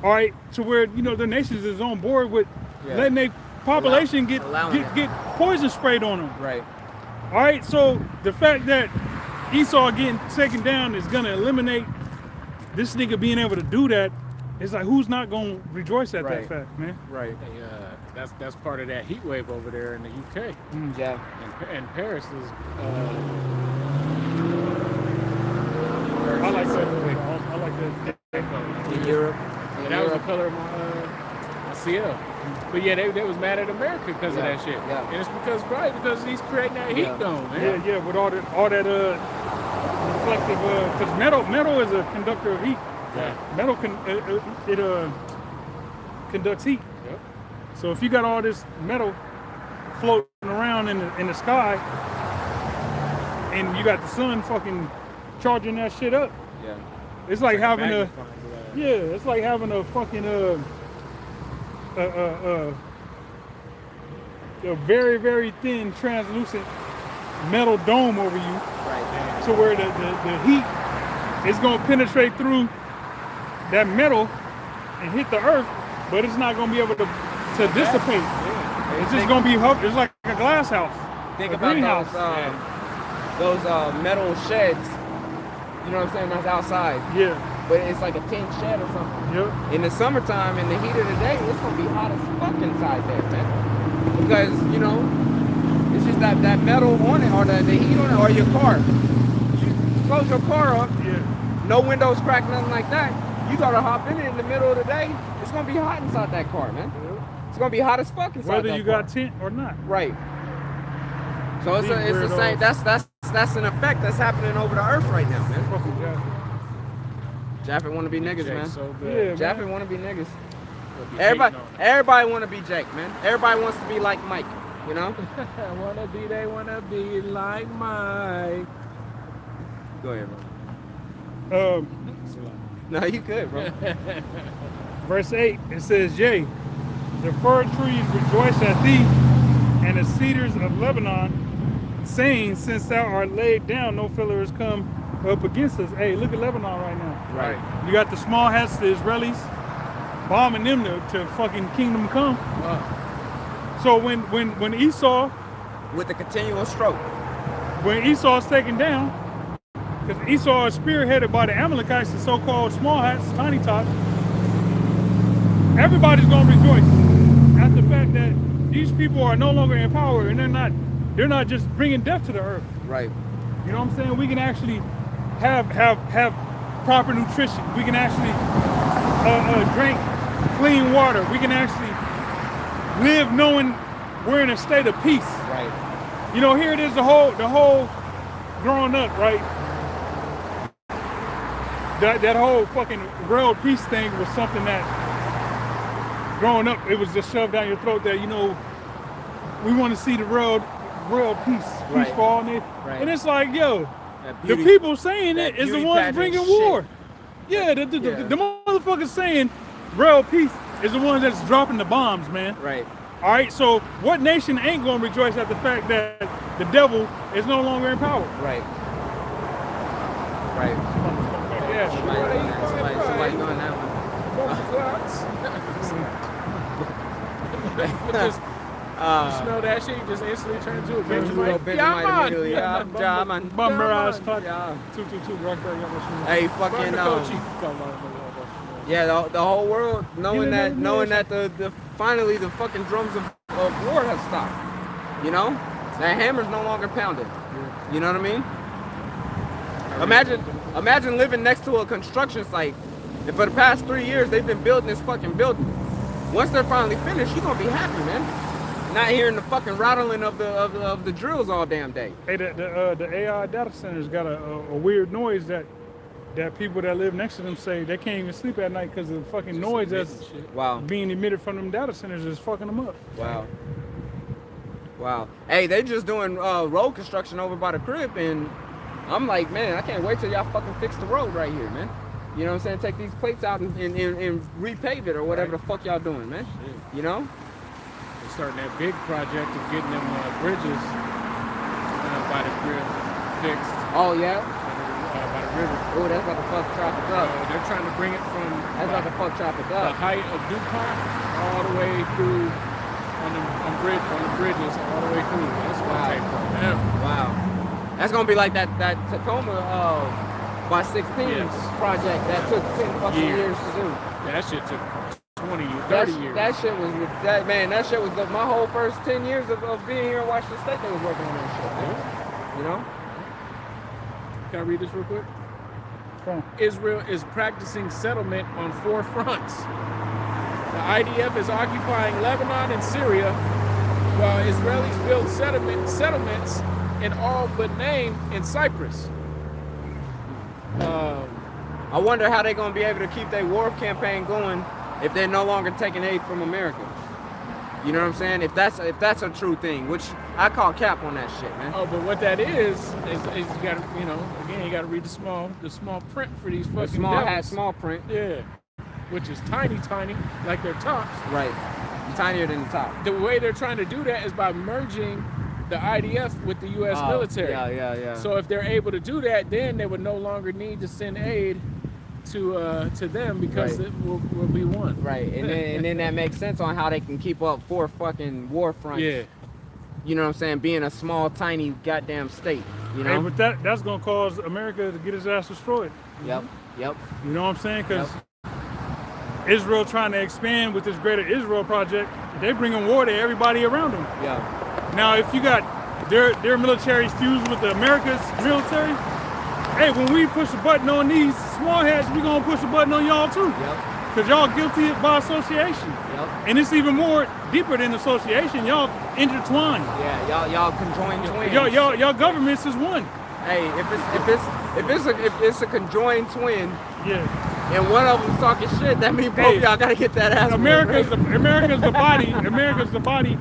all right, to where, you know, the nations is on board with letting their population get poison sprayed on them. Right. All right, so the fact that Esau getting taken down is gonna eliminate this nigga being able to do that. It's like, who's not gonna rejoice at that fact, man? Right. Hey, that's part of that heat wave over there in the UK. Yeah. And Paris is. I like that. I like that. In Europe. Yeah, that was the color of my CL. But yeah, they was mad at America because of that shit. Yeah. And it's because he's creating that heat dome, man. Yeah, with all that reflective, because metal is a conductor of heat. Yeah. Metal conducts heat. Yep. So if you got all this metal floating around in the sky, and you got the sun fucking charging that shit up, it's like having it's like having a fucking a very, very thin, translucent metal dome over you, Right. to where the heat is gonna penetrate through that metal and hit the earth, but it's not gonna be able to dissipate. Yeah. It's just gonna be it's like a glass house. Think a about greenhouse. those metal sheds. You know what I'm saying? That's outside. Yeah. But it's like a tin shed or something. Yep. In the summertime, in the heat of the day, it's gonna be hot as fuck inside there, man. Because, you know, it's just that metal on it, or the heat on it, or your car. You close your car up, no windows cracked, nothing like that. You gotta hop in it in the middle of the day. It's gonna be hot inside that car, man. It's gonna be hot as fuck inside Whether that you car. got tint or not. Right. So it's the same. That's an effect that's happening over the earth right now, man. Fucking Jaffet wanna be niggas, man. So Yeah, Jaffet wanna be niggas. Everybody wanna be Jake, man. Everybody wants to be like Mike, you know? They wanna be like Mike. Go ahead, bro. No, you good, bro. Verse 8, it says, yea, the fir trees rejoice at thee, and the cedars of Lebanon saying, since thou art laid down, no fellow has come up against us. Hey, look at Lebanon right now. Right. You got the small hats, the Israelis, bombing them to fucking kingdom come. Wow. So when Esau, With the continual stroke. when Esau's taken down, because Esau is spearheaded by the Amalekites, the so-called small hats, tiny tots, everybody's gonna rejoice at the fact that these people are no longer in power and they're not just bringing death to the earth. Right. You know what I'm saying? We can actually have proper nutrition. We can actually drink clean water. We can actually live knowing we're in a state of peace. Right. You know, here it is, the whole growing up, right? That whole fucking world peace thing was something that, growing up, it was just shoved down your throat that, you know, we want to see the world peace Right. for all. Right. Right. And it's like, yo, That the beauty- people saying that it is the beauty ones pageant bringing shit. war. Yeah, the motherfuckers saying world peace is the ones that's dropping the bombs, man. Right. All right, so what nation ain't gonna rejoice at the fact that the devil is no longer in power? Right. Right. Yeah, Somebody doing that one. Just smell that shit, you just instantly turn into a Little Benjamin. bit Yeah, might man. immediately, yeah, man. Bummer ass man. clock. Yeah. 222 right there. Hey, Fucking fucking come on. yeah, the whole world knowing that the finally the fucking drums of war have stopped. You know? That hammer's no longer pounding. You know what I mean? Imagine living next to a construction site, and for the past 3 years they've been building this fucking building. Once they're finally finished, you're gonna be happy, man. Not hearing the fucking rattling of the drills all damn day. Hey, the AI data centers got a weird noise that people that live next to them say they can't even sleep at night because of the fucking noise that's Wow. being emitted from them data centers is fucking them up. Wow. Wow. Hey, they just doing road construction over by the crib, and I'm like, man, I can't wait till y'all fucking fix the road right here, man. You know what I'm saying? Take these plates out and repave it or whatever the fuck y'all doing, man. You know? They're starting that big project of getting them bridges by the crib fixed Oh yeah. by the river. Oh, that's about to fuck traffic up. They're trying to bring it from That's about to fuck traffic the up. height of DuPont all the way through on the bridges all the way through. That's gonna Wow. take forever. Wow. That's gonna be like that Tacoma by 16 Yes. project that took 10 fucking years to do. Yeah, that shit took 20 years, 30 years. That shit was my whole first 10 years of being here in Washington State. They was working on that shit, man. You know? Can I read this real quick? Come on. Israel is practicing settlement on 4 fronts. The IDF is occupying Lebanon and Syria, while Israelis build settlements in all but name in Cyprus. I wonder how they're gonna be able to keep their war campaign going if they're no longer taking aid from America. You know what I'm saying? If that's a true thing, which I call cap on that shit, man. Oh, but what that is you gotta, again, you gotta read the small print for these fucking Small devils. hat, small print. Yeah. Which is tiny, like their tops. Right. Tinier than the top. The way they're trying to do that is by merging the IDF with the U.S. military. Yeah. So if they're able to do that, then they would no longer need to send aid to them because Right. it will be one. Right, and then that makes sense on how they can keep up 4 fucking war fronts. Yeah. You know what I'm saying? Being a small, tiny, goddamn state. You know? Hey, but that's gonna cause America to get his ass destroyed. Yep. You know what I'm saying? Because Israel trying to expand with this Greater Israel project, they bringing war to everybody around them. Yeah. Now, if you got their military fused with the America's military, hey, when we push a button on these small hats, we gonna push a button on y'all too. Yep. Cause y'all guilty by association. Yep. And it's even more deeper than association. Y'all intertwined. Yeah. Y'all conjoined twins. Y'all governments is one. Hey, if it's a conjoined twin, Yeah. and one of them talking shit, that means both of y'all gotta get that ass. America's the body. America's the body.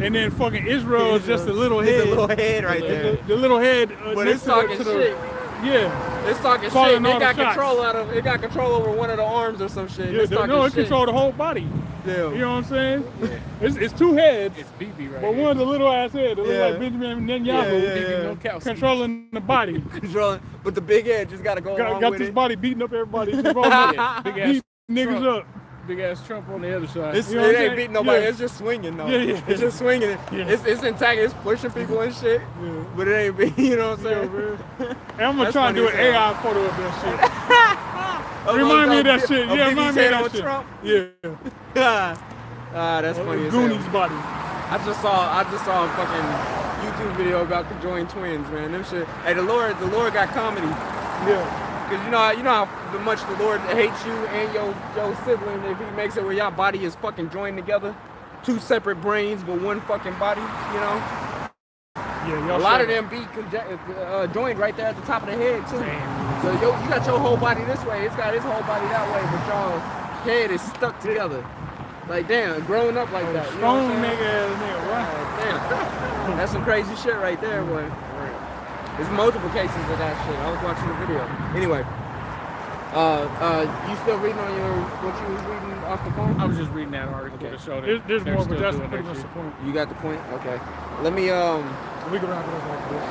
And then fucking Israel is just a little head. It's a little head right there. The little head. But next it's to talking the, shit. Yeah. It's talking Calling shit. all It the got shots. control out of. It got control over one of the arms or some shit. Yeah, It's talking no, it shit. controls the whole body. Yeah. You know what I'm saying? Yeah. It's two heads, It's BB right but here. one's a little ass head. It look Yeah. like Benjamin Netanyahu Yeah. Milkowski. controlling the body. Controlling, but the big head just gotta go along got with this it. body beating up everybody. Just Yeah, big ass beat niggas Trump. up. Big ass Trump on the other side. It's, You know what it I'm ain't saying? beating nobody. Yeah. It's just swinging though. Yeah, yeah. It's just swinging. Yeah. It's intact. It's pushing people and shit. Yeah. But it ain't being. You know what I'm Yeah, saying? man. And I'm gonna That's try and do an funny as hell. AI photo of that shit. Remind me of that shit. Yeah, remind me of that shit. Trump. Yeah. That's funny as Goonies hell. body. I just saw a fucking YouTube video about conjoined twins, man. Them shit. Hey, the Lord got comedy. Yeah. Cause you know how much the Lord hates you and your sibling if he makes it where y'all body is fucking joined together, two separate brains but one fucking body. You know, Yeah, y'all a lot of shit. them be joined right there at the top of the head too. Damn. So you got your whole body this way, it's got his whole body that way, but y'all head is stuck together. Like damn, growing up like that. You know what Stone I'm saying? nigga ass nigga, what? God damn, that's some crazy shit right there, boy. There's multiple cases of that shit. I was watching the video. Anyway, you still reading on what you was reading off the phone? I was just reading that article Okay. to show that There's they're more, but still that's doing pretty that much shit. the point. You got the point? Okay. Let me We can wrap it up like this.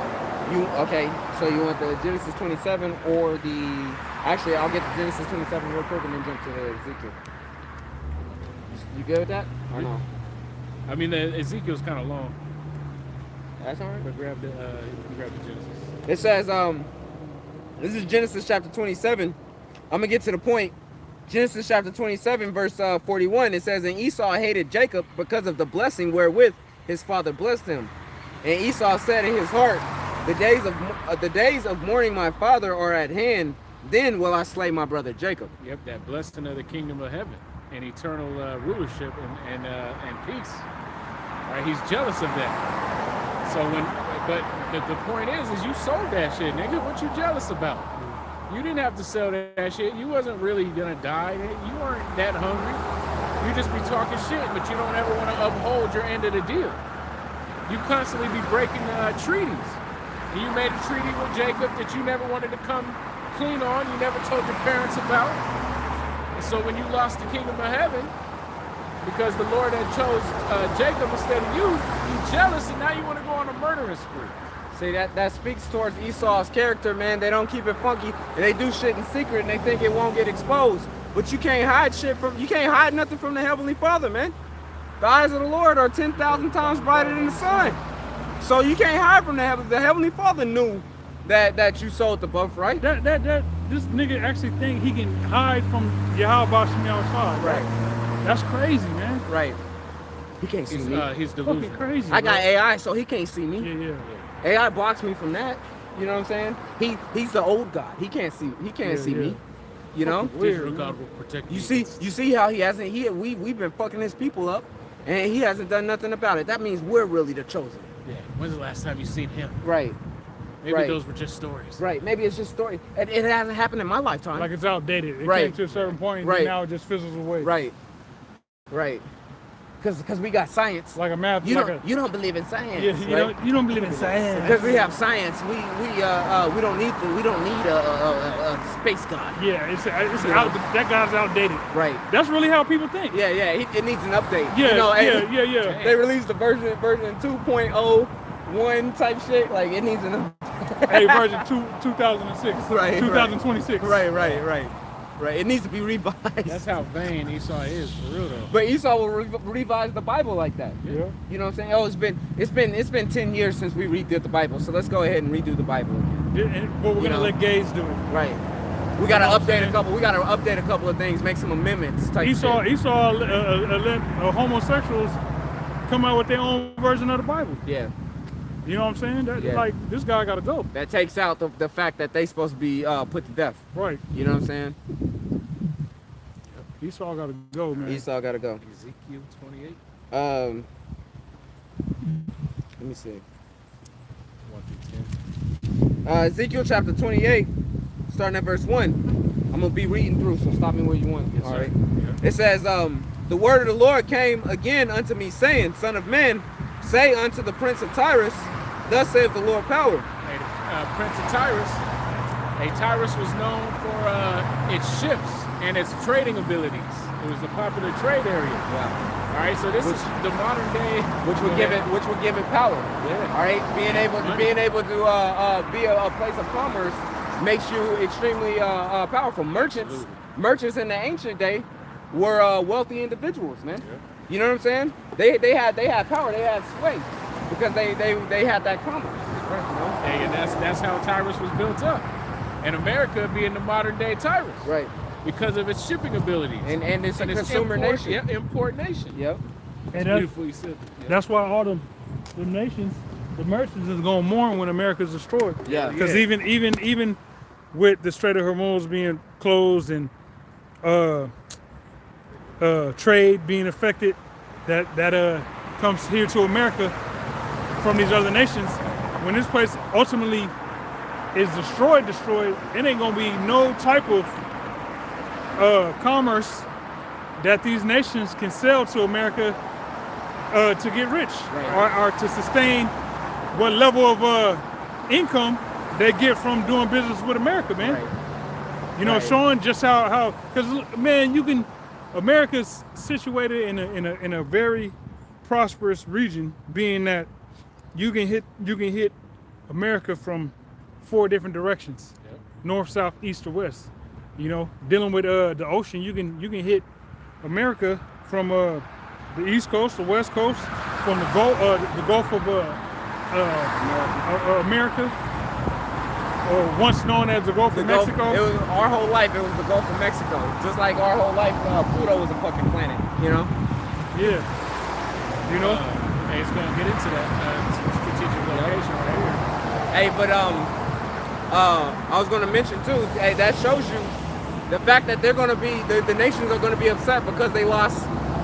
okay, so you want the Genesis 27 or the actually I'll get the Genesis 27 real quick and then jump to the Ezekiel. You good with that? Or no? I mean, the Ezekiel's kind of long, That's alright. but grab the Genesis. It says, this is Genesis chapter 27. I'm gonna get to the point. Genesis chapter 27, verse 41. It says, and Esau hated Jacob because of the blessing wherewith his father blessed him. And Esau said in his heart, the days of mourning my father are at hand. Then will I slay my brother Jacob. Yep, that blessing of the kingdom of heaven and eternal rulership and peace. Right? He's jealous of that. So but the point is you sold that shit, nigga. What you jealous about? You didn't have to sell that shit. You wasn't really gonna die. You weren't that hungry. You just be talking shit, but you don't ever want to uphold your end of the deal. You constantly be breaking treaties. And you made a treaty with Jacob that you never wanted to come clean on. You never told your parents about. And so when you lost the kingdom of heaven, because the Lord had chose Jacob instead of you jealous, and now you want to go on a murdering spree. See, that speaks towards Esau's character, man. They don't keep it funky, and they do shit in secret, and they think it won't get exposed. But you can't hide you can't hide nothing from the Heavenly Father, man. The eyes of the Lord are 10,000 times brighter than the sun. So you can't hide from the Heavenly Father knew that you sold the birthright. This nigga actually think he can hide from Yahweh Shem outside. Right. That's crazy, man. Right. He can't see me. He's Fucking delusional. crazy. I got bro. AI, so he can't see me. Yeah. AI blocks me from that. You know what I'm saying? He's the old God. He can't see me. You know? Digital God will protect You see how he hasn't we've been fucking his people up and he hasn't done nothing about it. That means we're really the chosen. Yeah. When's the last time you seen him? Right. Maybe Right. those were just stories. Right. Maybe it's just story. It hasn't happened in my lifetime. Like it's outdated. It Right. came to a certain point, and Right. then now it just fizzles away. Right. Because we got science. Like a math. You like you don't believe in science. Yeah, right? you don't believe in science. Because we have science, we don't need a space god. Yeah, it's You out. know? That guy's outdated. Right. That's really how people think. Yeah. It needs an update. Yeah, You know, hey, yeah. They released the version 2.01 type shit. Like it needs an update. Hey, version 2006. Right, 2026. Right. It needs to be revised. That's how vain Esau is, for real though. But Esau will revise the Bible like that. Yeah. You know what I'm saying? Oh, it's been 10 years since we redid the Bible, so let's go ahead and redo the Bible again. But we're You gonna know. let gays do it. Right. We gotta You know what I'm update saying? a couple. We gotta update a couple of things, make some amendments. Type Esau shit. let homosexuals come out with their own version of the Bible. Yeah. You know what I'm saying? That, Yeah. Like this guy gotta go. That takes out the fact that they supposed to be put to death. Right. You know what I'm saying? Esau gotta go, man. Esau gotta go. Ezekiel 28. Let me see. 1 through 10. Ezekiel chapter 28, starting at verse 1. I'm gonna be reading through, so stop me where you want. Yes, All sir. right. Yeah. It says, the word of the Lord came again unto me, saying, Son of man, say unto the prince of Tyrus, thus saith the Lord power. Hey, Prince of Tyrus Hey, Tyrus was known for its ships and its trading abilities. It was a popular trade area. Yeah. All right, so this is the modern day, Which would give it power. Yeah. All right, being able to be a place of commerce makes you extremely powerful. Merchants in the ancient day were wealthy individuals, man. Yeah. You know what I'm saying? They had power, they had sway because they had that commerce. Right, you know? Hey, and that's how Tyrus was built up. And America being the modern day Tyrus. Right. Because of its shipping abilities. And it's a consumer nation. Yeah, import nation. Yep. And Beautifully said. Yeah. that's why all the nations, the merchants, is going to mourn when America's destroyed. Yeah. Because even with the Strait of Hormuz being closed and trade being affected, that comes here to America from these other nations. When this place ultimately is destroyed, it ain't gonna be no type of commerce that these nations can sell to America to get rich, or to sustain what level of income they get from doing business with America, man. Right. You know, showing just how because man, America's situated in a very prosperous region, being that you can hit America from 4 different directions, north, south, east, or west. You know, dealing with the ocean, you can hit America from the east coast, the west coast, from the Gulf of America, or once known as the Gulf of Mexico. It was our whole life. It was the Gulf of Mexico. Just like our whole life, Pluto was a fucking planet. You know. Yeah. You know. Hey, it's gonna get into that strategic location right here. Hey, but I was gonna mention too. Hey, that shows you the fact that they're gonna be the nations are gonna be upset because they lost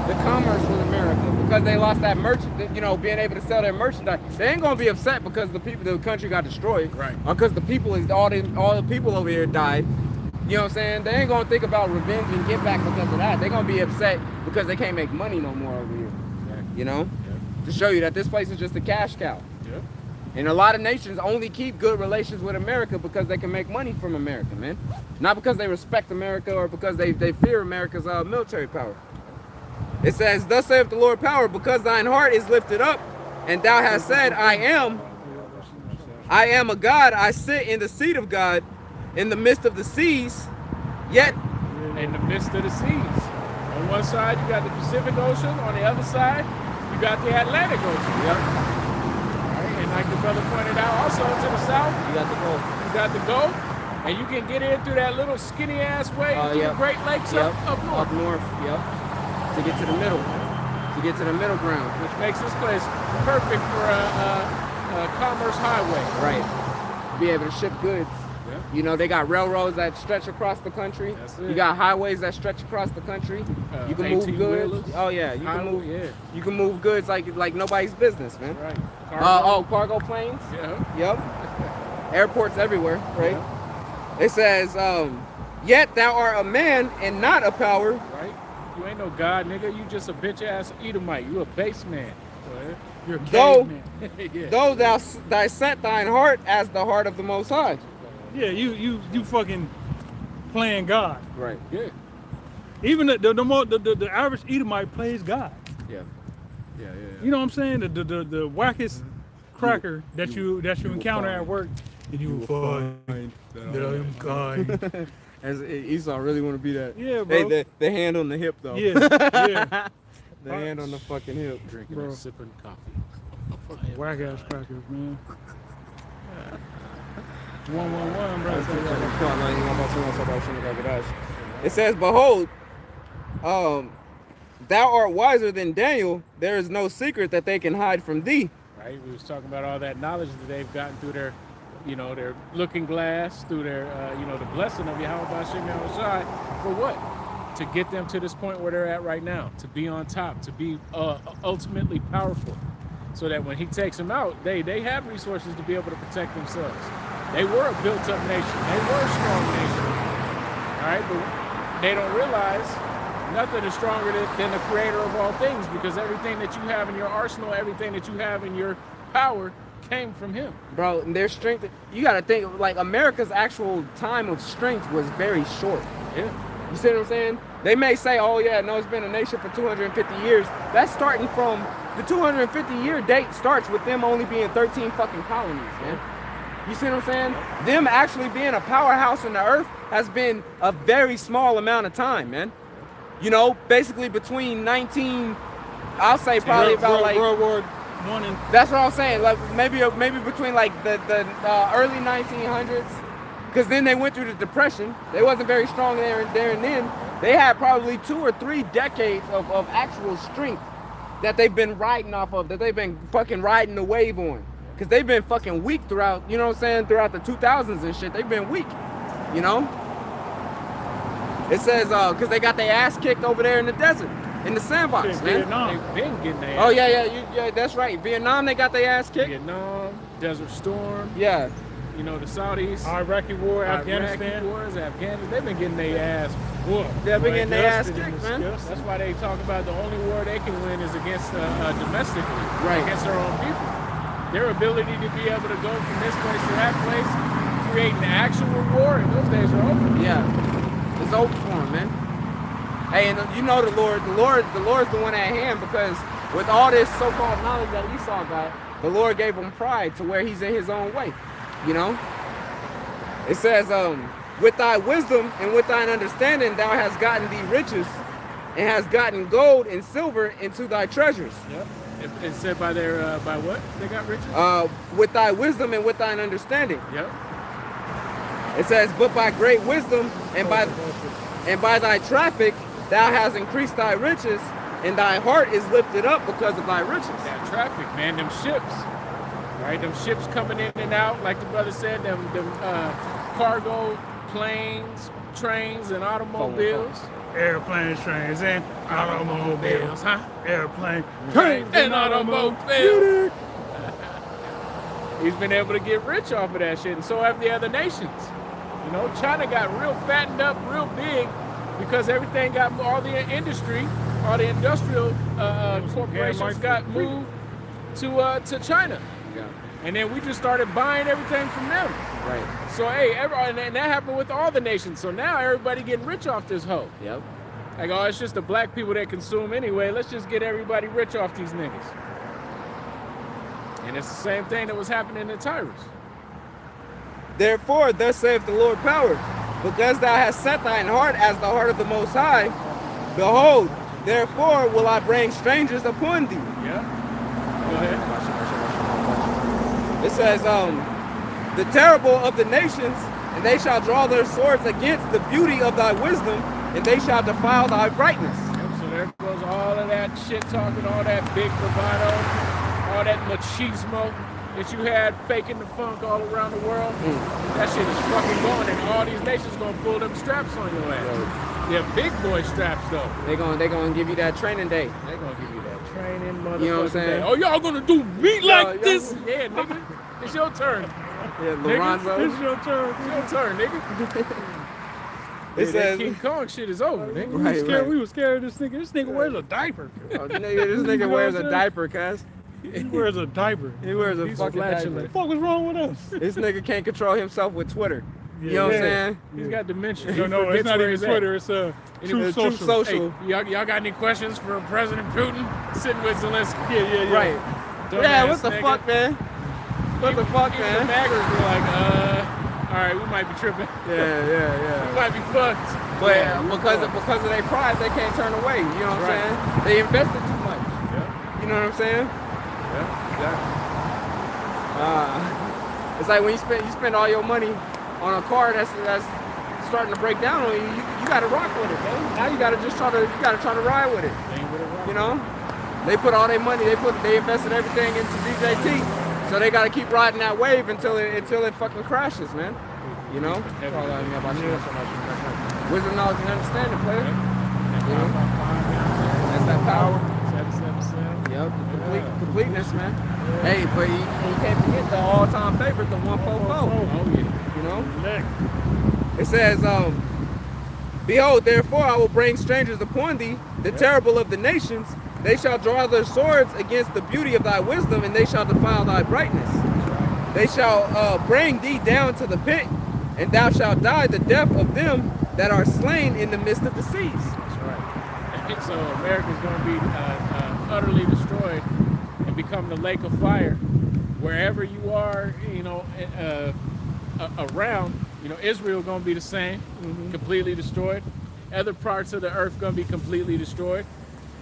the commerce with America, because they lost that merchant, you know, being able to sell their merchandise. They ain't gonna be upset because the country got destroyed, right? Or because all the people over here died. You know what I'm saying? They ain't gonna think about revenge and get back because of that. They're gonna be upset because they can't make money no more over here. Yeah. You know, Yeah. to show you that this place is just a cash cow. Yeah. And a lot of nations only keep good relations with America because they can make money from America, man. Not because they respect America or because they fear America's military power. It says, "Thus saith the Lord power, because thine heart is lifted up, and thou hast said, I am a God, I sit in the seat of God, in the midst of the seas, yet..." In the midst of the seas. On one side, you got the Pacific Ocean. On the other side, you got the Atlantic Ocean. Yep. And like the brother pointed out, also to the south, You got the Gulf. you got the Gulf, and you can get in through that little skinny ass way into the Great Lakes up north. Up north, yep. To get to the middle. To get to the middle ground. Which makes this place perfect for a commerce highway. Right. Be able to ship goods. Yeah. You know, they got railroads that stretch across the country. That's it. You got highways that stretch across the country. You can move 18-wheelers. goods. Oh yeah, you can Highway, move. yeah. You can move goods like nobody's business, man. Right. Cargo planes. Yeah. Yep. Airports everywhere, right? It says, "Yet thou art a man and not a power." Right. You ain't no god, nigga. You just a bitch ass Edomite. You a base man. You're a Though- caveman. Yeah. Though thou set thine heart as the heart of the Most High. Yeah, you fucking playing God. Right. Yeah. Even the average Edomite plays God. Yeah. Yeah. You know what I'm saying? The wackest cracker that you encounter at work, and you will find that I am kind. As Esau really want to be that. Yeah, bro. Hey, the hand on the hip though. Yeah, yeah. The hand on the fucking hip. Drinking Bro. and sipping coffee. Whack ass crackers, man. 111, bro. It says, "Behold, thou art wiser than Daniel. There is no secret that they can hide from thee." Right? We was talking about all that knowledge that they've gotten through their, their looking glass, through their, the blessing of Yahweh Bashim Yahushai. For what? To get them to this point where they're at right now, to be on top, to be ultimately powerful, so that when he takes them out, they have resources to be able to protect themselves. They were a built-up nation. They were a strong nation. All right, but they don't realize nothing is stronger than the creator of all things, because everything that you have in your arsenal, everything that you have in your power came from him. Bro, and their strength, you gotta think, like, America's actual time of strength was very short. Yeah. You see what I'm saying? They may say, oh yeah, no, it's been a nation for 250 years. That's starting from, the 250 year date starts with them only being 13 fucking colonies, man. You see what I'm saying? Them actually being a powerhouse in the earth has been a very small amount of time, man. You know, basically between 19, I'll say probably about like World War I and that's what I'm saying. Like maybe between like the early 1900s, because then they went through the Depression. They wasn't very strong there and then. They had probably 2 or 3 decades of actual strength that they've been riding off of, that they've been fucking riding the wave on. Because they've been fucking weak throughout, you know what I'm saying, throughout the 2000s and shit. They've been weak, you know? It says, because they got their ass kicked over there in the desert, in the sandbox, man. Vietnam. They've been getting their Oh, ass yeah, that's right. Vietnam, they got their ass kicked. Vietnam, Desert Storm, Yeah. you know, the Saudis, Iraqi war, Afghanistan. Iraqi wars, Afghanistan, they've been getting their ass whooped. They've been getting their ass Disgusted and kicked, man. disgusted. That's why they talk about the only war they can win is against domestically, Right. against their own people. Their ability to be able to go from this place to that place, create an actual war, and those days are over. Yeah. It's over for them, man. Hey, and you know the Lord's the one at hand, because with all this so-called knowledge that Esau got, the Lord gave him pride to where he's in his own way, you know? It says, with thy wisdom and with thine understanding thou hast gotten thee riches, and hast gotten gold and silver into thy treasures. Yep. It said by their by what they got riches. With thy wisdom and with thine understanding. Yep. It says, but by great wisdom and by thy traffic thou hast increased thy riches, and thy heart is lifted up because of thy riches. That traffic, man, them ships, right? Them ships coming in and out, like the brother said, them cargo planes, trains, and automobiles. Airplanes, trains, and automobiles. Huh? Airplane, Trains and automobiles. He's been able to get rich off of that shit, and so have the other nations. You know, China got real fattened up, real big, because everything got, all the industry, all the industrial corporations got moved to China. Yeah. And then we just started buying everything from them. Right. So hey, and that happened with all the nations. So now everybody getting rich off this hoe. Yep. Like, oh, it's just the black people that consume anyway. Let's just get everybody rich off these niggas. And it's the same thing that was happening in Tyrus. Therefore, thus saith the Lord power, because thou hast set thine heart as the heart of the Most High, behold, therefore will I bring strangers upon thee. Yeah. Go ahead. It says, the terrible of the nations, and they shall draw their swords against the beauty of thy wisdom, and they shall defile thy brightness. Yep, so there goes all of that shit talking, all that big bravado, all that machismo that you had faking the funk all around the world. That shit is fucking gone, and all these nations gonna pull them straps on your ass. They're big boy straps though. They gonna give you that training day. They gonna give you that training, motherfucker. You know what I'm saying? Oh, y'all gonna do me like y'all- this? Yeah, nigga. It's your turn. Yeah, Nigga, Lorenzo. it's your turn. It's your turn, nigga. It That says, King Kong shit is over, nigga. Right. We was scared of this nigga. This nigga wears a diaper. oh, nigga, this nigga know wears what a I'm saying? diaper, cuz. He wears a diaper. He wears a He's fucking flatulent. What diaper. the fuck was wrong with us? This nigga can't control himself with Twitter. You know what I'm Yeah. saying? He's got dementia. No, He it's forgets not where even he's at. Twitter. It's Truth Truth Social. Social. Hey, y'all got any questions for President Putin? Sitting with Zelensky. Yeah. Right. Dumbass Yeah, what the nigga. fuck, man? What the fuck, Even man? the maggers were like, all right, we might be tripping. Yeah. We might be fucked. But Yeah, because of their pride, they can't turn away. You know what I'm Right. saying? They invested too much. Yeah, You know what I'm saying? exactly. It's like when you spend all your money on a car that's starting to break down on you. You gotta rock with it, man. Now you gotta try to ride with it. Ain't with it right. You know? They put all their money. They invested everything into DJT. So they gotta keep riding that wave until it fucking crashes, man. You know? Wisdom, knowledge, and understanding, player. You know? That's that power. 777. Yep, the completeness, man. Hey, but you can't forget the all-time favorite, the 144. Oh, yeah. You know? It says, behold, therefore I will bring strangers upon thee, the terrible of the nations. They shall draw their swords against the beauty of thy wisdom, and they shall defile thy brightness. they shall bring thee down to the pit, and thou shalt die the death of them that are slain in the midst of the seas. That's right. So America's going to be utterly destroyed and become the lake of fire. Wherever you are, around, Israel going to be the same, completely destroyed. Other parts of the earth going to be completely destroyed.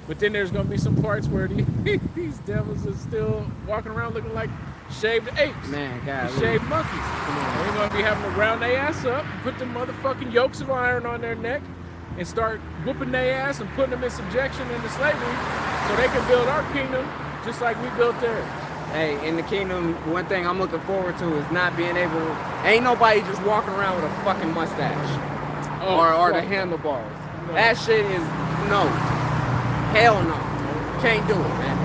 But then there's going to be some parts where these devils are still walking around looking like shaved apes. Man, God. Shaved monkeys. They're going to be having to round their ass up, put the motherfucking yokes of iron on their neck, and start whooping their ass and putting them in subjection into slavery so they can build our kingdom just like we built theirs. Hey, in the kingdom, one thing I'm looking forward to is not being able to, ain't nobody just walking around with a fucking mustache or the handlebars. No. That shit is no. Hell no. Can't do it, man.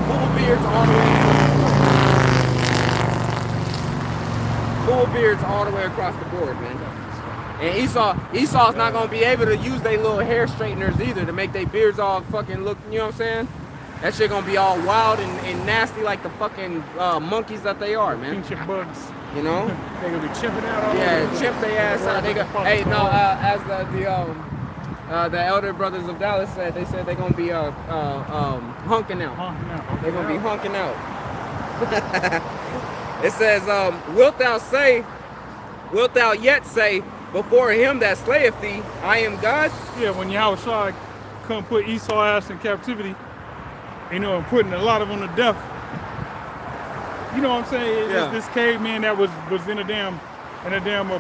Full beards all the way. Full beards all the way across the board, man. And Esau's not gonna be able to use their little hair straighteners either to make their beards all fucking look, you know what I'm saying? That shit gonna be all wild and nasty like the fucking monkeys that they are, man. Pinch your bugs. You know? They're going to be chipping out all over. Yeah, chip their ass out. They go, hey, no, as the elder brothers of Dallas said, they said they're gonna be hunking out. They're gonna be hunking out. It says, wilt thou yet say before him that slayeth thee, I am God? Yeah, when Yahushua come put Esau ass in captivity, and putting a lot of them to death. You know what I'm saying? Yeah. This caveman that was in a damn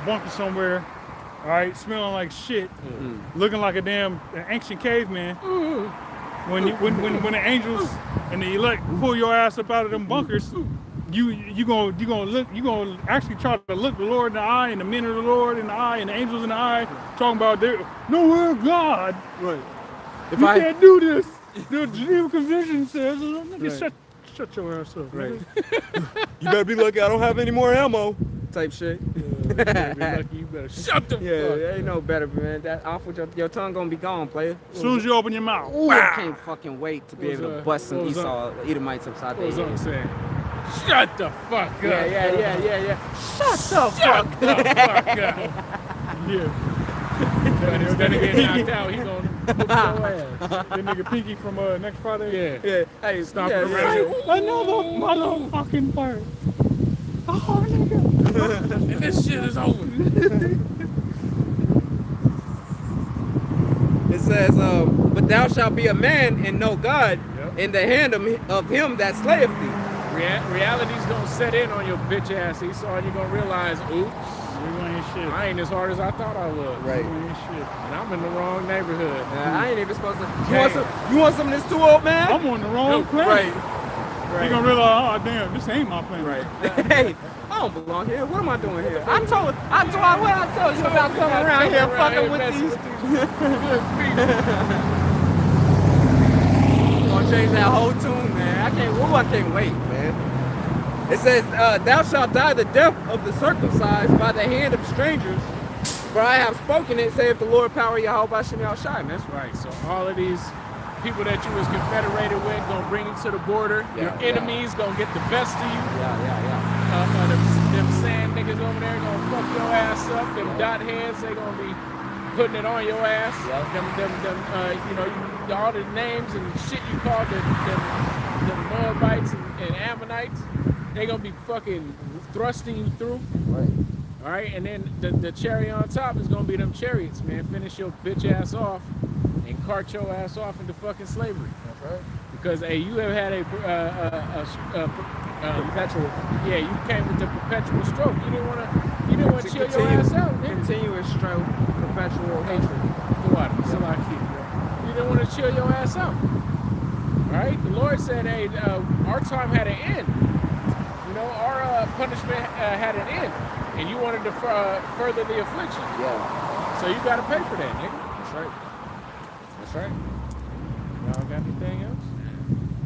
bunker somewhere, all right, smelling like shit, looking like a damn ancient caveman. When the angels and the elect pull your ass up out of them bunkers, you gonna actually try to look the Lord in the eye and the men of the Lord in the eye and the angels in the eye, talking about no, we're God. Right. You can't do this. The Geneva Convention says, nigga, shut your ass up. Right. You better be lucky I don't have any more ammo. Type shit. You better be lucky, you better shut the fuck Ain't no better, man. That off with your tongue gonna be gone, player. As soon as you open your mouth. Ooh, I can't fucking wait to be able to bust some what was Esau Edomites upside What was their I head. saying? Shut the fuck up. Yeah. Shut the fuck up. The fuck up. Yeah. But instead of getting knocked out, he gonna whoop your ass. That nigga Pinky from next Friday. Yeah. Yeah. Hey, Stop yeah, it around yeah. here. Another motherfucking part. Oh, nigga. And this shit is over. It says, but thou shalt be a man and no God in the hand of him that slayeth thee. Reality's gonna set in on your bitch ass, Esau, and you're gonna realize, oops, Shit. I ain't as hard as I thought I was. Right. And I'm in the wrong neighborhood. I ain't even supposed to. You want some of this too, old man? I'm on the wrong planet. Right. You gonna realize, oh damn, this ain't my planet. Right. Hey, I don't belong here. What am I doing here? I told you about coming around here fucking with these. Gonna change that whole tune, man. I can't wait, man. It says, thou shalt die the death of the circumcised by the hand of strangers, for I have spoken it, saith the Lord power Yahweh Bashem Yahushai, man. That's right. So all of these people that you was confederated with gonna bring you to the border. Your enemies gonna get the best of you. Them sand niggas over there gonna fuck your ass up. Them dot heads, they gonna be putting it on your ass. All the names and shit you called them Moabites and Ammonites, they gonna be fucking thrusting you through. Right. All right, and then the cherry on top is gonna be them chariots, man. Finish your bitch ass off and cart your ass off into fucking slavery. That's right. Because you have had a Perpetual. Yeah, you came with the perpetual stroke. You didn't want to chill your ass out, nigga. Continuous stroke, perpetual hatred. You didn't want to chill your ass out. All right, the Lord said, "Hey, our time had an end. Our punishment had an end, and you wanted to further the affliction. Yeah. So you got to pay for that, nigga." That's right. Y'all got anything else?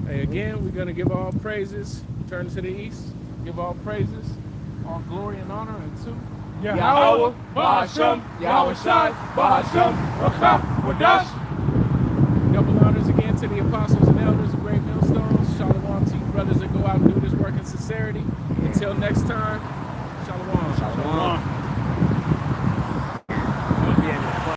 Hey, again, we're gonna give all praises. Turn to the east. Give all praises, all glory and honor unto Yahweh, Bahashem, Yahushai, Bahashem, Rakah, Wadash. Double honors again to the apostles and elders of Great Millstones. Shalom to you brothers that go out and do this work in sincerity. Continue Until next time, shalom. Shalom.